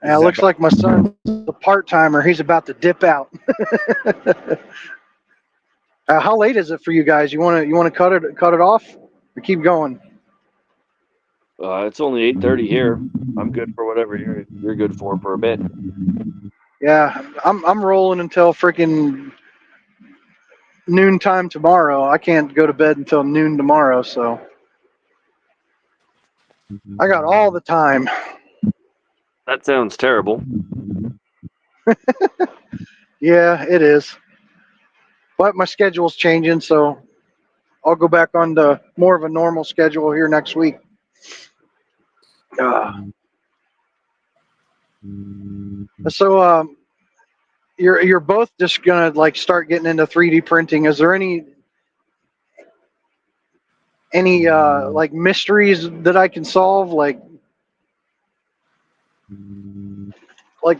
Yeah, it looks like my son's a part-timer. He's about to dip out. How late is it for you guys? You want to cut it off, or keep going? It's only 8:30 here. I'm good for whatever you're good for a bit. Yeah, I'm rolling until freaking noontime tomorrow. I can't go to bed until noon tomorrow, so I got all the time. That sounds terrible. Yeah, it is. But my schedule's changing, so I'll go back on to more of a normal schedule here next week. So you're both just gonna like start getting into 3D printing. Is there any like mysteries that I can solve? Like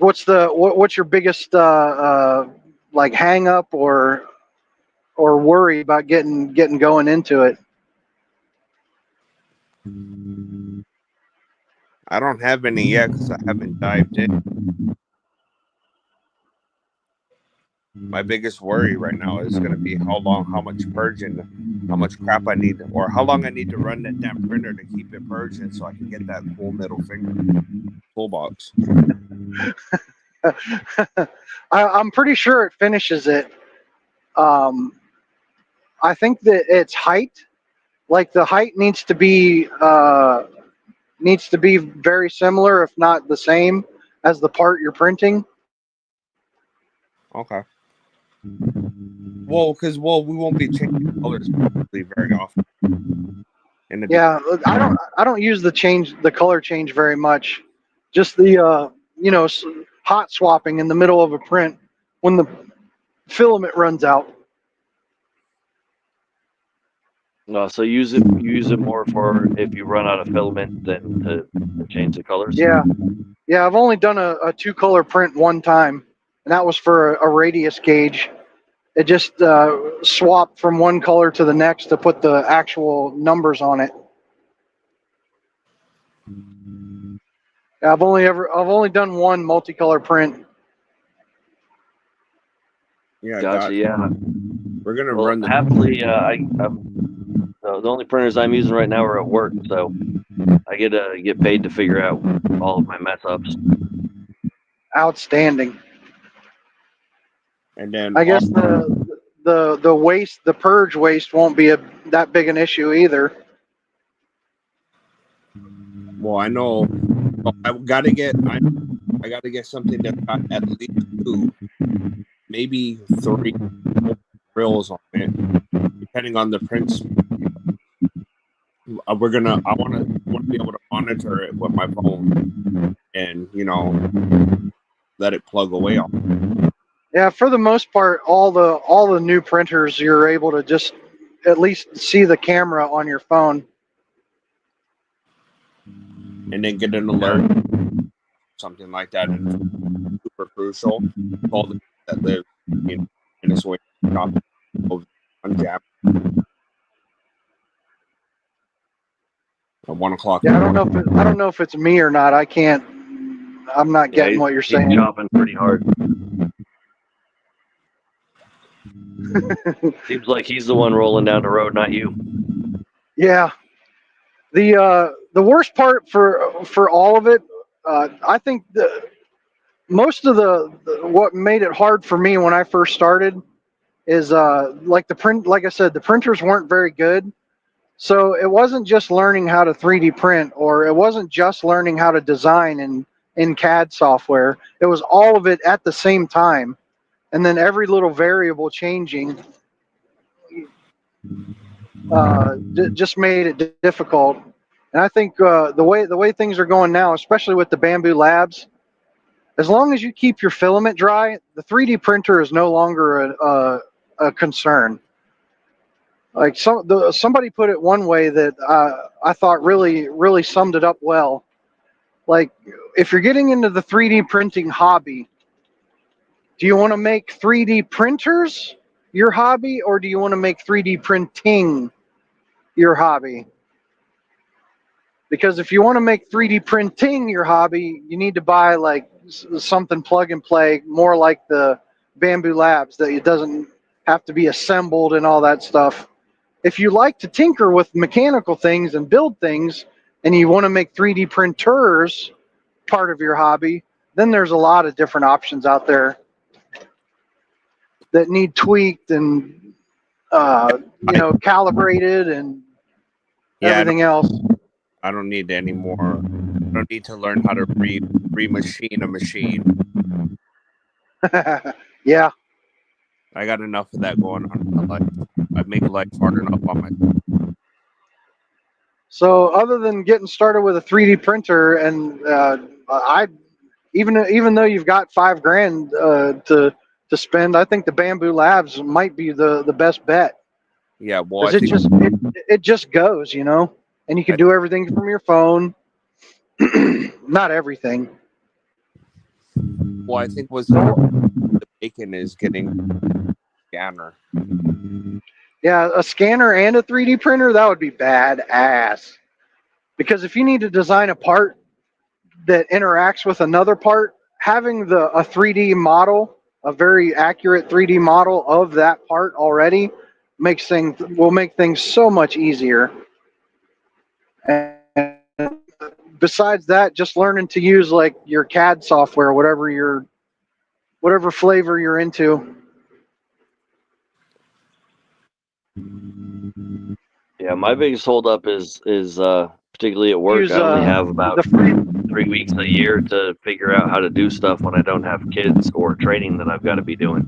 what's your biggest like hang up or worry about getting going into it? I don't have any yet because I haven't dived in. My biggest worry right now is going to be how much purging, how much crap I need, or how long I need to run that damn printer to keep it purging so I can get that cool middle finger toolbox. I'm pretty sure it finishes it. I think that its height, like the height needs to be very similar, if not the same, as the part you're printing. Okay. because we won't be changing colors very often. And Yeah, I don't use the color change very much. Just the hot swapping in the middle of a print when the filament runs out. No, so you use it more for if you run out of filament than to change the colors. Yeah, I've only done a 2-color print one time, and that was for a radius gauge. It just swapped from one color to the next to put the actual numbers on it. I've only done one multicolor print. yeah, Gotcha. Yeah. we're gonna Well, run the happily, the only printers I'm using right now are at work, so I get paid to figure out all of my mess ups. Outstanding. and then I guess the waste, the purge waste, won't be that big an issue either. well, I know I gotta get something that's got at least 2, maybe 3 drills on it, depending on the prints. I want to be able to monitor it with my phone and let it plug away on. Yeah, for the most part, all the new printers, you're able to just at least see the camera on your phone. And then get an alert, something like that, and super crucial. All the that live in this way shop on Jam at 1 o'clock. Yeah, I don't know if it's me or not. I'm not getting what you're He's saying. chopping pretty hard. Seems like he's the one rolling down the road, not you. Yeah. The worst part for all of it, I think most of what made it hard for me when I first started is like I said, the printers weren't very good. So it wasn't just learning how to 3D print, or it wasn't just learning how to design in CAD software. It was all of it at the same time, and then every little variable changing just made it difficult. And I think the way things are going now, especially with the Bamboo Labs, as long as you keep your filament dry, the 3D printer is no longer a concern. Like somebody put it one way that I thought really summed it up well. Like, if you're getting into the 3D printing hobby, do you want to make 3D printers your hobby, or do you want to make 3D printing your hobby? Because if you want to make 3D printing your hobby, you need to buy like something plug and play, more like the Bamboo Labs, that it doesn't have to be assembled and all that stuff. If you like to tinker with mechanical things and build things, and you want to make 3D printers part of your hobby, then there's a lot of different options out there that need tweaked and calibrated and everything else. I don't need any more. I don't need to learn how to remachine a machine. Yeah. I got enough of that going on in my life. I make life hard enough on my. So other than getting started with a 3D printer, and even though you've got $5,000 to spend, I think the Bamboo Labs might be the best bet. Yeah, well, it just goes, and you can do everything from your phone. Not everything. Well, I think the bacon is getting a scanner. Yeah, a scanner and a 3D printer, that would be badass. Because if you need to design a part that interacts with another part, having a 3D model, a very accurate 3D model of that part already, will make things so much easier. And besides that, just learning to use like your CAD software, whatever flavor you're into. Yeah, my biggest holdup is particularly at work. I only have about 3 weeks a year to figure out how to do stuff when I don't have kids or training that I've got to be doing.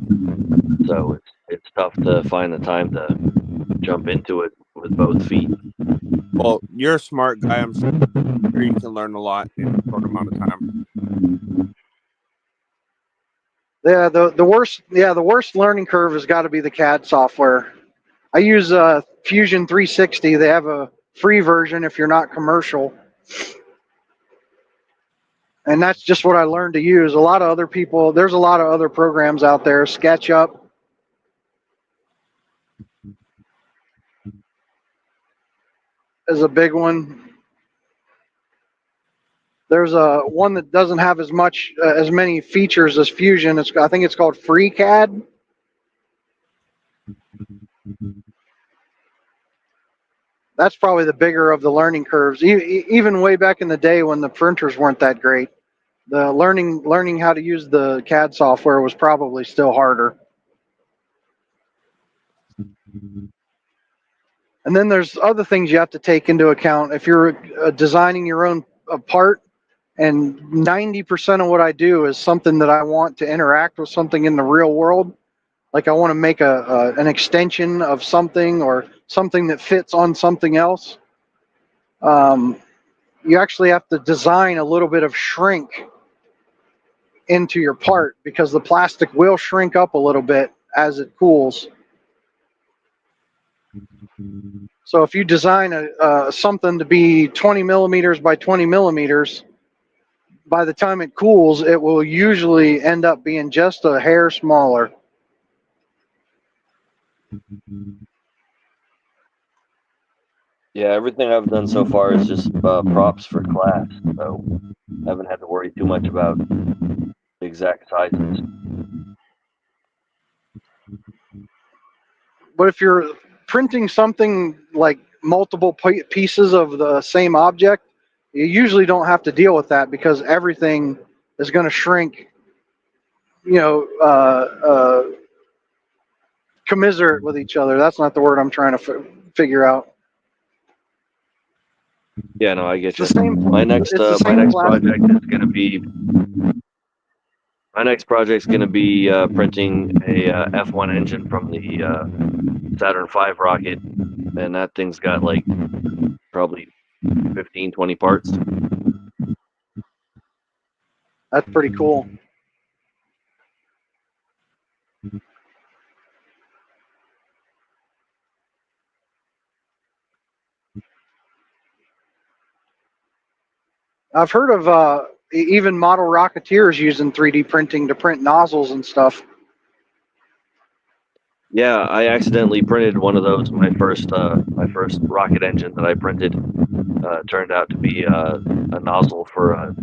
So it's tough to find the time to jump into it with both feet. Well, you're a smart guy. I'm sure you can learn a lot in a short amount of time. Yeah, the worst learning curve has got to be the CAD software. I use Fusion 360. They have a free version if you're not commercial. And that's just what I learned to use. A lot of other people, there's a lot of other programs out there. SketchUp is a big one. There's a one that doesn't have as many features as Fusion. I think it's called FreeCAD. That's probably the bigger of the learning curves. Even way back in the day when the printers weren't that great, the learning how to use the CAD software was probably still harder. And then there's other things you have to take into account if you're designing your own part. And 90% of what I do is something that I want to interact with something in the real world. Like I want to make an extension of something or something that fits on something else. You actually have to design a little bit of shrink into your part because the plastic will shrink up a little bit as it cools. So if you design something to be 20 millimeters by 20 millimeters, by the time it cools, it will usually end up being just a hair smaller. Yeah, everything I've done so far is just props for class, so I haven't had to worry too much about the exact sizes. But if you're printing something like multiple pieces of the same object, you usually don't have to deal with that because everything is going to shrink, commiserate with each other. That's not the word I'm trying to figure out. Yeah, no, I get you. It's the same. My next project's gonna be printing a F1 engine from the Saturn V rocket, and that thing's got like probably 15, 20 parts. That's pretty cool. I've heard of even model Rocketeers using 3D printing to print nozzles and stuff. Yeah, I accidentally printed one of those. My first rocket engine that I printed turned out to be a nozzle for a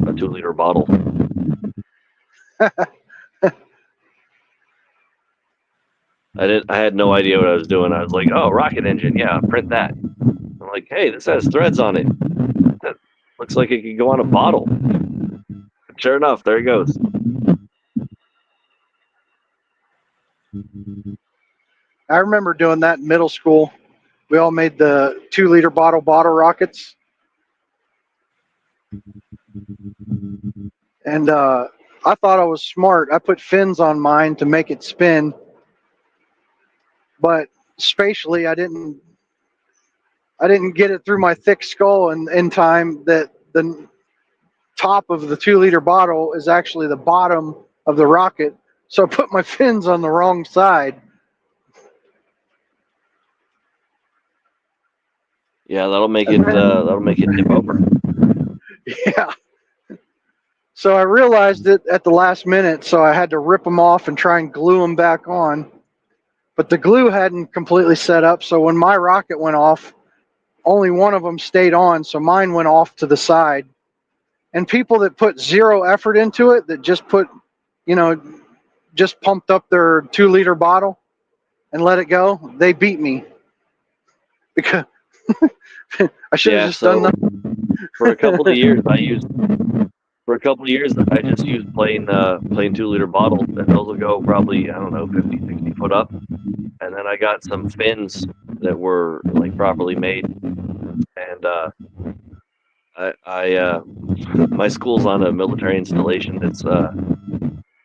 2-liter bottle. I had no idea what I was doing. I was like, "Oh, rocket engine, yeah, print that." I'm like, "Hey, this has threads on it. That looks like it could go on a bottle." Sure enough, there it goes. I remember doing that in middle school. We all made the 2-liter bottle rockets. And I thought I was smart. I put fins on mine to make it spin. But spatially, I didn't get it through my thick skull in time that the top of the 2-liter bottle is actually the bottom of the rocket. So I put my fins on the wrong side. Yeah, that'll make it tip over. Yeah. So I realized it at the last minute, so I had to rip them off and try and glue them back on. But the glue hadn't completely set up, so when my rocket went off, only one of them stayed on, so mine went off to the side. And people that put zero effort into it, that just just pumped up their 2-liter bottle and let it go, they beat me. Because I should have just done that. For a couple of years, I just used plain 2-liter bottles, and those will go probably, 50, 60 foot up. And then I got some fins that were like properly made, and I my school's on a military installation that's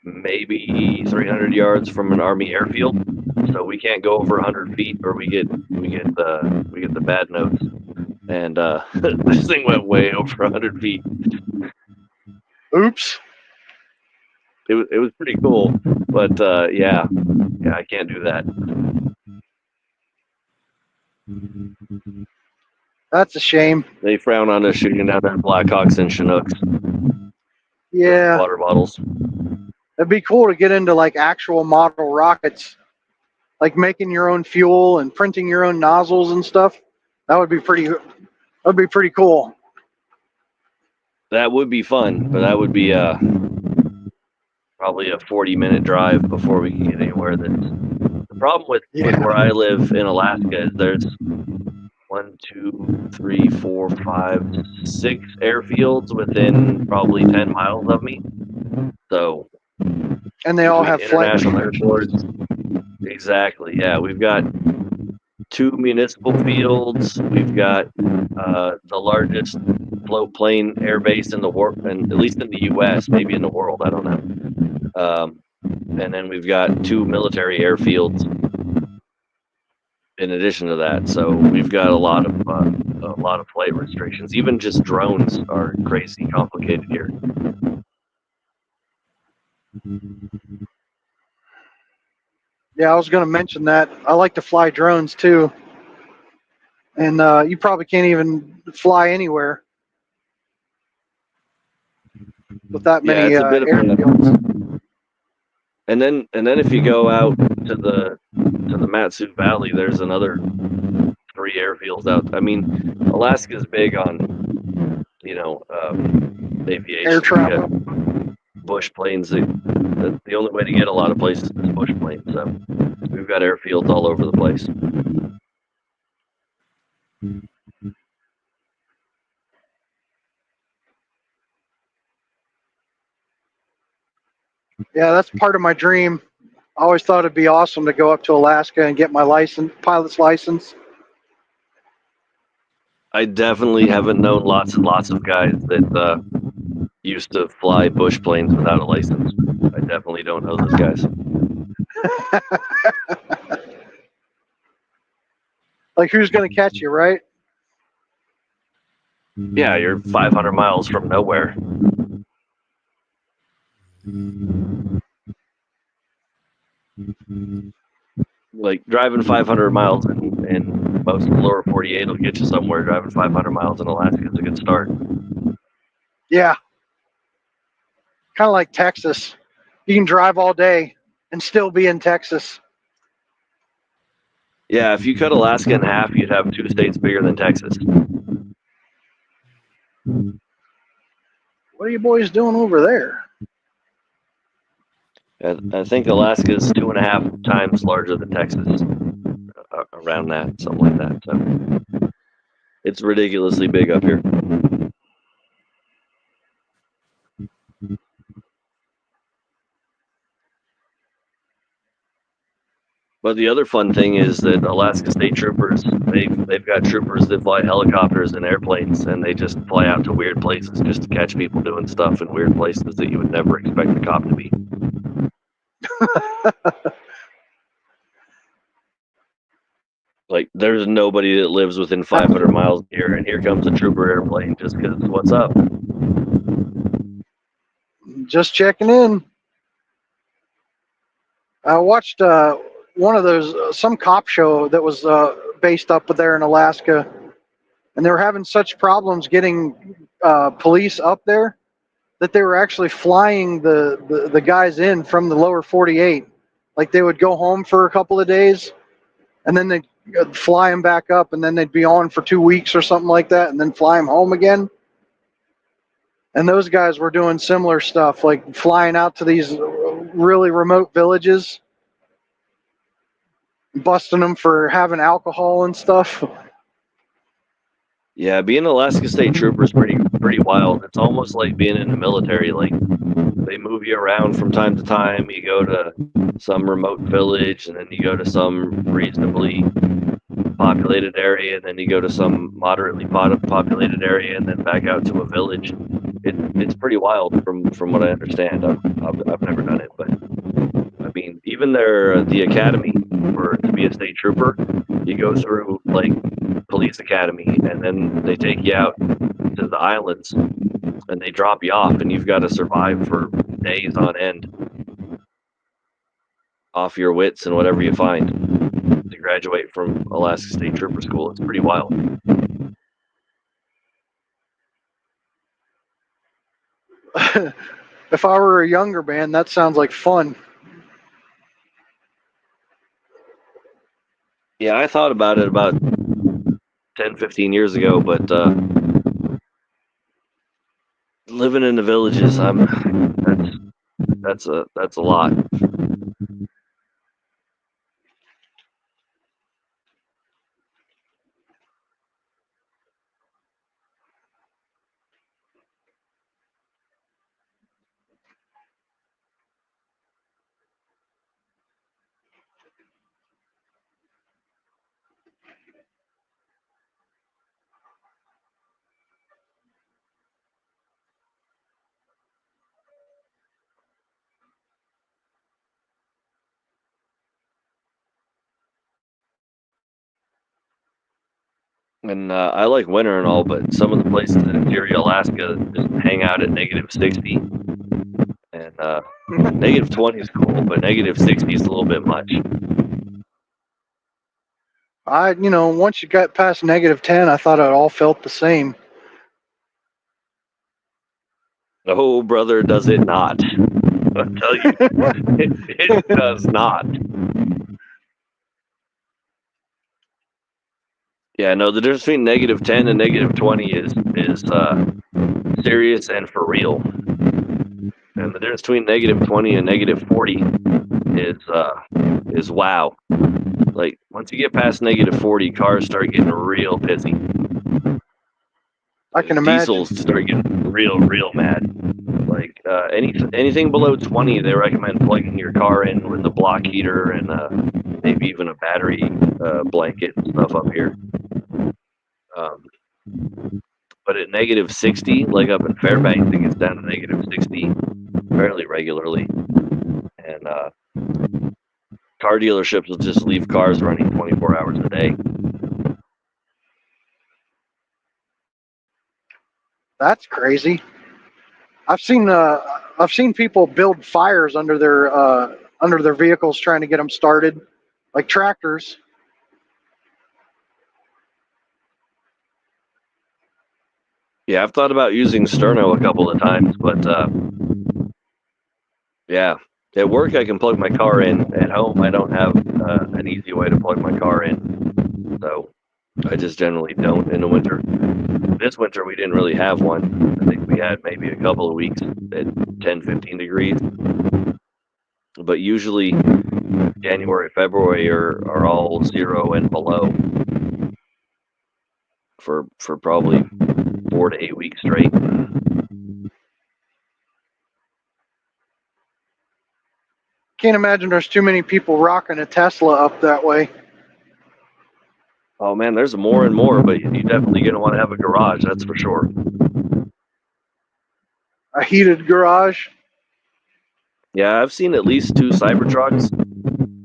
maybe 300 yards from an Army airfield, so we can't go over 100 feet, or we get the bad notes. And this thing went way over 100 feet. Oops. It was pretty cool, but yeah, I can't do that. That's a shame. They frown on us shooting down their Blackhawks and Chinooks, Yeah. water bottles. It'd be cool to get into like actual model rockets, like making your own fuel and printing your own nozzles and stuff. That would be pretty. That'd be pretty cool. That would be fun, but that would be probably a 40-minute drive before we can get anywhere. The problem with where I live in Alaska is there's 1, 2, 3, 4, 5, 6 airfields within probably 10 miles of me. So, and they all have international airports. Exactly. Yeah, we've got 2 municipal fields. We've got the largest float plane air base in the world, and at least in the U.S., maybe in the world. I don't know. And then we've got 2 military airfields in addition to that. So we've got a lot of flight restrictions. Even just drones are crazy complicated here. Yeah, I was going to mention that. I like to fly drones too. And you probably can't even fly anywhere with that many airfields. And then if you go out to the Matsu Valley, there's another 3 airfields out. I mean, Alaska's big on aviation. Air travel. Bush planes. The only way to get a lot of places is bush planes. So we've got airfields all over the place. Yeah, that's part of my dream. I always thought it'd be awesome to go up to Alaska and get my pilot's license. I definitely haven't known lots and lots of guys that used to fly bush planes without a license. I definitely don't know those guys. Like, who's going to catch you, right? Yeah, you're 500 miles from nowhere. Like, driving 500 miles in most of the lower 48 will get you somewhere. Driving 500 miles in Alaska is a good start. Yeah. Kind of like Texas. You can drive all day and still be in Texas. Yeah, if you cut Alaska in half, you'd have 2 states bigger than Texas. What are you boys doing over there? I think Alaska is 2.5 times larger than Texas. Around that, something like that. So it's ridiculously big up here. But the other fun thing is that Alaska State Troopers, they've got troopers that fly helicopters and airplanes, and they just fly out to weird places just to catch people doing stuff in weird places that you would never expect a cop to be. Like, there's nobody that lives within 500 miles here, and here comes a trooper airplane just because what's up? Just checking in. I watched one of those, some cop show that was based up there in Alaska, and they were having such problems getting police up there that they were actually flying the guys in from the lower 48. Like, they would go home for a couple of days, and then they'd fly them back up, and then they'd be on for 2 weeks or something like that, and then fly them home again. And those guys were doing similar stuff, like flying out to these really remote villages, busting them for having alcohol and stuff. Yeah, being an Alaska State Trooper is pretty wild. It's almost like being in the military. Like, they move you around from time to time. You go to some remote village, and then you go to some reasonably populated area, and then you go to some moderately populated area, and then back out to a village. It's pretty wild from what I understand. I've never done it, but I mean, even the academy to be a state trooper, you go through like police academy, and then they take you out to the islands, and they drop you off, and you've got to survive for days on end off your wits and whatever you find to graduate from Alaska State Trooper School. It's pretty wild. If I were a younger man, that sounds like fun. Yeah, I thought about it about 10, 15 years ago, but living in the villages, that's a lot. And I like winter and all, but some of the places in interior Alaska just hang out at -60. And -20 is cool, but -60 is a little bit much. Once you got past -10, I thought it all felt the same. Oh, brother, does it not? I'll tell you, it does not. Yeah, no, the difference between -10 and -20 is serious and for real. And the difference between -20 and -40 is wow. Like once you get past -40, cars start getting real pissy. I can imagine. Diesels start getting real mad. Like anything below 20, they recommend plugging your car in with a block heater and maybe even a battery blanket and stuff up here. But at -60, like up in Fairbanks, it gets down to -60 fairly regularly. And car dealerships will just leave cars running 24 hours a day. That's crazy. I've seen people build fires under their vehicles trying to get them started, like tractors. Yeah, I've thought about using Sterno a couple of times, but yeah, at work I can plug my car in. At home, I don't have an easy way to plug my car in, so I just generally don't in the winter. This winter we didn't really have one. I think we had maybe a couple of weeks at 10, 15 degrees, but usually January, February are all 0 and below for probably 4 to 8 weeks straight. Can't imagine there's too many people rocking a Tesla up that way. Oh man, there's more and more, but you're definitely gonna want to have a garage, that's for sure. A heated garage. Yeah, I've seen at least 2 Cybertrucks,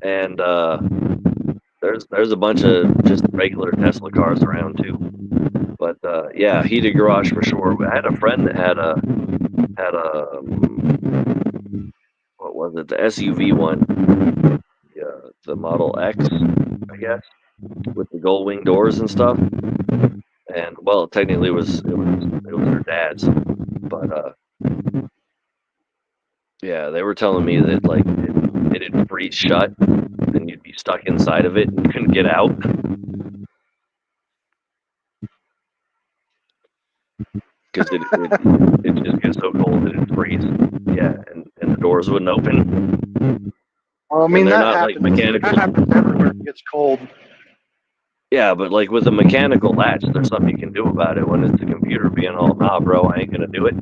and there's a bunch of just regular Tesla cars around too. But yeah, heated garage for sure. I had a friend that had a what was it? The SUV one, the Model X, I guess, with the gold wing doors and stuff. And well, technically it was her dad's, but yeah, they were telling me that like it'd freeze shut and you'd be stuck inside of it and you couldn't get out. Because it just gets so cold that it freeze. Yeah, and the doors wouldn't open. Well, I mean, they're that not happens. like mechanical. That happens everywhere it gets cold. Yeah, but like with a mechanical latch, there's something you can do about it. When it's a computer being all, nah, bro, I ain't gonna do it.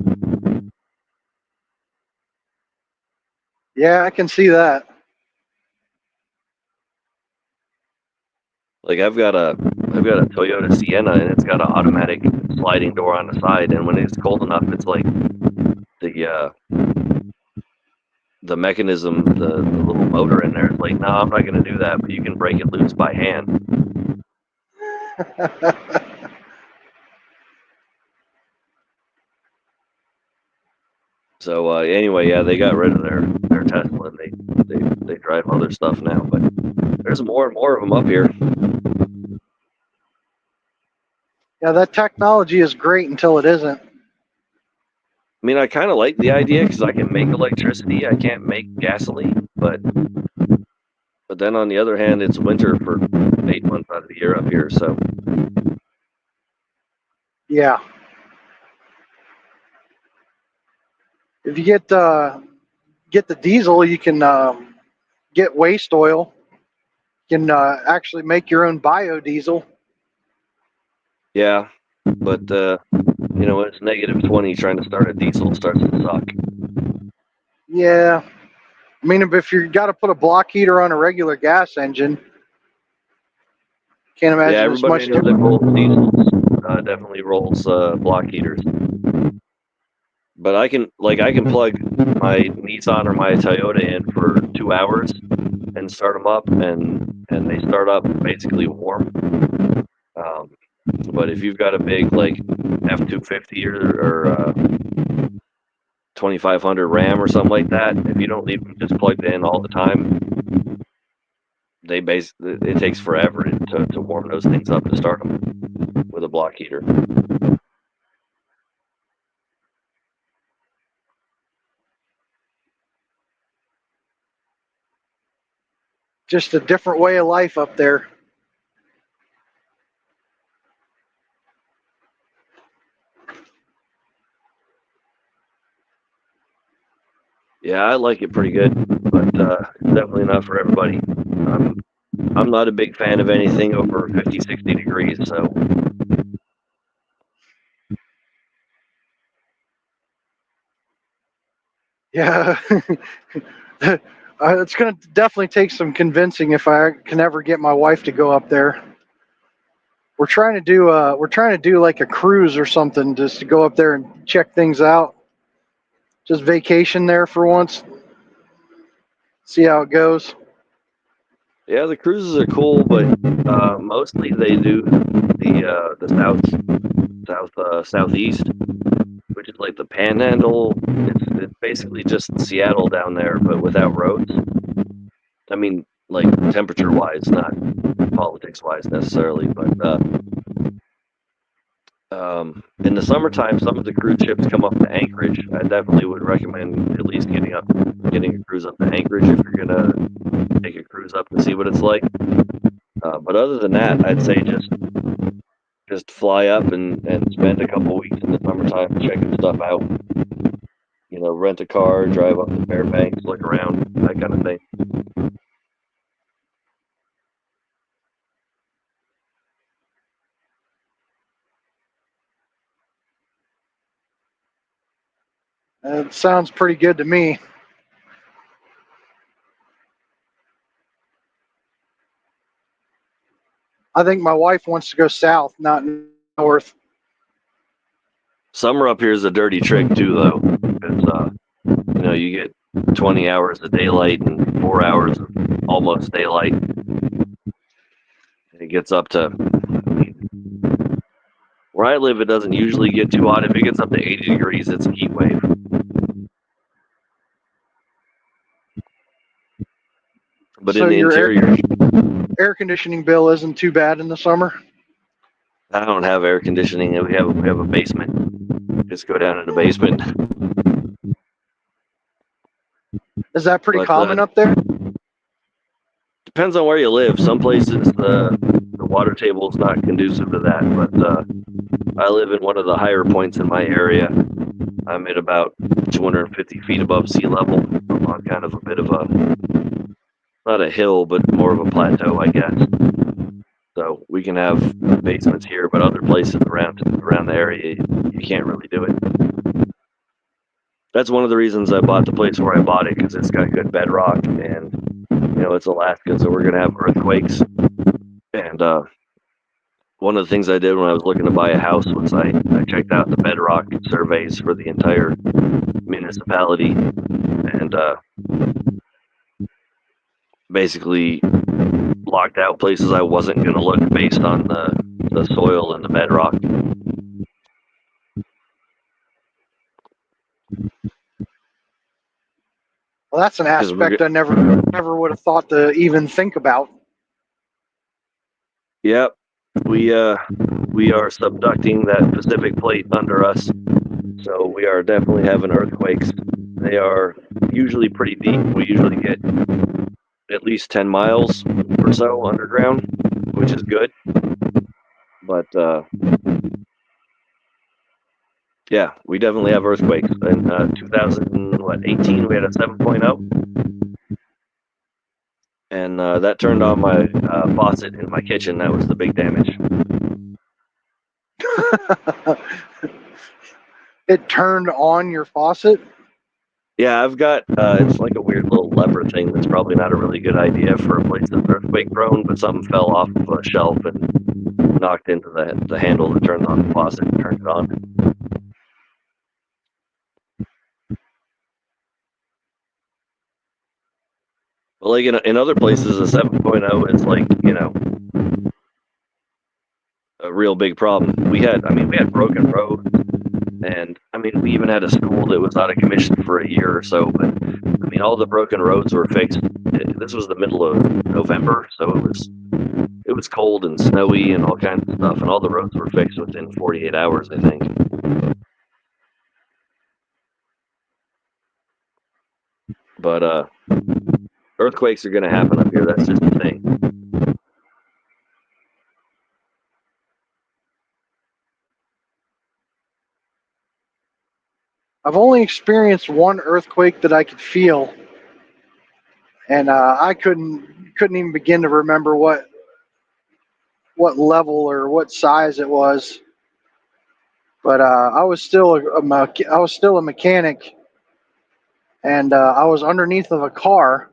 Yeah, I can see that. Like I've got a Toyota Sienna, and it's got an automatic sliding door on the side, and when it's cold enough, it's like the mechanism, the little motor in there is like, no, I'm not going to do that, but you can break it loose by hand. So anyway, yeah, they got rid of their Tesla, and they drive other stuff now, but there's more and more of them up here. Yeah, that technology is great until it isn't. I mean, I kind of like the idea because I can make electricity. I can't make gasoline, but then on the other hand, it's winter for 8 months out of the year up here. So Yeah. If you get the diesel, you can get waste oil. You can actually make your own biodiesel. yeah, but you know, it's -20 trying to start a diesel starts to suck. Yeah. I mean, if you got to put a block heater on a regular gas engine, can't imagine Yeah, it's much everybody knows that different. rolls diesels definitely rolls block heaters. But I can plug my Nissan or my Toyota in for 2 hours and start them up, and they start up basically warm. But if you've got a big like F-250 or 2500 Ram or something like that, if you don't leave them just plugged in all the time, it takes forever to warm those things up to start them with a block heater. Just a different way of life up there. Yeah, I like it pretty good, but it's definitely not for everybody. I'm not a big fan of anything over 50, 60 degrees, so Yeah. It's going to definitely take some convincing if I can ever get my wife to go up there. We're trying to do like a cruise or something, just to go up there and check things out. Just vacation there for once. See how it goes. yeah, the cruises are cool, but mostly they do the southeast, which is like the Panhandle. It's basically just Seattle down there, but without roads. I mean, like temperature wise, not politics wise necessarily, but in the summertime, some of the cruise ships come up to Anchorage. I definitely would recommend at least getting a cruise up to Anchorage if you're gonna take a cruise up to see what it's like. But other than that, I'd say just fly up and spend a couple weeks in the summertime checking stuff out. You know, rent a car, drive up to Fairbanks, look around, that kind of thing. It sounds pretty good to me. I think my wife wants to go south, not north. Summer up here is a dirty trick too, though, because you know, you get 20 hours of daylight and 4 hours of almost daylight. It gets up to, I mean, where I live, it doesn't usually get too hot. If it gets up to 80 degrees, it's a heat wave. But So in the your interior, air conditioning bill isn't too bad in the summer. I don't have air conditioning. We have a basement. Just go down in the basement. Is that pretty But, common up there? Depends on where you live. Some places the water table is not conducive to that, but I live in one of the higher points in my area. I'm at about 250 feet above sea level. I'm on kind of a bit of not a hill, but more of a plateau, I guess. So we can have basements here, but other places around the area, you can't really do it. That's one of the reasons I bought the place where I bought it, because it's got good bedrock, and you know, it's Alaska, so we're gonna have earthquakes And one of the things I did when I was looking to buy a house was I checked out the bedrock surveys for the entire municipality, and basically blocked out places I wasn't going to look based on the soil and the bedrock. Well, that's an 'Cause we're aspect I never would have thought to even think about. Yep, we are subducting that Pacific plate under us, so we are definitely having earthquakes. They are usually pretty deep. We usually get at least 10 miles or so underground, which is good. But yeah, we definitely have earthquakes. In 2018, we had a 7.0, and that turned on my faucet in my kitchen. That was the big damage. It turned on your faucet? Yeah, I've got it's like a weird little lever thing that's probably not a really good idea for a place that's earthquake prone, but something fell off of a shelf and knocked into the handle that turns on the faucet and turned it on. But like in other places, a 7.0 is like, a real big problem. We had broken roads, and we even had a school that was out of commission for a year or so, but all the broken roads were fixed. This was the middle of November, so it was cold and snowy and all kinds of stuff, and all the roads were fixed within 48 hours, I think. But earthquakes are going to happen up here. That's just the thing. I've only experienced one earthquake that I could feel, and I couldn't even begin to remember what level or what size it was. But I was still a mechanic, and I was underneath of a car,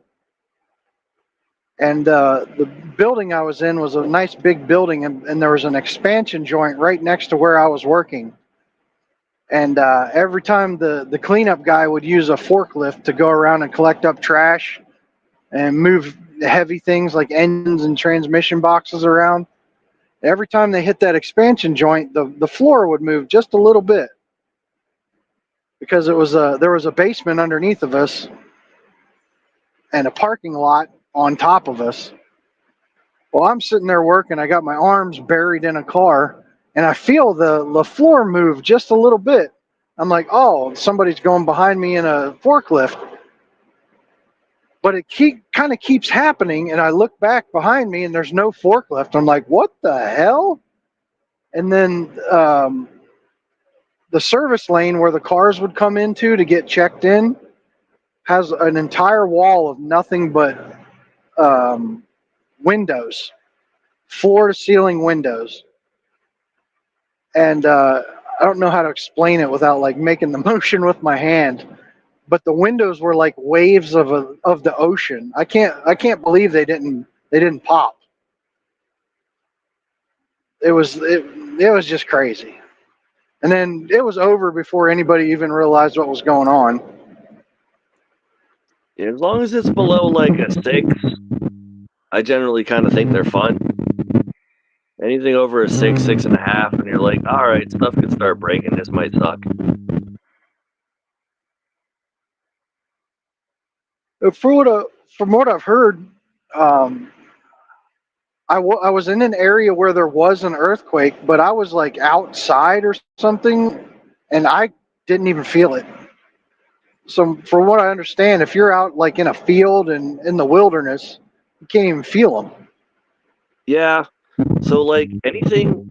and the building I was in was a nice big building, and there was an expansion joint right next to where I was working. And every time the cleanup guy would use a forklift to go around and collect up trash and move heavy things like engines and transmission boxes around, every time they hit that expansion joint, the floor would move just a little bit, because there was a basement underneath of us and a parking lot on top of us. Well, I'm sitting there working. I got my arms buried in a car, and I feel the floor move just a little bit. I'm like, oh, somebody's going behind me in a forklift. But it kind of keeps happening, and I look back behind me, and there's no forklift. I'm like, what the hell? And then the service lane where the cars would come into to get checked in has an entire wall of nothing but windows, floor to ceiling windows. And I don't know how to explain it without like making the motion with my hand, but the windows were like waves of the ocean. I can't believe they didn't pop. It was just crazy. And then it was over before anybody even realized what was going on. As long as it's below like a 6, I generally kind of think they're fun. Anything over a 6, 6.5, and you're like, all right, stuff could start breaking. This might suck. From what I've heard, I was in an area where there was an earthquake, but I was like outside or something, and I didn't even feel it. So from what I understand, if you're out like in a field and in the wilderness, you can't even feel them. Yeah. So like anything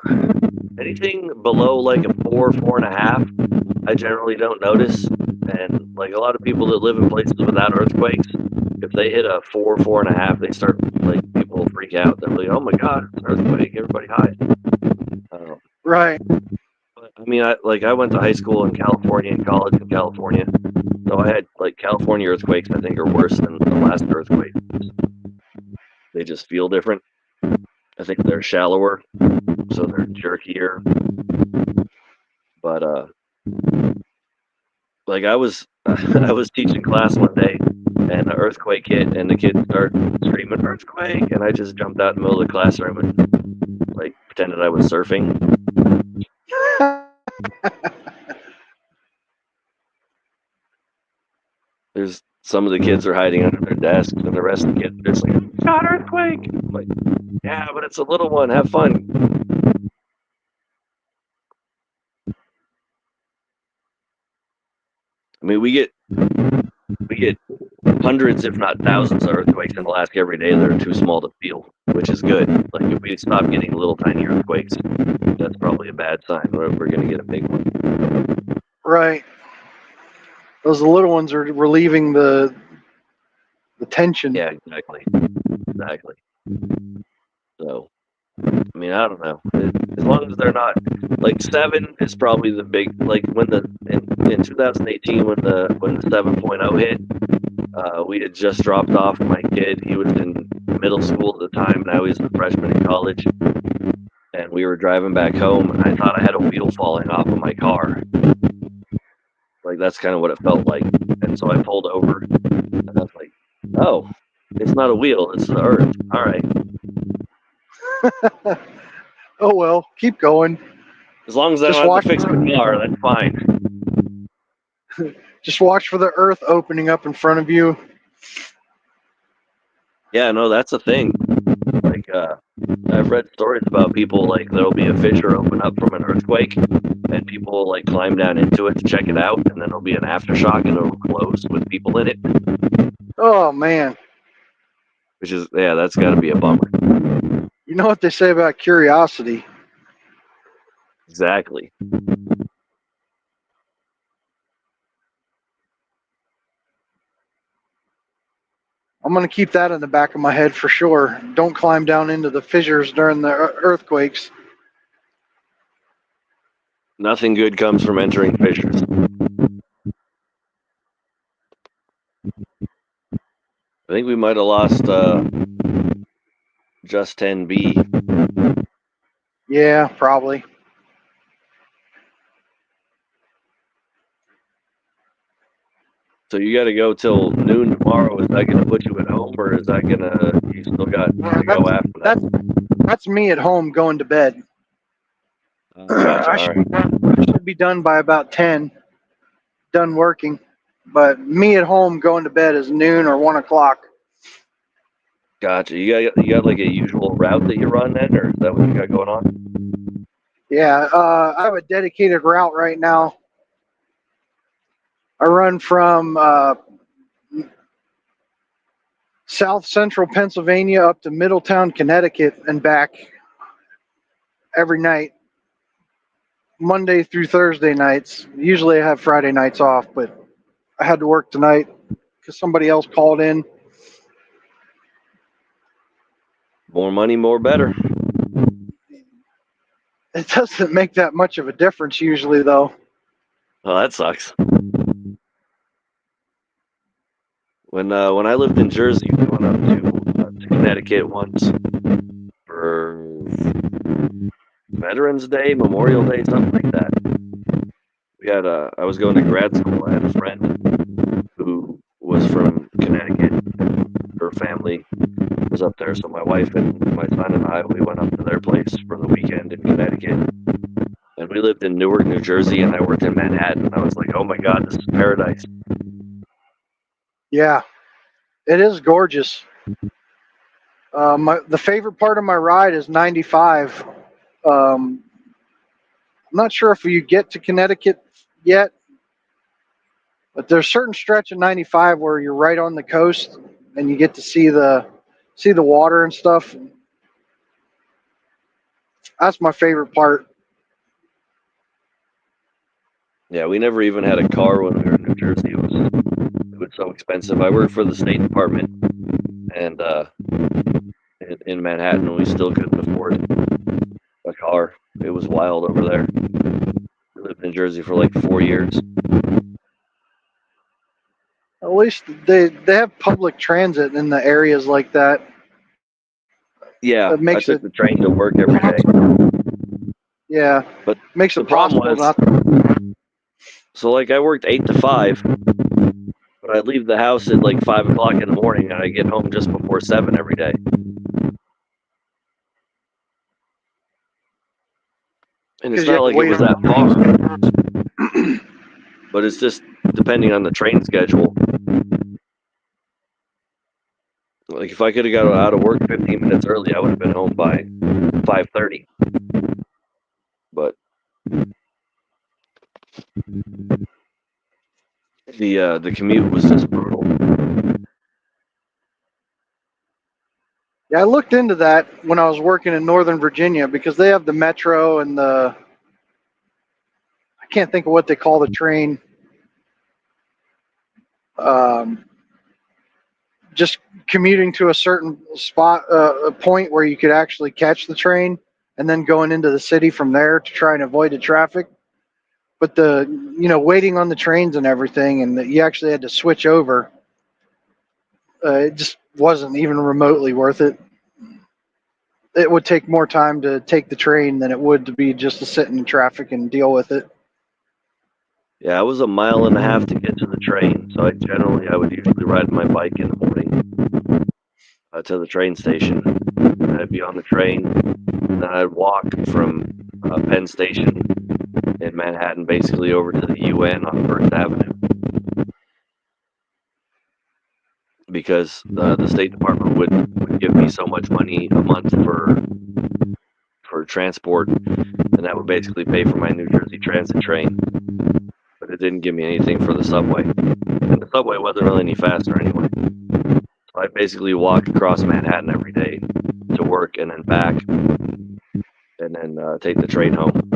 below like a 4, 4.5, I generally don't notice. And like a lot of people that live in places without earthquakes, if they hit a 4, 4.5, they start like people freak out. They're like, "Oh my God, it's an earthquake! Everybody hide!" Right. But I went to high school in California and college in California, so I had like California earthquakes. I think are worse than the last earthquake. They just feel different. I think they're shallower, so they're jerkier. But like I was I was teaching class one day, and an earthquake hit, and the kids started screaming earthquake, and I just jumped out in the middle of the classroom and like pretended I was surfing. There's some of the kids are hiding under their desks, and the rest of the kids are just like, "God, earthquake!" I'm like, yeah, but it's a little one. Have fun. I mean, we get hundreds, if not thousands, of earthquakes in Alaska every day that are too small to feel, which is good. Like if we stop getting little tiny earthquakes, that's probably a bad sign. We're going to get a big one. Right. Those little ones are relieving the tension. Yeah, exactly. So, I mean, I don't know. As long as they're not like 7 is probably the big, like when in 2018 when the 7.0 hit, we had just dropped off my kid. He was in middle school at the time. Now he's a freshman in college, and we were driving back home, and I thought I had a wheel falling off of my car. Like that's kind of what it felt like, and so I pulled over, and I was like, "Oh, it's not a wheel; it's the earth." All right. Oh well, keep going. As long as I don't have to fix the car, that's fine. Just watch for the earth opening up in front of you. Yeah, no, that's a thing. Like, I've read stories about people, like, there'll be a fissure open up from an earthquake, and people will, like, climb down into it to check it out, and then there'll be an aftershock, and it'll close with people in it. Oh, man. Which is, yeah, that's got to be a bummer. You know what they say about curiosity. Exactly. I'm going to keep that in the back of my head for sure. Don't climb down into the fissures during the earthquakes. Nothing good comes from entering fissures. I think we might have lost just 10B. Yeah, probably. So you got to go till noon tomorrow. Is that going to put you at home, or is that going to, you still got to go after that? That's me at home going to bed. Gotcha. I should be done by about 10, done working. But me at home going to bed is noon or 1 o'clock. Gotcha. You got like a usual route that you run then, or is that what you got going on? Yeah, I have a dedicated route right now. I run from south central Pennsylvania up to Middletown, Connecticut, and back every night, Monday through Thursday nights. Usually I have Friday nights off, but I had to work tonight because somebody else called in. More money, more better. It doesn't make that much of a difference usually, though. Oh, that sucks. When I lived in Jersey, we went up to Connecticut once for Veterans Day, Memorial Day, something like that. We had I was going to grad school. I had a friend who was from Connecticut. Her family was up there, so my wife and my son and I, we went up to their place for the weekend in Connecticut. And we lived in Newark, New Jersey, and I worked in Manhattan. I was like, oh my God, this is paradise. Yeah, it is gorgeous. The favorite part of my ride is 95. I'm not sure if you get to Connecticut yet, but there's a certain stretch of 95 where you're right on the coast and you get to see the water and stuff. That's my favorite part. Yeah, we never even had a car when we were in New Jersey. It was so expensive. I worked for the State Department, and in Manhattan, we still couldn't afford a car. It was wild over there. We lived in Jersey for like 4 years. At least they have public transit in the areas like that. Yeah, It makes I took it the train to work every day. Yeah, But makes the it problem possible was, not. so like I worked 8 to 5, but I'd leave the house at like 5 o'clock in the morning, and I get home just before 7 every day. And it's 'Cause you not have to like it wait was on that far, but it's just depending on the train schedule. Like if I could have got out of work 15 minutes early, I would have been home by 5:30. But the commute was just brutal. Yeah, I looked into that when I was working in Northern Virginia because they have the metro and I can't think of what they call the train. Um, just commuting to a certain spot, a point where you could actually catch the train and then going into the city from there to try and avoid the traffic. But waiting on the trains and everything, and that you actually had to switch over, it just wasn't even remotely worth it. It would take more time to take the train than it would to be just to sit in traffic and deal with it. Yeah, it was a mile and a half to get to the train, so I would usually ride my bike in the morning to the train station. And I'd be on the train, and then I'd walk from Penn Station in Manhattan, basically over to the UN on First Avenue, because the State Department would give me so much money a month for transport, and that would basically pay for my New Jersey Transit train. But it didn't give me anything for the subway, and the subway wasn't really any faster anyway. So I basically walk across Manhattan every day to work and then back, and then take the train home.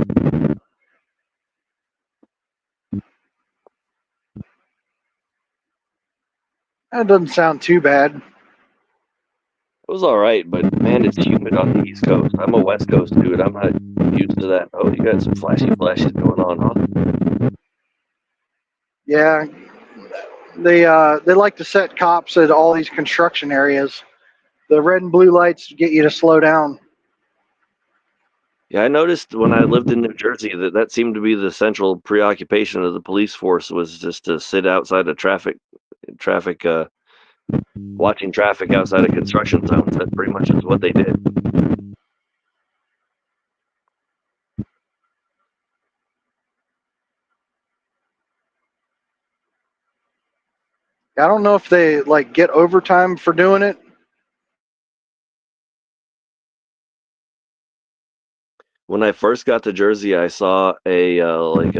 That doesn't sound too bad. It was all right, but man, it's humid on the East Coast. I'm a West Coast dude. I'm not used to that. Oh, you got some flashy flashes going on, huh? Yeah, they like to set cops at all these construction areas. The red and blue lights get you to slow down. Yeah, I noticed when I lived in New Jersey that seemed to be the central preoccupation of the police force, was just to sit outside of traffic, watching traffic outside of construction zones. That pretty much is what they did. I don't know if they like get overtime for doing it. When I first got to Jersey, I saw an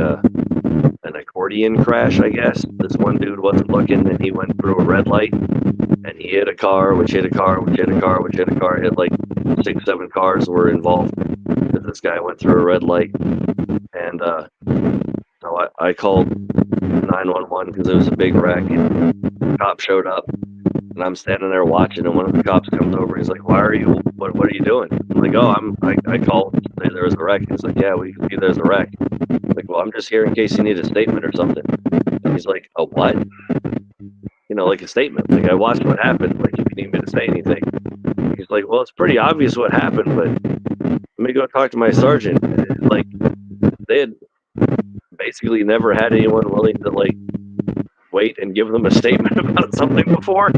accordion crash, I guess. This one dude wasn't looking, and he went through a red light, and he hit a car, which hit a car, which hit a car, which hit a car. Hit like 6, 7 cars were involved because this guy went through a red light. And so I called 911 because it was a big wreck. The cop showed up, and I'm standing there watching, and one of the cops comes over. He's like, "Why are you? What are you doing?" I'm like, "Oh, I called to say there was a wreck." He's like, "Yeah, we can see there's a wreck." I'm like, "Well, I'm just here in case you need a statement or something." And he's like, "A what?" Like a statement. Like, I watched what happened. Like, if you need me to say anything. He's like, "Well, it's pretty obvious what happened, but let me go talk to my sergeant." Like, they had basically never had anyone willing to like wait and give them a statement about something before.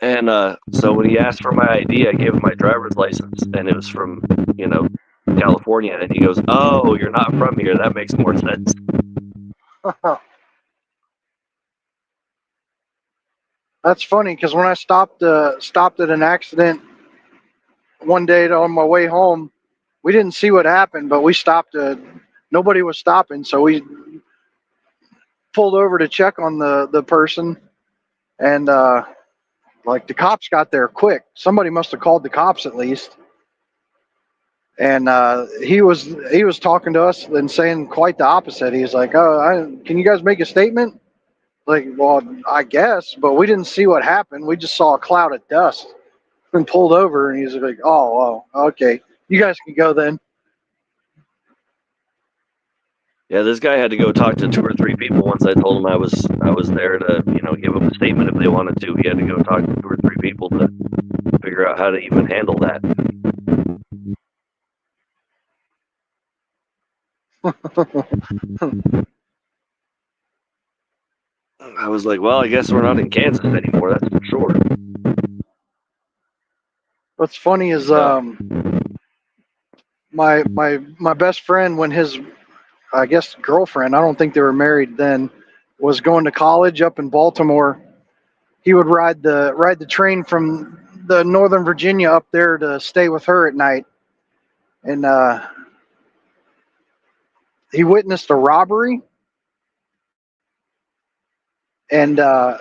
And so when he asked for my ID, I gave him my driver's license, and it was from, California. And he goes, "Oh, you're not from here. That makes more sense." That's funny because when I stopped at an accident one day on my way home, we didn't see what happened, but we stopped. Nobody was stopping, so we pulled over to check on the person, and like the cops got there quick. Somebody must have called the cops at least. And he was talking to us and saying quite the opposite. He's like, "Oh, can you guys make a statement?" Like, well, I guess, but we didn't see what happened. We just saw a cloud of dust and pulled over. And he's like, "Oh, okay, you guys can go then." Yeah, this guy had to go talk to 2 or 3 people once I told him I was there to, give him a statement if they wanted to. He had to go talk to 2 or 3 people to figure out how to even handle that. I was like, well, I guess we're not in Kansas anymore, that's for sure. What's funny is my best friend, when his, I guess, girlfriend, I don't think they were married then, was going to college up in Baltimore. He would ride the train from the Northern Virginia up there to stay with her at night, and he witnessed a robbery, and I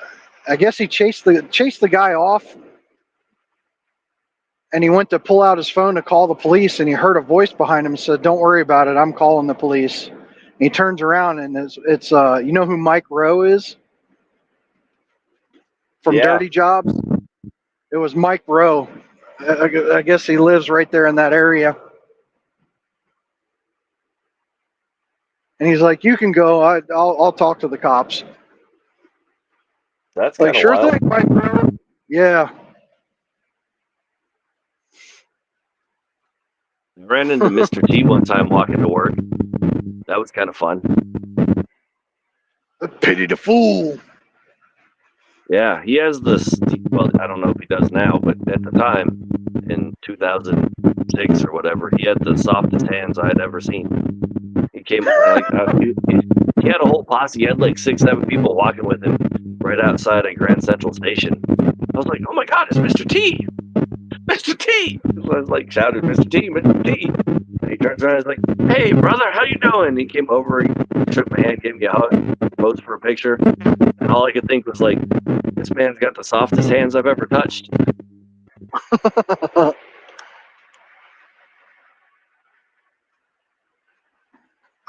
guess he chased the guy off, and he went to pull out his phone to call the police, and he heard a voice behind him and said, "Don't worry about it, I'm calling the police." And he turns around, and it's you know who Mike Rowe is from Yeah. Dirty Jobs? It was Mike Rowe. I guess he lives right there in that area. And he's like, "You can go. I'll talk to the cops." That's Like, kind of sure wild. thing, Mike Rowe. Yeah. I ran into Mr. T one time walking to work. That was kind of fun. Pity the fool. Yeah, he has this. Well, I don't know if he does now, but at the time, in 2006 or whatever, he had the softest hands I had ever seen. He came like he had a whole posse. He had like 6-7 people walking with him right outside of Grand Central Station. I was like, "Oh my God, it's Mr. T! Mr. T!" So I was like shouted, "Mr. T, Mr. T!" And he turns around, and he's like, "Hey, brother, how you doing?" And he came over, he shook my hand, gave me a hug, posed for a picture, and all I could think was like, "This man's got the softest hands I've ever touched."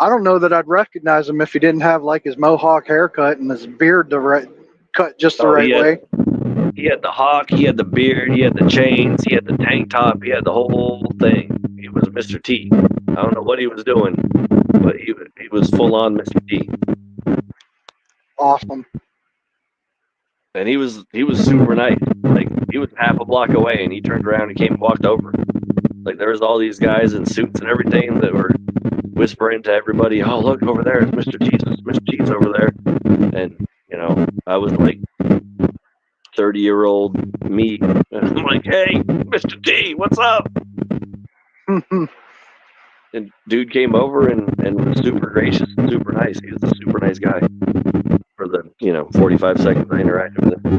I don't know that I'd recognize him if he didn't have like his mohawk haircut and his beard cut just the right way. He had the hawk, he had the beard, he had the chains, he had the tank top, he had the whole thing. He was Mr. T. I don't know what he was doing, but he was full on Mr. T. Awesome. And he was super nice. Like, he was half a block away, and he turned around and came and walked over. Like, there was all these guys in suits and everything that were whispering to everybody, "Oh, look over there, it's Mr. T's. Mr. T's over there." And you know, I was like 30-year-old me. And I'm like, "Hey, Mr. T, what's up?" And dude came over and was super gracious and super nice. He was a super nice guy for the 45 seconds I interacted with him.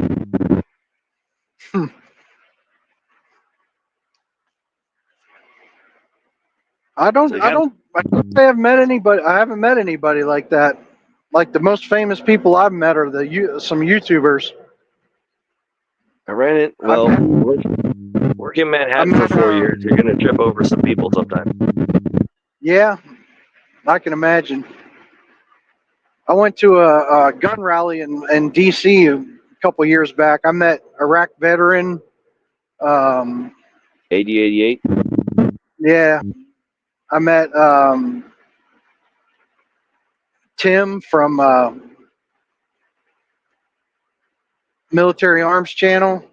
I can't say I've met anybody. I haven't met anybody like that. Like, the most famous people I've met are some YouTubers. I ran it. Well, work in Manhattan for 4 years. You're gonna trip over some people sometime. Yeah, I can imagine. I went to a gun rally in DC a couple years back. I met Iraq veteran. 8088. Yeah, I met Tim from Military Arms Channel.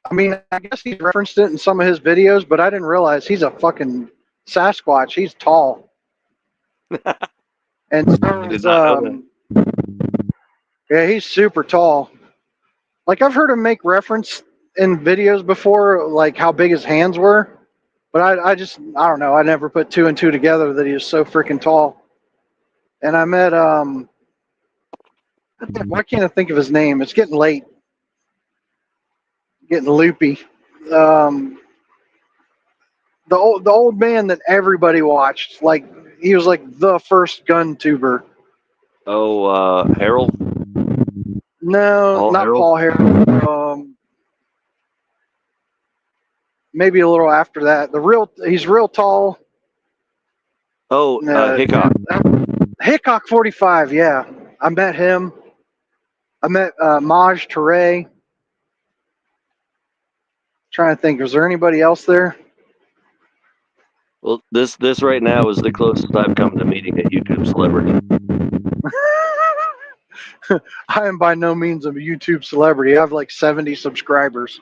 I mean, I guess he referenced it in some of his videos, but I didn't realize he's a fucking Sasquatch. He's tall. And so yeah, he's super tall. Like, I've heard him make reference in videos before, like how big his hands were, but I don't know. I never put 2 and 2 together that he was so freaking tall. And I met why can't I think of his name? It's getting late. Getting loopy. The old man that everybody watched, like, he was like the first gun tuber. Oh, Harold? No, not Harold? Paul Harold. Maybe a little after that. He's real tall. Oh, Hickok. Hickok 45. Yeah, I met him. I met Maj Toure. Trying to think, was there anybody else there? Well, this right now is the closest I've come to meeting a YouTube celebrity. I am by no means a YouTube celebrity. I have like 70 subscribers.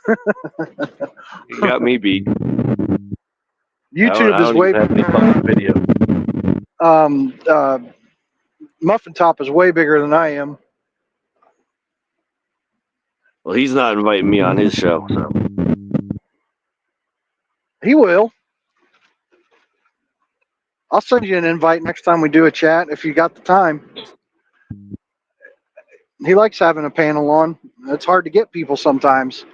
You got me beat. YouTube I is don't even way. have any fucking video. Muffin Top is way bigger than I am. Well, he's not inviting me on his show, so He will. I'll send you an invite next time we do a chat if you got the time. He likes having a panel on. It's hard to get people sometimes,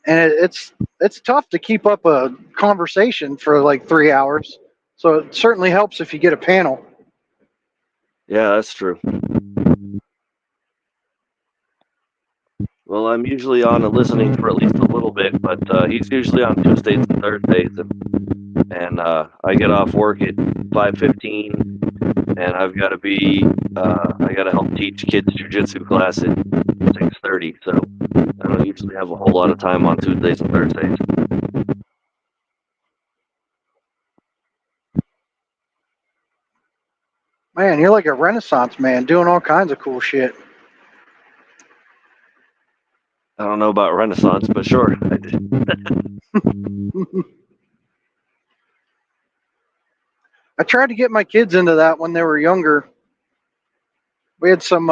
and it's tough to keep up a conversation for like 3 hours. So it certainly helps if you get a panel. yeah, that's true. Well, I'm usually on and listening for at least a little bit, but he's usually on Tuesdays and Thursdays, and I get off work at 5:15, and I've got to be I got to help teach kids jujitsu class at 6:30, so I don't usually have a whole lot of time on Tuesdays and Thursdays. Man, you're like a Renaissance man doing all kinds of cool shit. I don't know about Renaissance, but sure. I tried to get my kids into that when they were younger. We had some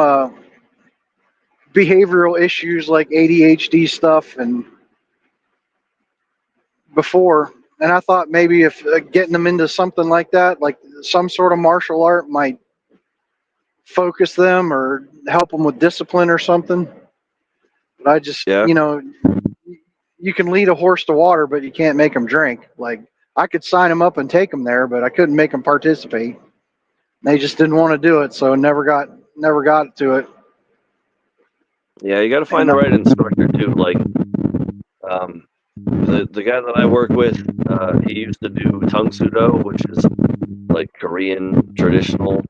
behavioral issues like ADHD stuff and before, and I thought maybe if getting them into something like that, like some sort of martial art, might focus them or help them with discipline or something. But I just, Yeah. You can lead a horse to water, but you can't make them drink. Like I could sign them up and take them there, but I couldn't make them participate. They just didn't want to do it, so never got to it. Yeah, you got to find the right instructor too. Like, the guy that I work with, he used to do Tung Sudo, which is like Korean traditional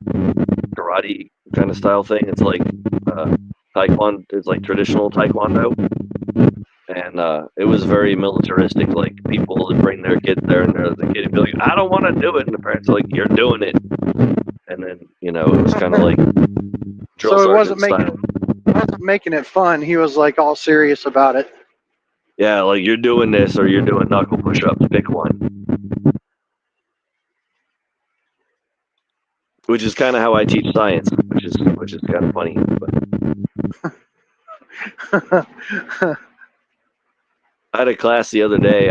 karate kind of style thing. It's like Taekwondo. It's like traditional Taekwondo, and it was very militaristic. Like people would bring their kids there, and the kid would be like, "I don't want to do it," and the parents are like, "You're doing it." And then it was kind of like drill So it wasn't sergeant style. making it fun. He was like all serious about it. Yeah, like you're doing this or you're doing knuckle push-ups. Pick one. Which is kind of how I teach science, which is kind of funny. But I had a class the other day.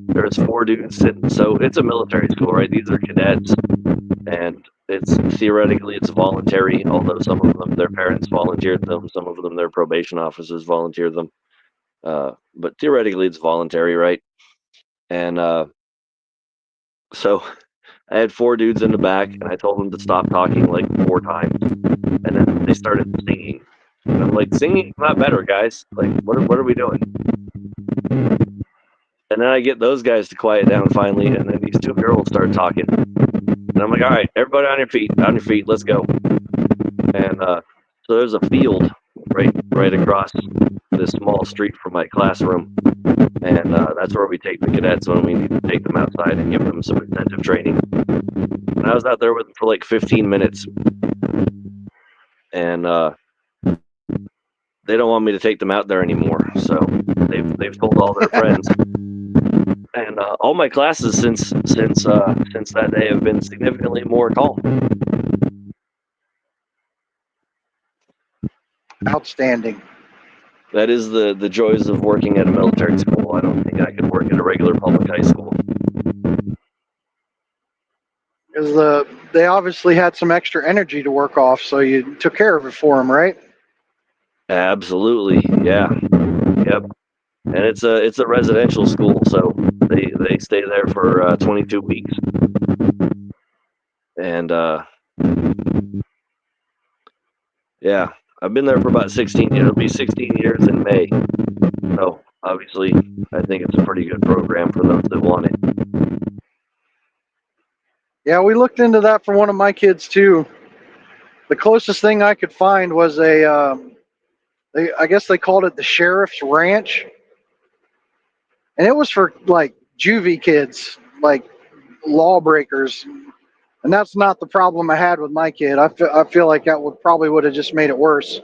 There was 4 dudes sitting. So it's a military school, right? These are cadets, and it's theoretically it's voluntary. Although some of them their parents volunteered them, some of them their probation officers volunteered them. But theoretically it's voluntary, right? And so I had 4 dudes in the back, and I told them to stop talking like 4 times, and then they started singing. And I'm like, singing's not better, guys. Like, what are we doing? And then I get those guys to quiet down finally, and then these 2 girls start talking. And I'm like, all right, everybody on your feet, let's go. And so there's a field right across this small street from my classroom, and that's where we take the cadets when we need to take them outside and give them some intensive training. And I was out there with them for like 15 minutes, and they don't want me to take them out there anymore. So they've told all their friends, and all my classes since that day have been significantly more calm. Outstanding. That is the joys of working at a military school. I don't think I could work at a regular public high school. Because they obviously had some extra energy to work off, so you took care of it for them, right? Absolutely, yeah, yep. And it's a residential school, so they stay there for 22 weeks, and yeah, I've been there for about 16 years. It'll be 16 years in May. So obviously, I think it's a pretty good program for those that want it. Yeah, we looked into that for one of my kids too. The closest thing I could find was I guess they called it the Sheriff's Ranch, and it was for like juvie kids, like lawbreakers. And that's not the problem I had with my kid. I feel like that would have just made it worse.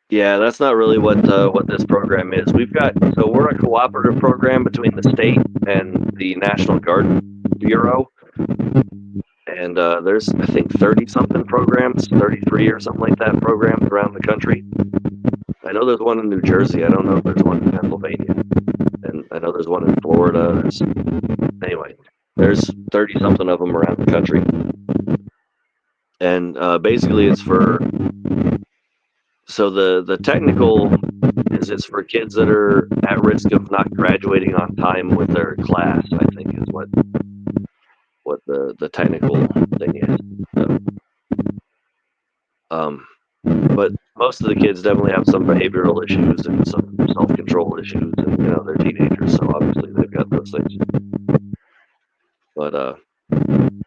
Yeah, that's not really what this program is. We're a cooperative program between the state and the National Guard Bureau, and there's I think 30 something programs, 33 or something like that programs around the country. I know there's one in New Jersey. I don't know if there's one in Pennsylvania, and I know there's one in Florida. There's 30 something of them around the country, and basically it's for. So the technical it's for kids that are at risk of not graduating on time with their class, I think is what the technical thing is. But most of the kids definitely have some behavioral issues and some self-control issues, and they're teenagers, so obviously they've got those things. But you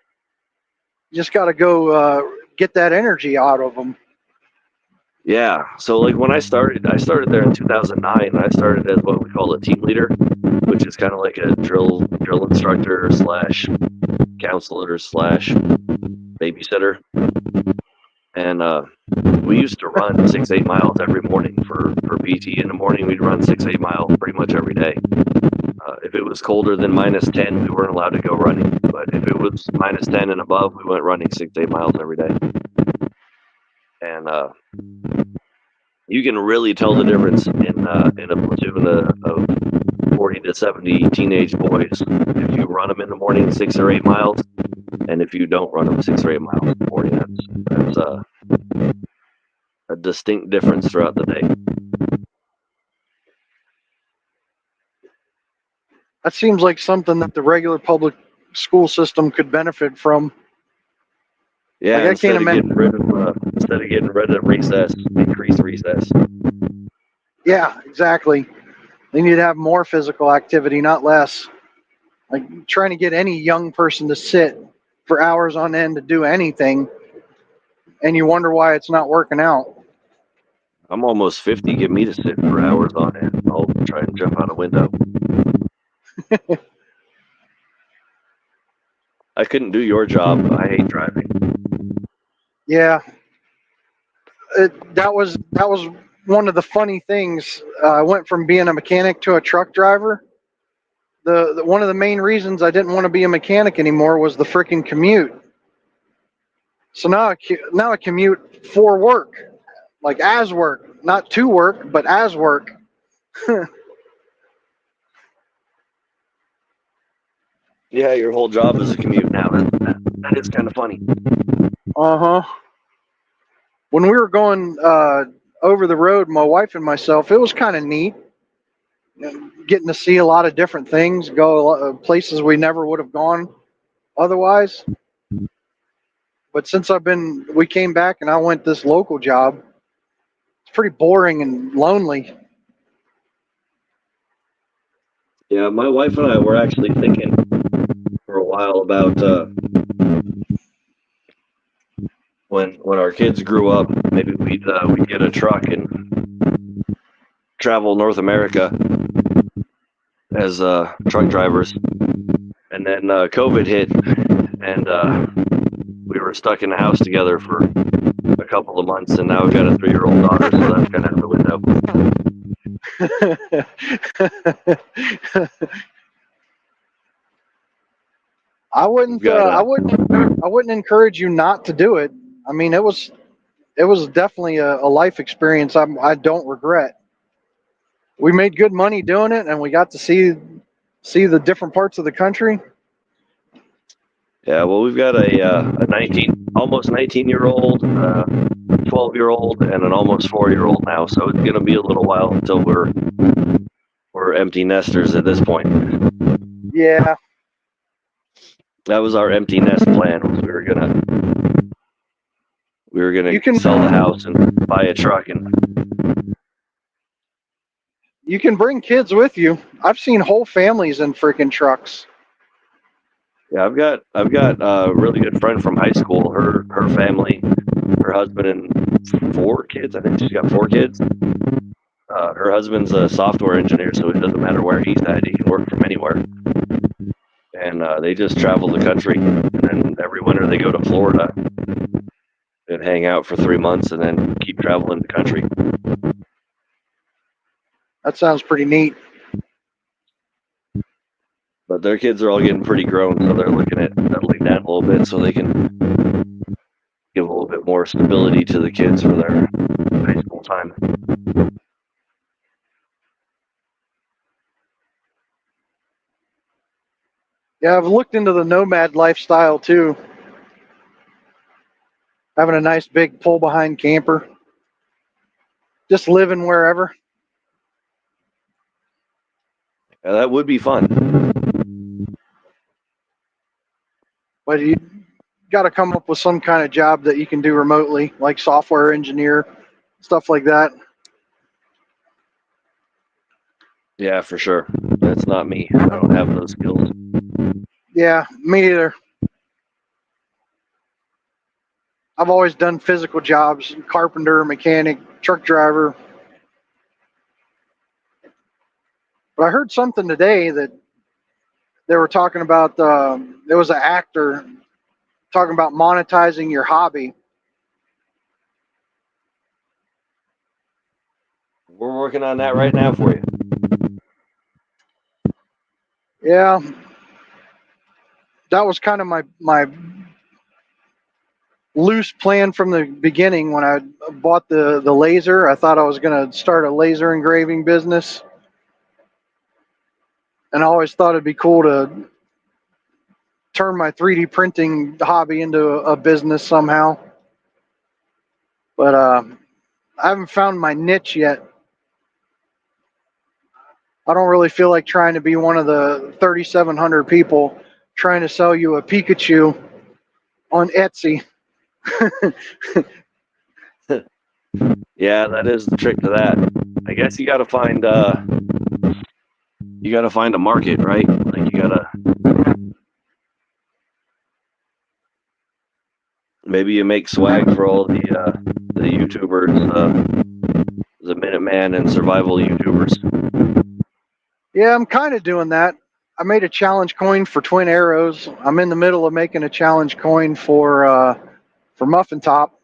just got to go get that energy out of them. Yeah, so like when I started there in 2009. I started as what we call a team leader, which is kind of like a drill instructor / counselor / babysitter. And we used to run 6-8 miles every morning for PT. In the morning, we'd run 6-8 miles pretty much every day. If it was colder than -10, we weren't allowed to go running. But if it was -10 and above, we went running 6-8 miles every day. And you can really tell the difference in a platoon of 40 to 70 teenage boys if you run them in the morning 6 or 8 miles, and if you don't run them 6 or 8 miles in the morning. That's a distinct difference throughout the day. That seems like something that the regular public school system could benefit from. Yeah, like, instead of getting rid of recess, increase recess. Yeah, exactly. They need to have more physical activity, not less. Like trying to get any young person to sit for hours on end to do anything, and you wonder why it's not working out. I'm almost 50. Get me to sit for hours on end. I'll try and jump out a window. I couldn't do your job. I hate driving. Yeah, that was one of the funny things. I went from being a mechanic to a truck driver. The one of the main reasons I didn't want to be a mechanic anymore was the freaking commute. So now I commute for work, like as work, not to work, but as work. Yeah, your whole job is a commute now. That is kind of funny. Uh-huh. When we were going over the road, my wife and myself, it was kind of neat. Getting to see a lot of different things, go places we never would have gone otherwise. But since we came back and I went this local job, it's pretty boring and lonely. Yeah, my wife and I were actually thinking for a while about when our kids grew up, maybe we'd get a truck and travel North America as truck drivers. And then COVID hit, and we were stuck in the house together for a couple of months, and now we've got a 3-year-old daughter, so that's kind of out the window. I wouldn't encourage you not to do it. I mean, it was definitely a life experience I don't regret. We made good money doing it, and we got to see the different parts of the country. Yeah, well, we've got a almost 19-year-old, 12-year-old, and an almost 4-year-old now. So it's going to be a little while until we're empty nesters at this point. Yeah. That was our empty nest plan. Was we were gonna sell the house and buy a truck. And you can bring kids with you. I've seen whole families in freaking trucks. Yeah, I've got a really good friend from high school. Her family, her husband and 4 kids. I think she's got 4 kids. Her husband's a software engineer, so it doesn't matter where he's at. He can work from anywhere. And and they just travel the country. And then every winter they go to Florida and hang out for 3 months, and then keep traveling the country. That sounds pretty neat. But their kids are all getting pretty grown, so they're looking at settling down a little bit so they can give a little bit more stability to the kids for their high school time. Yeah, I've looked into the nomad lifestyle too. Having a nice big pull behind camper. Just living wherever. Yeah, that would be fun. But you got to come up with some kind of job that you can do remotely, like software engineer, stuff like that. Yeah, for sure. That's not me. I don't have those skills. Yeah, me either. I've always done physical jobs, carpenter, mechanic, truck driver. But I heard something today that they were talking about, there was an actor talking about monetizing your hobby. We're working on that right now for you. Yeah, that was kind of my loose plan from the beginning when I bought the laser. I thought I was going to start a laser engraving business. And I always thought it'd be cool to turn my 3D printing hobby into a business somehow. But I haven't found my niche yet. I don't really feel like trying to be one of the 3,700 people trying to sell you a Pikachu on Etsy. Yeah, that is the trick to that. I guess you got to find a market, right? Like you got to maybe you make swag for all the YouTubers, the Minuteman and survival YouTubers. Yeah, I'm kind of doing that. I made a challenge coin for Twin Arrows. I'm in the middle of making a challenge coin for Muffin Top.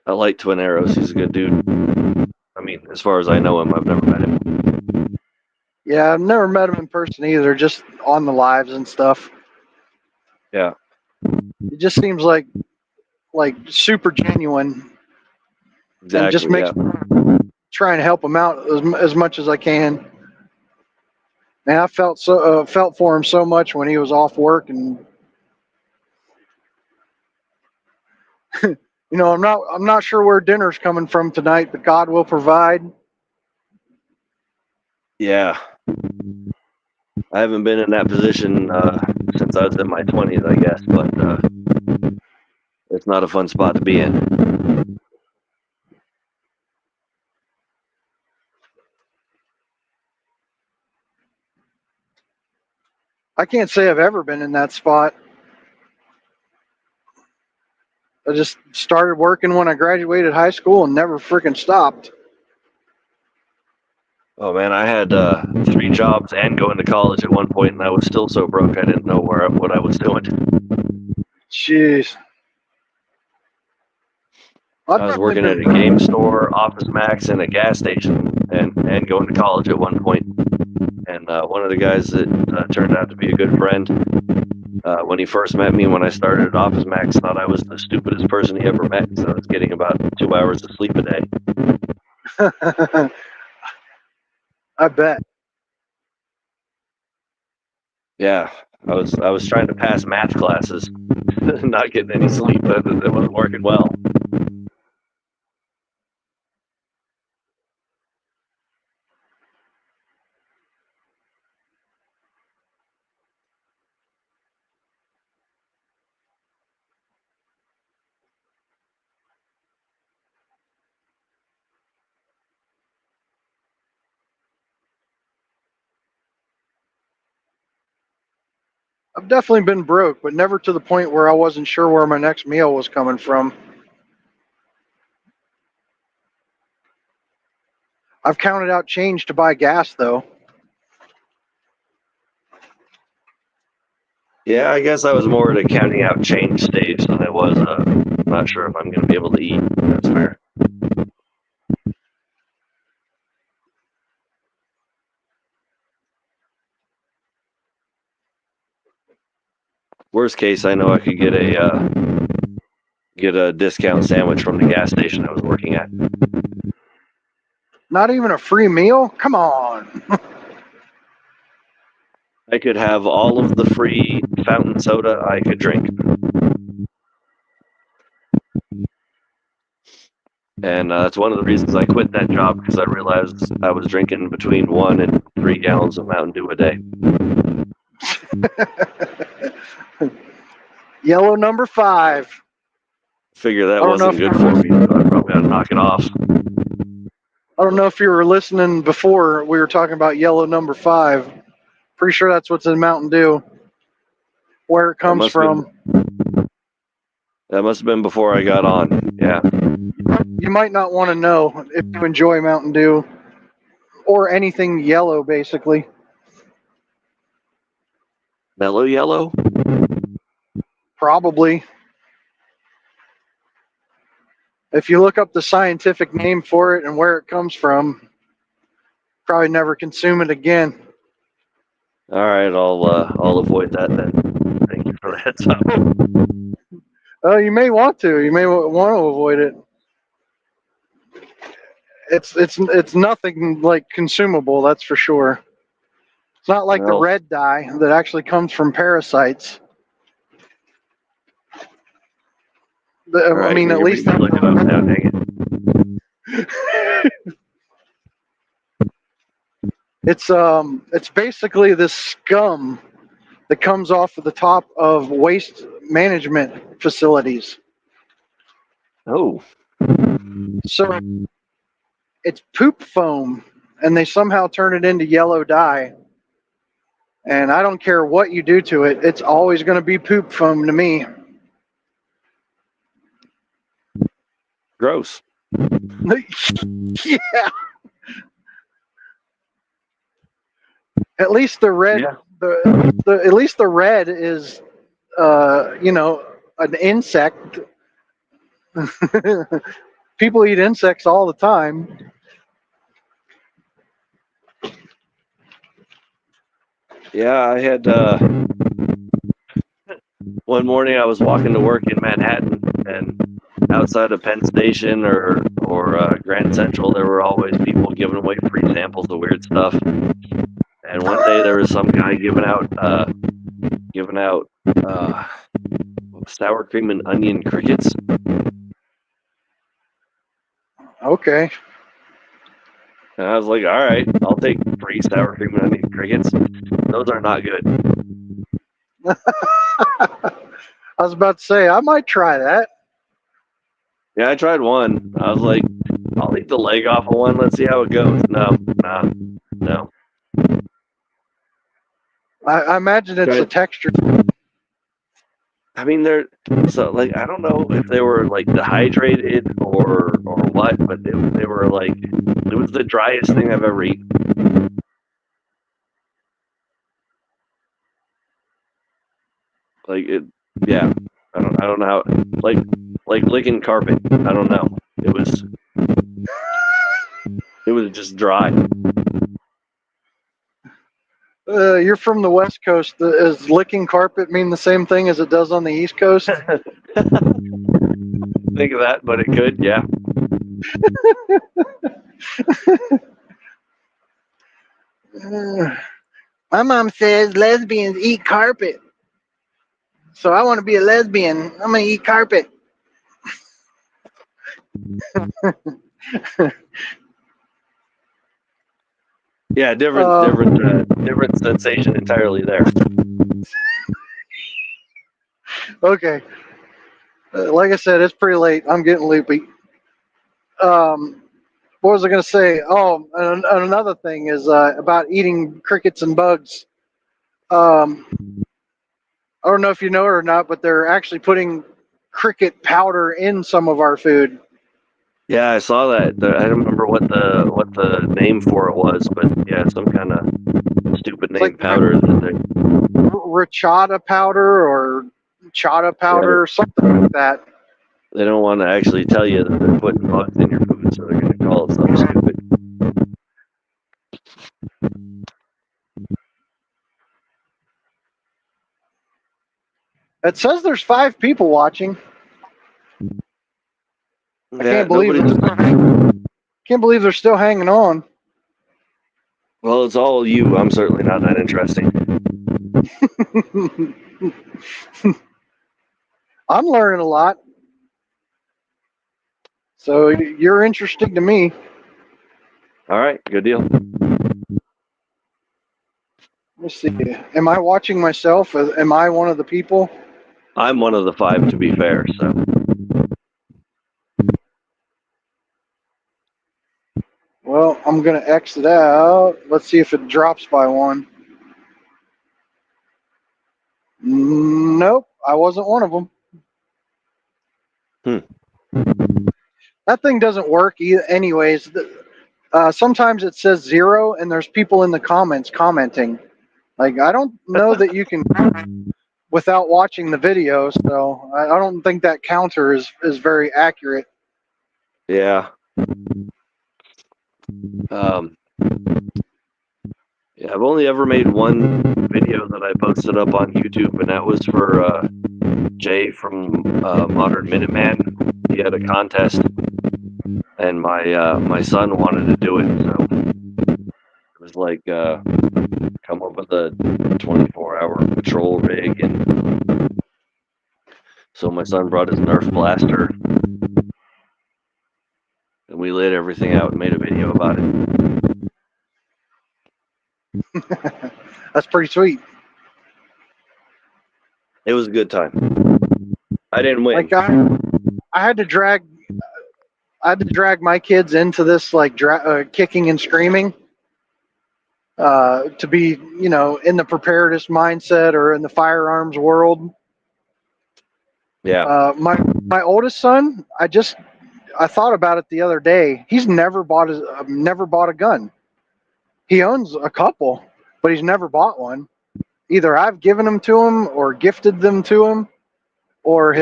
I like Twin Arrows. He's a good dude. I mean, as far as I know him, I've never met him. Yeah, I've never met him in person either, just on the lives and stuff. Yeah. It just seems like super genuine. Exactly. And just makes me try and help him out as much as I can. Man, I felt for him so much when he was off work, and I'm not sure where dinner's coming from tonight, but God will provide. Yeah. I haven't been in that position since I was in my 20s, I guess, but it's not a fun spot to be in. I can't say I've ever been in that spot. I just started working when I graduated high school and never freaking stopped. Oh man, I had 3 jobs and going to college at one point, and I was still so broke I didn't know what I was doing. Jeez. I was working at a game store, Office Max, and a gas station, and going to college at one point. And one of the guys that turned out to be a good friend, when he first met me when I started at Office Max, thought I was the stupidest person he ever met. So I was getting about 2 hours of sleep a day. I bet. Yeah, I was trying to pass math classes, not getting any sleep, but it wasn't working well. I've definitely been broke, but never to the point where I wasn't sure where my next meal was coming from. I've counted out change to buy gas, though. Yeah, I guess I was more at a counting out change stage than I was. Not sure if I'm going to be able to eat. That's fair. Worst case, I know I could get a discount sandwich from the gas station I was working at. Not even a free meal? Come on. I could have all of the free fountain soda I could drink. And that's one of the reasons I quit that job, because I realized I was drinking between 1 and 3 gallons of Mountain Dew a day. Yellow number 5. Figure that I don't know wasn't if good for me, so I probably ought to knock it off. I don't know if you were listening before we were talking about yellow number 5. Pretty sure that's what's in Mountain Dew. Where it comes from. That must have been before I got on. Yeah. You might not want to know if you enjoy Mountain Dew or anything yellow, basically. Mellow yellow? Probably. If you look up the scientific name for it and where it comes from, probably never consume it again. All right, I'll avoid that then. Thank you for the heads up. You may want to. You may want to avoid it. It's nothing like consumable, that's for sure. It's not like the Well, red dye that actually comes from parasites. all right, I mean, at you're least making me look it up now. Dang it. It's basically this scum that comes off of the top of waste management facilities. Oh, So it's poop foam, and they somehow turn it into yellow dye. And I don't care what you do to it, it's always going to be poop foam to me. gross. Yeah. At least the red, Yeah. at least the red is, an insect. People eat insects all the time. Yeah, I had one morning I was walking to work in Manhattan, and outside of Penn Station or Grand Central, there were always people giving away free samples of weird stuff. And one day there was some guy giving out sour cream and onion crickets. Okay. And I was like, all right, I'll take free sour cream and onion crickets. Those are not good. I was about to say, I might try that. Yeah, I tried one. I was like, I'll eat the leg off of one. Let's see how it goes. No. I imagine it's Right. a texture. I mean, they're so like I don't know if they were like dehydrated or what, but they were like it was the driest thing I've ever eaten. Like it, yeah. I don't know how like licking carpet. I don't know. It was just dry. You're from the West Coast. Does licking carpet mean the same thing as it does on the East Coast? Think of that, but it could, yeah. My mom says lesbians eat carpet. So I want to be a lesbian. I'm going to eat carpet. Yeah, different sensation entirely there. Okay. Like I said, it's pretty late. I'm getting loopy. What was I going to say? Oh, and another thing is about eating crickets and bugs. I don't know if you know or not, but they're actually putting cricket powder in some of our food. Yeah, I saw that. I don't remember what the name for it was, but yeah, some kind of stupid name like powder that they. rachata powder or chata powder, something like that. They don't want to actually tell you that they're putting bugs in your food, so they're going to call it something stupid. It says there's 5 people watching. I Yeah, can't believe they're still hanging on. Well, it's all you. I'm certainly not that interesting. I'm learning a lot. So you're interesting to me. All right, good deal. Let's see. Am I watching myself? Am I one of the people? I'm one of the 5, to be fair. So Well, I'm going to exit out. Let's see if it drops by 1. Nope, I wasn't one of them. That thing doesn't work anyways. Sometimes it says 0 and there's people in the comments commenting. Like, I don't know that you can without watching the video, so I don't think that counter is very accurate. yeah. Yeah, I've only ever made one video that I posted up on YouTube, and that was for Jay from Modern Minuteman. He had a contest, and my son wanted to do it, so it was like come up with a 24-hour patrol rig, and so my son brought his Nerf blaster, and we laid everything out and made a video about it. That's pretty sweet. It was a good time. I didn't win. Like I had to drag my kids into this, like kicking and screaming, to be, in the preparedness mindset or in the firearms world. Yeah. My oldest son, I thought about it the other day. He's never bought a gun. He owns a couple, but he's never bought one. Either I've given them to him or gifted them to him, or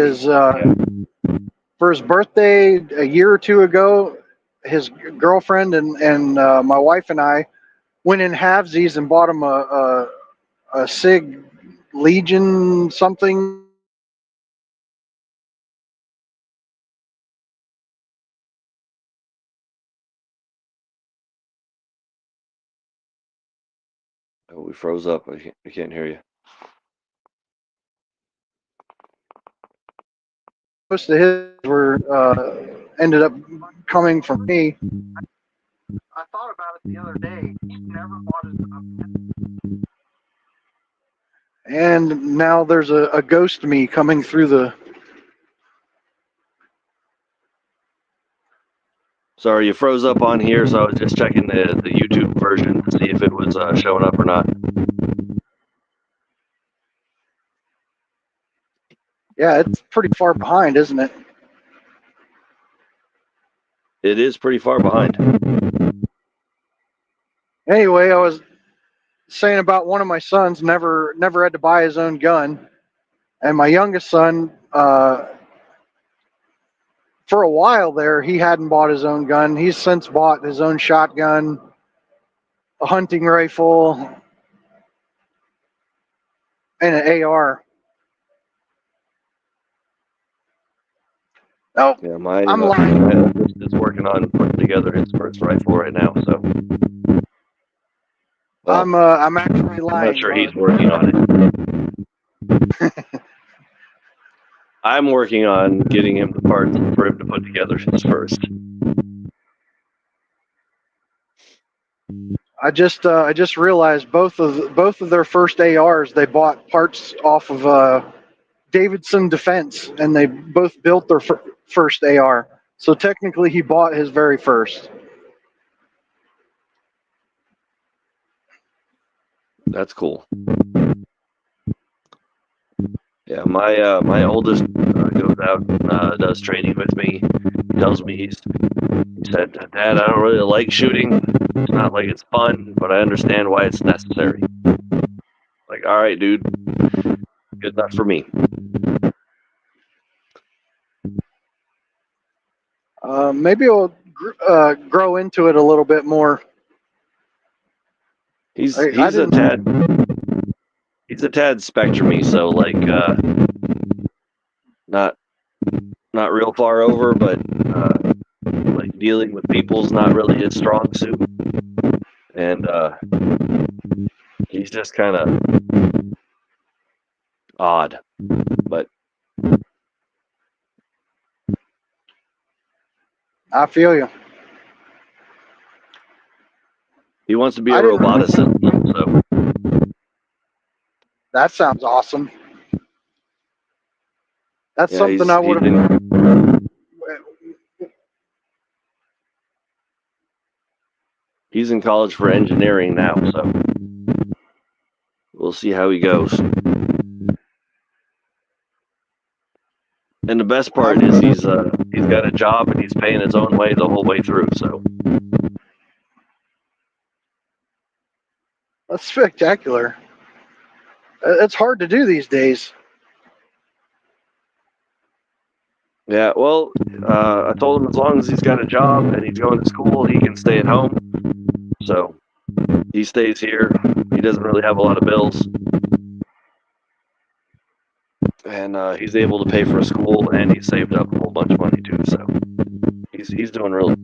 for his birthday a year or 2 ago, his girlfriend and my wife and I went in halvesies and bought him a Sig Legion something. Oh, we froze up. I can't hear you. Most of his were ended up coming from me. I thought about it the other day. He never bought his gun. And now there's a ghost me coming through the. Sorry, you froze up on here, so I was just checking the YouTube version to see if it was showing up or not. Yeah, it's pretty far behind, isn't it? It is pretty far behind. Anyway, I was saying about one of my sons never had to buy his own gun, and my youngest son, for a while there, he hadn't bought his own gun. He's since bought his own shotgun, a hunting rifle, and an AR. Oh, Yeah, I'm lying. my oldest is working on putting together his first rifle right now. So, well, I'm actually lying. I'm not sure he's working on it. I'm working on getting him the parts for him to put together his first. I just realized both of their first ARs they bought parts off of Davidson Defense, and they both built their first AR. So technically, he bought his very first. That's cool. Yeah, my oldest goes out and does training with me. He tells me he said, "Dad, I don't really like shooting. It's not like it's fun, but I understand why it's necessary." Like, all right, dude, good enough for me. Maybe I'll grow into it a little bit more. He's I a didn't. tad spectrumy, so like not real far over, but like dealing with people's not really his strong suit, and he's just kind of odd, but I feel you. he wants to be a I didn't. roboticist, so That sounds awesome. That's yeah, something I would he's have. he's in college for engineering now, so we'll see how he goes. And the best part is he's got a job and he's paying his own way the whole way through. So That's spectacular. It's hard to do these days. yeah, well, I told him as long as he's got a job and he's going to school, he can stay at home. So he stays here. He doesn't really have a lot of bills, and he's able to pay for a school, and he's saved up a whole bunch of money too. So he's doing real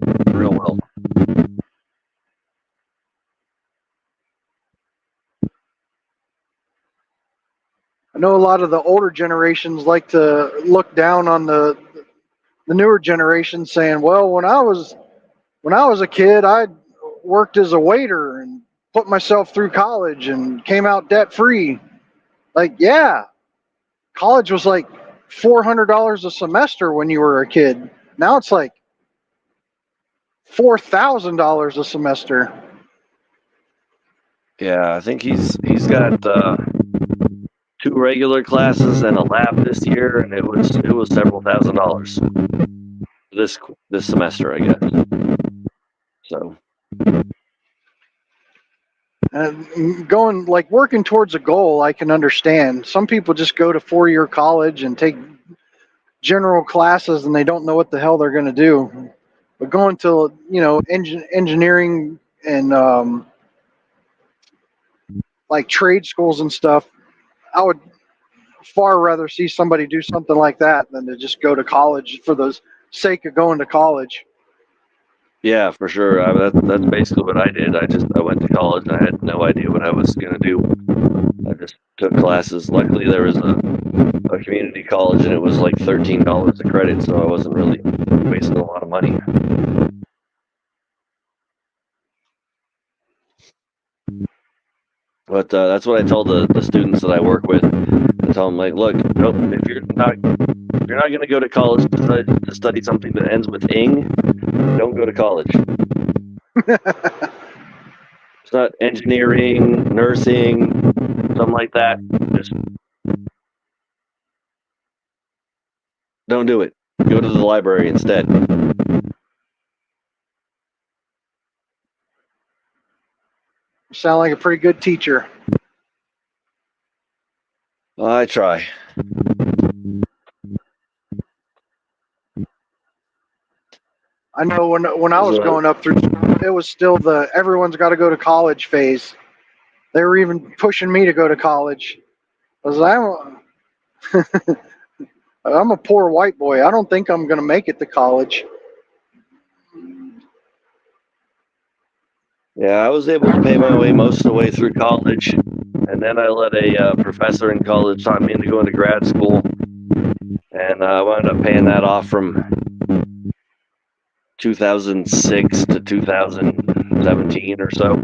well. I know a lot of the older generations like to look down on the newer generation, saying, "Well, when I was a kid, I worked as a waiter and put myself through college and came out debt free." Like, yeah, college was like $400 a semester when you were a kid. Now it's like $4,000 a semester. Yeah, I think he's got 2 regular classes and a lab this year, and it was several $1,000s this semester, I guess. So Going like working towards a goal, I can understand. Some people just go to 4-year college and take general classes, and they don't know what the hell they're going to do. But going to engineering and like trade schools and stuff, I would far rather see somebody do something like that than to just go to college for the sake of going to college. yeah, for sure. That's basically what I did. I went to college and I had no idea what I was gonna do. I just took classes. Luckily, there was a community college, and it was like $13 a credit, so I wasn't really wasting a lot of money. But that's what I tell the students that I work with. I tell them, like, look, nope, if you're not going to go to college to study something that ends with ing, don't go to college. It's not engineering, nursing, something like that. Just don't do it. Go to the library instead. You sound like a pretty good teacher. I try. I know when I was going up through school, it was still the everyone's got to go to college phase. They were even pushing me to go to college. Because I'm a poor white boy. I don't think I'm going to make it to college. Yeah, I was able to pay my way most of the way through college, and then I let a professor in college talk me into going to grad school, and I wound up paying that off from 2006 to 2017 or so.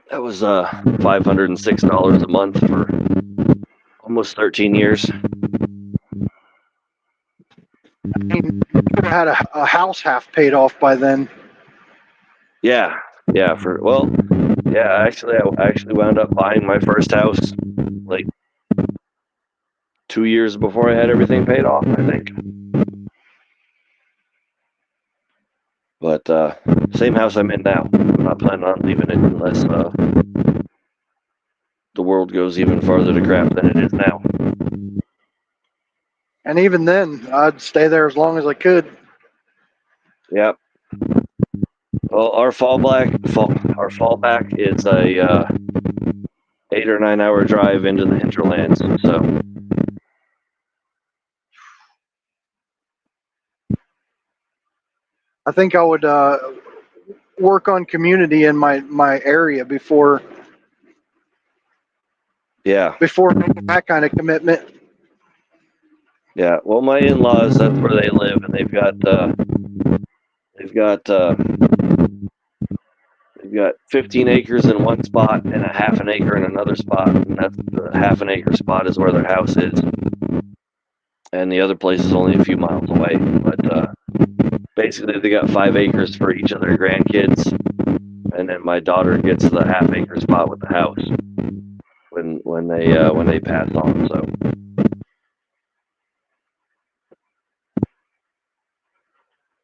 That was $506 a month for almost 13 years. I mean, you could have had a house half paid off by then. Yeah. I actually wound up buying my first house like 2 years before I had everything paid off, I think. But same house I'm in now. I'm not planning on leaving it unless the world goes even farther to crap than it is now. And even then, I'd stay there as long as I could. Yep. Well, our fallback is a 8 or 9 hour drive into the hinterlands. So I think I would work on community in my area before yeah, making that kind of commitment. yeah. Well, my in-laws, that's where they live, and they've got 15 acres in one spot and a half an acre in another spot, and that's the half an acre spot is where their house is, and the other place is only a few miles away. But basically, they got 5 acres for each of their grandkids, and then my daughter gets the half acre spot with the house when they pass on. So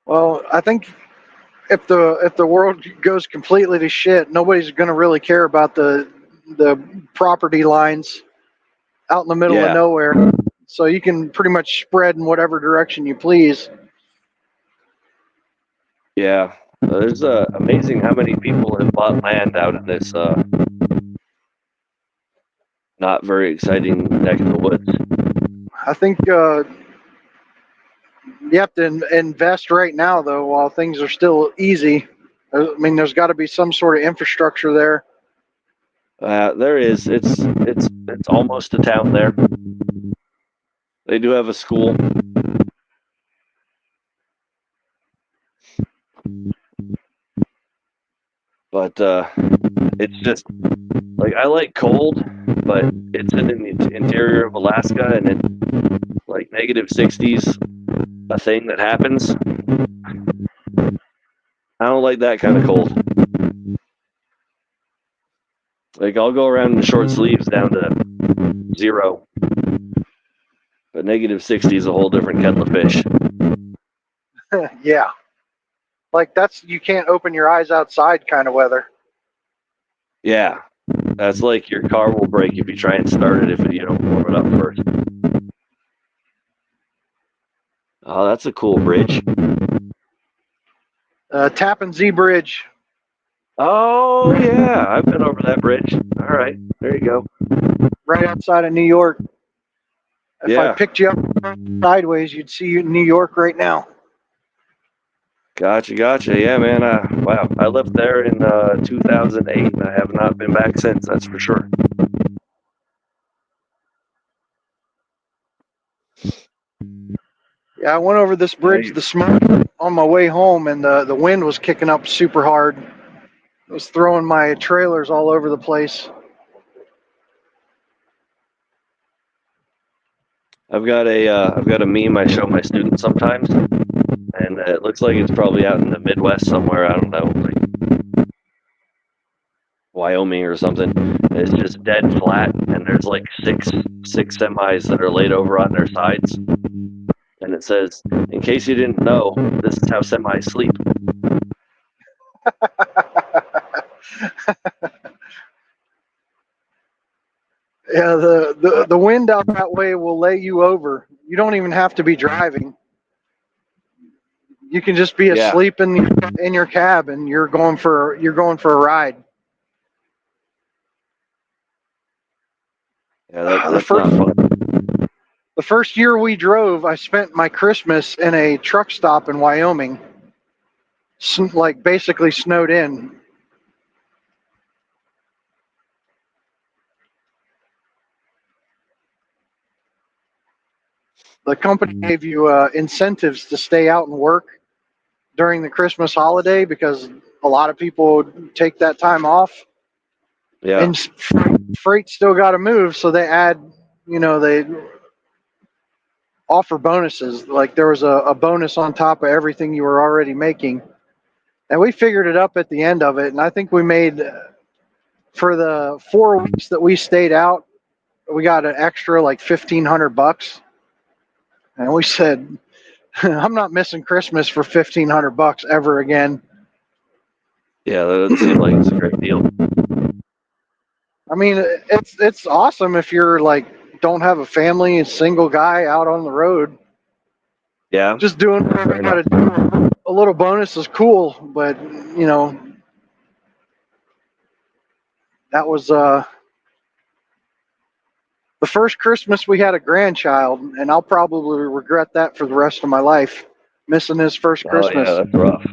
Well, I think if the world goes completely to shit, nobody's going to really care about the property lines out in the middle of yeah, nowhere. So you can pretty much spread in whatever direction you please. yeah. There's amazing how many people have bought land out in this not very exciting neck of the woods. I think you have to invest right now, though, while things are still easy. I mean, there's got to be some sort of infrastructure there. There is. It's almost a town there. They do have a school. But it's just like I like cold, but it's in the interior of Alaska and it's like -60s, a thing that happens. I don't like that kind of cold. Like I'll go around in short sleeves down to 0, but -60 is a whole different kettle of fish. Yeah, like that's you can't open your eyes outside kind of weather. Yeah, that's like your car will break if you try and start it if you don't warm it up first. Oh, that's a cool bridge. Tappan Zee Bridge. Oh yeah, I've been over that bridge. All right, there you go. Right outside of New York. If I Yeah. picked you up sideways, you'd see you in New York right now. Gotcha. Yeah, man. Wow, I left there in 2008, and I have not been back since. That's for sure. Yeah, I went over this bridge this morning on my way home, and the wind was kicking up super hard. It was throwing my trailers all over the place. I've got a meme I show my students sometimes, and it looks like it's probably out in the Midwest somewhere. I don't know, like Wyoming or something. It's just dead flat, and there's like six semis that are laid over on their sides, and it says, "In case you didn't know, this is how semis sleep." Yeah, the wind out that way will lay you over. You don't even have to be driving. You can just be Yeah. asleep in your cab, and you're going for a ride. Yeah, that's not fun. The first year we drove, I spent my Christmas in a truck stop in Wyoming, like basically snowed in. The company gave you incentives to stay out and work during the Christmas holiday because a lot of people take that time off. Yeah. And freight still got to move, so they they offer bonuses. Like there was a bonus on top of everything you were already making. And we figured it up at the end of it. And I think we made, for the 4 weeks that we stayed out, we got an extra like $1,500. And we said, I'm not missing Christmas for $1,500 ever again. Yeah, that doesn't seem like it's a great deal. I mean, it's awesome if you're like don't have a family, a single guy out on the road. Yeah. Just doing whatever you gotta do. A little bonus is cool, but you know, that was the first Christmas we had a grandchild, and I'll probably regret that for the rest of my life, missing his first Oh Christmas. yeah, that's rough.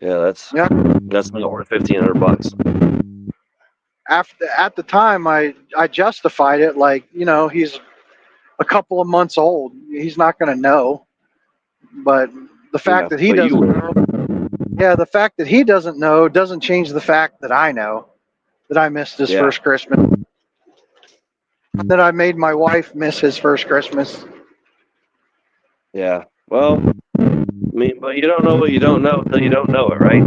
Yeah, that's not worth $1,500. At the time, I justified it like, you know, he's a couple of months old. He's not going to know. But the fact that he but you doesn't will. know, yeah, the fact that he doesn't know doesn't change the fact that I know that I missed his Yeah. first Christmas. That I made my wife miss his first Christmas. Yeah. Well, I mean, but you don't know what you don't know until you don't know it, right?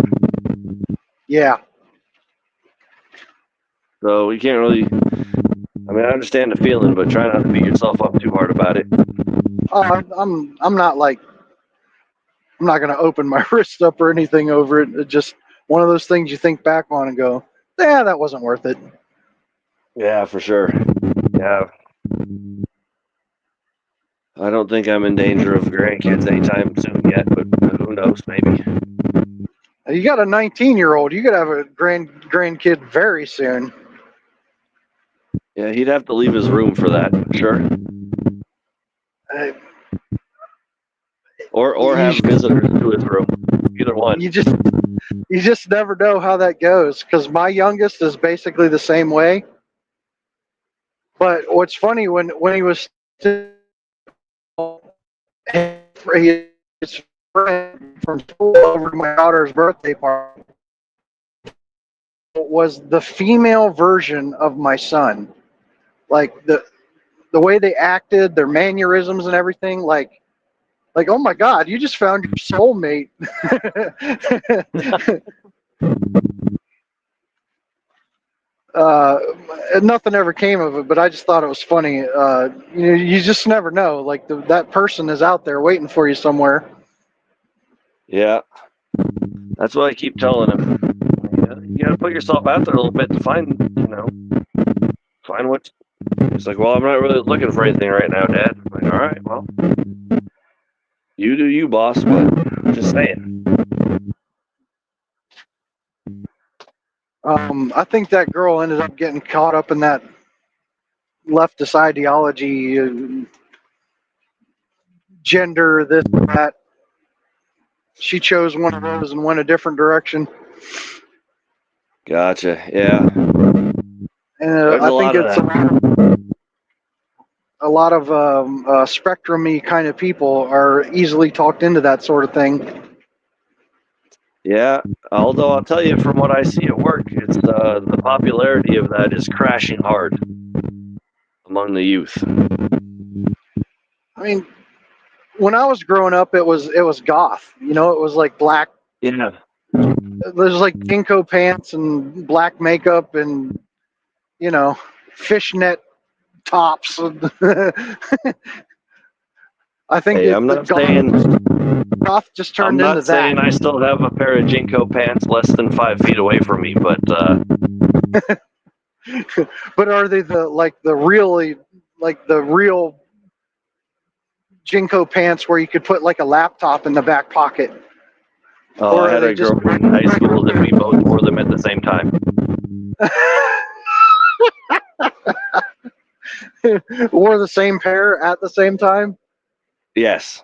Yeah. So you can't really. I mean, I understand the feeling, but try not to beat yourself up too hard about it. I'm not like, I'm not going to open my wrist up or anything over it. It's just one of those things you think back on and go, yeah, that wasn't worth it. Yeah, for sure. Yeah. I don't think I'm in danger of grandkids anytime soon yet, but who knows? Maybe. You got a 19-year-old. You could have a grandkid very soon. Yeah, he'd have to leave his room for that, for sure. Or have visitors to his room. Either one. You just never know how that goes. Because my youngest is basically the same way. But what's funny when he was still, his friend from school over to my daughter's birthday party was the female version of my son. Like the way they acted, their mannerisms and everything, like oh my God, you just found your soulmate. Nothing ever came of it, but I just thought it was funny. You just never know. Like that person is out there waiting for you somewhere. Yeah. That's what I keep telling him. You gotta put yourself out there a little bit to find what. He's like, well, I'm not really looking for anything right now, Dad. I'm like, all right, well, you do you, boss, but I'm just saying. I think that girl ended up getting caught up in that leftist ideology, gender, this, that. She chose one of those and went a different direction. Gotcha. Yeah. And I think it's a lot of spectrum-y kind of people are easily talked into that sort of thing. Yeah. Although I'll tell you from what I see at work, it's the popularity of that is crashing hard among the youth. I mean, when I was growing up, it was goth. You know, it was like black. Yeah. There's like Jinko pants and black makeup and fishnet tops. I think Hey, I'm not saying goth just I'm turned not into saying that. I still have a pair of Jinko pants less than 5 feet away from me, but But are they the real Jinko pants where you could put like a laptop in the back pocket? oh, Or I are had they a just girlfriend in high school that we both wore them at the same time. wore the same pair at the same time? Yes.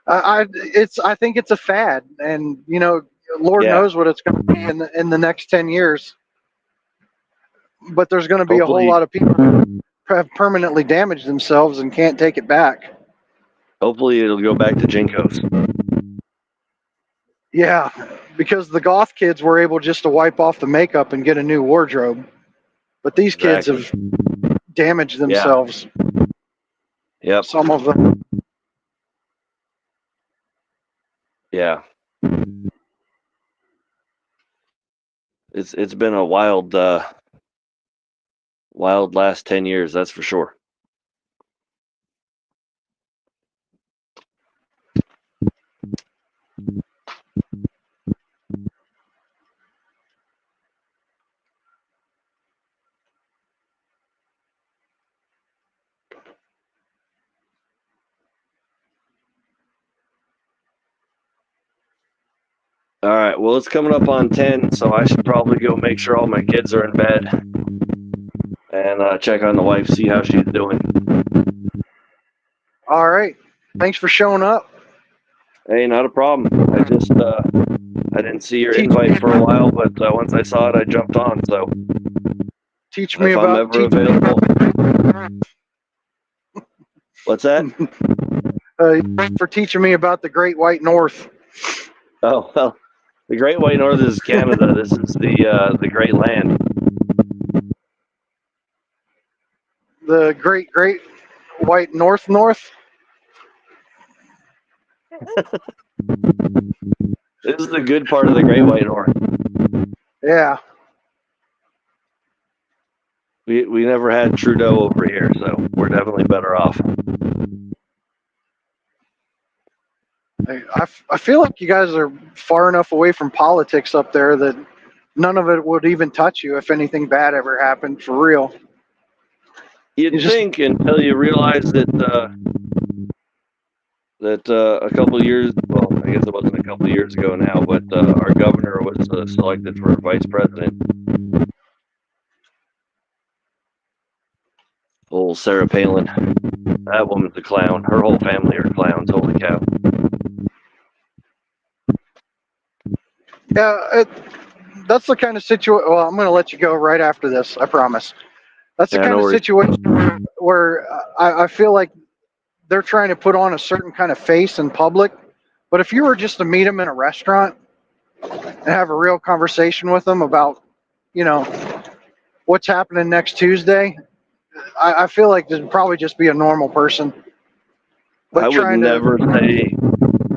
I think it's a fad, and Lord knows what it's going to be in the next 10 years. But there's going to be a whole lot of people who have permanently damaged themselves and can't take it back. Hopefully it'll go back to Jinkos. Yeah, because the goth kids were able just to wipe off the makeup and get a new wardrobe. But these kids have damaged themselves. Yep. Some of them. Yeah. It's been a wild last 10 years, that's for sure. All right, well, it's coming up on 10, so I should probably go make sure all my kids are in bed and check on the wife, see how she's doing. All right. Thanks for showing up. Hey, not a problem. I just I didn't see your Teach- invite for a while, but once I saw it, I jumped on. So Teach me if I'm ever available, what's that? For teaching me about the Great White North. Oh well, the Great White North is Canada. This is the Great Land. The Great White North. This is the good part of the Great White North. Yeah. We never had Trudeau over here, so we're definitely better off. I feel like you guys are far enough away from politics up there that none of it would even touch you if anything bad ever happened, for real. You'd think until you realize that a couple of years, well, I guess it wasn't a couple of years ago now, but our governor was selected for vice president. Old Sarah Palin. That woman's a clown. Her whole family are clowns. Holy cow. Yeah, that's the kind of situation. Well, I'm going to let you go right after this, I promise. That's the kind of situation where I feel like they're trying to put on a certain kind of face in public. But if you were just to meet them in a restaurant and have a real conversation with them about, what's happening next Tuesday, I feel like they'd probably just be a normal person. But I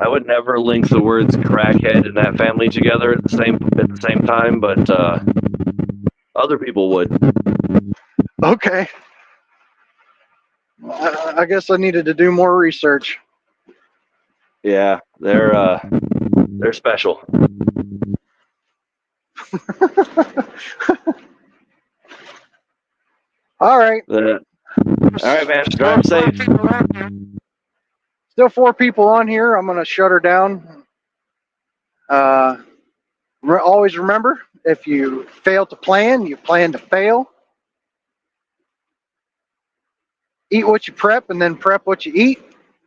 would never link the words crackhead and that family together at the same time, but other people would. Okay. I guess I needed to do more research. Yeah, they're special. All right. All right, man. Drive safe. Still 4 people on here. I'm going to shut her down. Always remember, if you fail to plan, you plan to fail. Eat what you prep and then prep what you eat.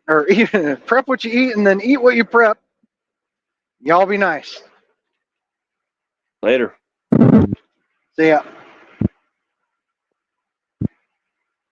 Or prep what you eat and then eat what you prep. Y'all be nice. Later. See ya.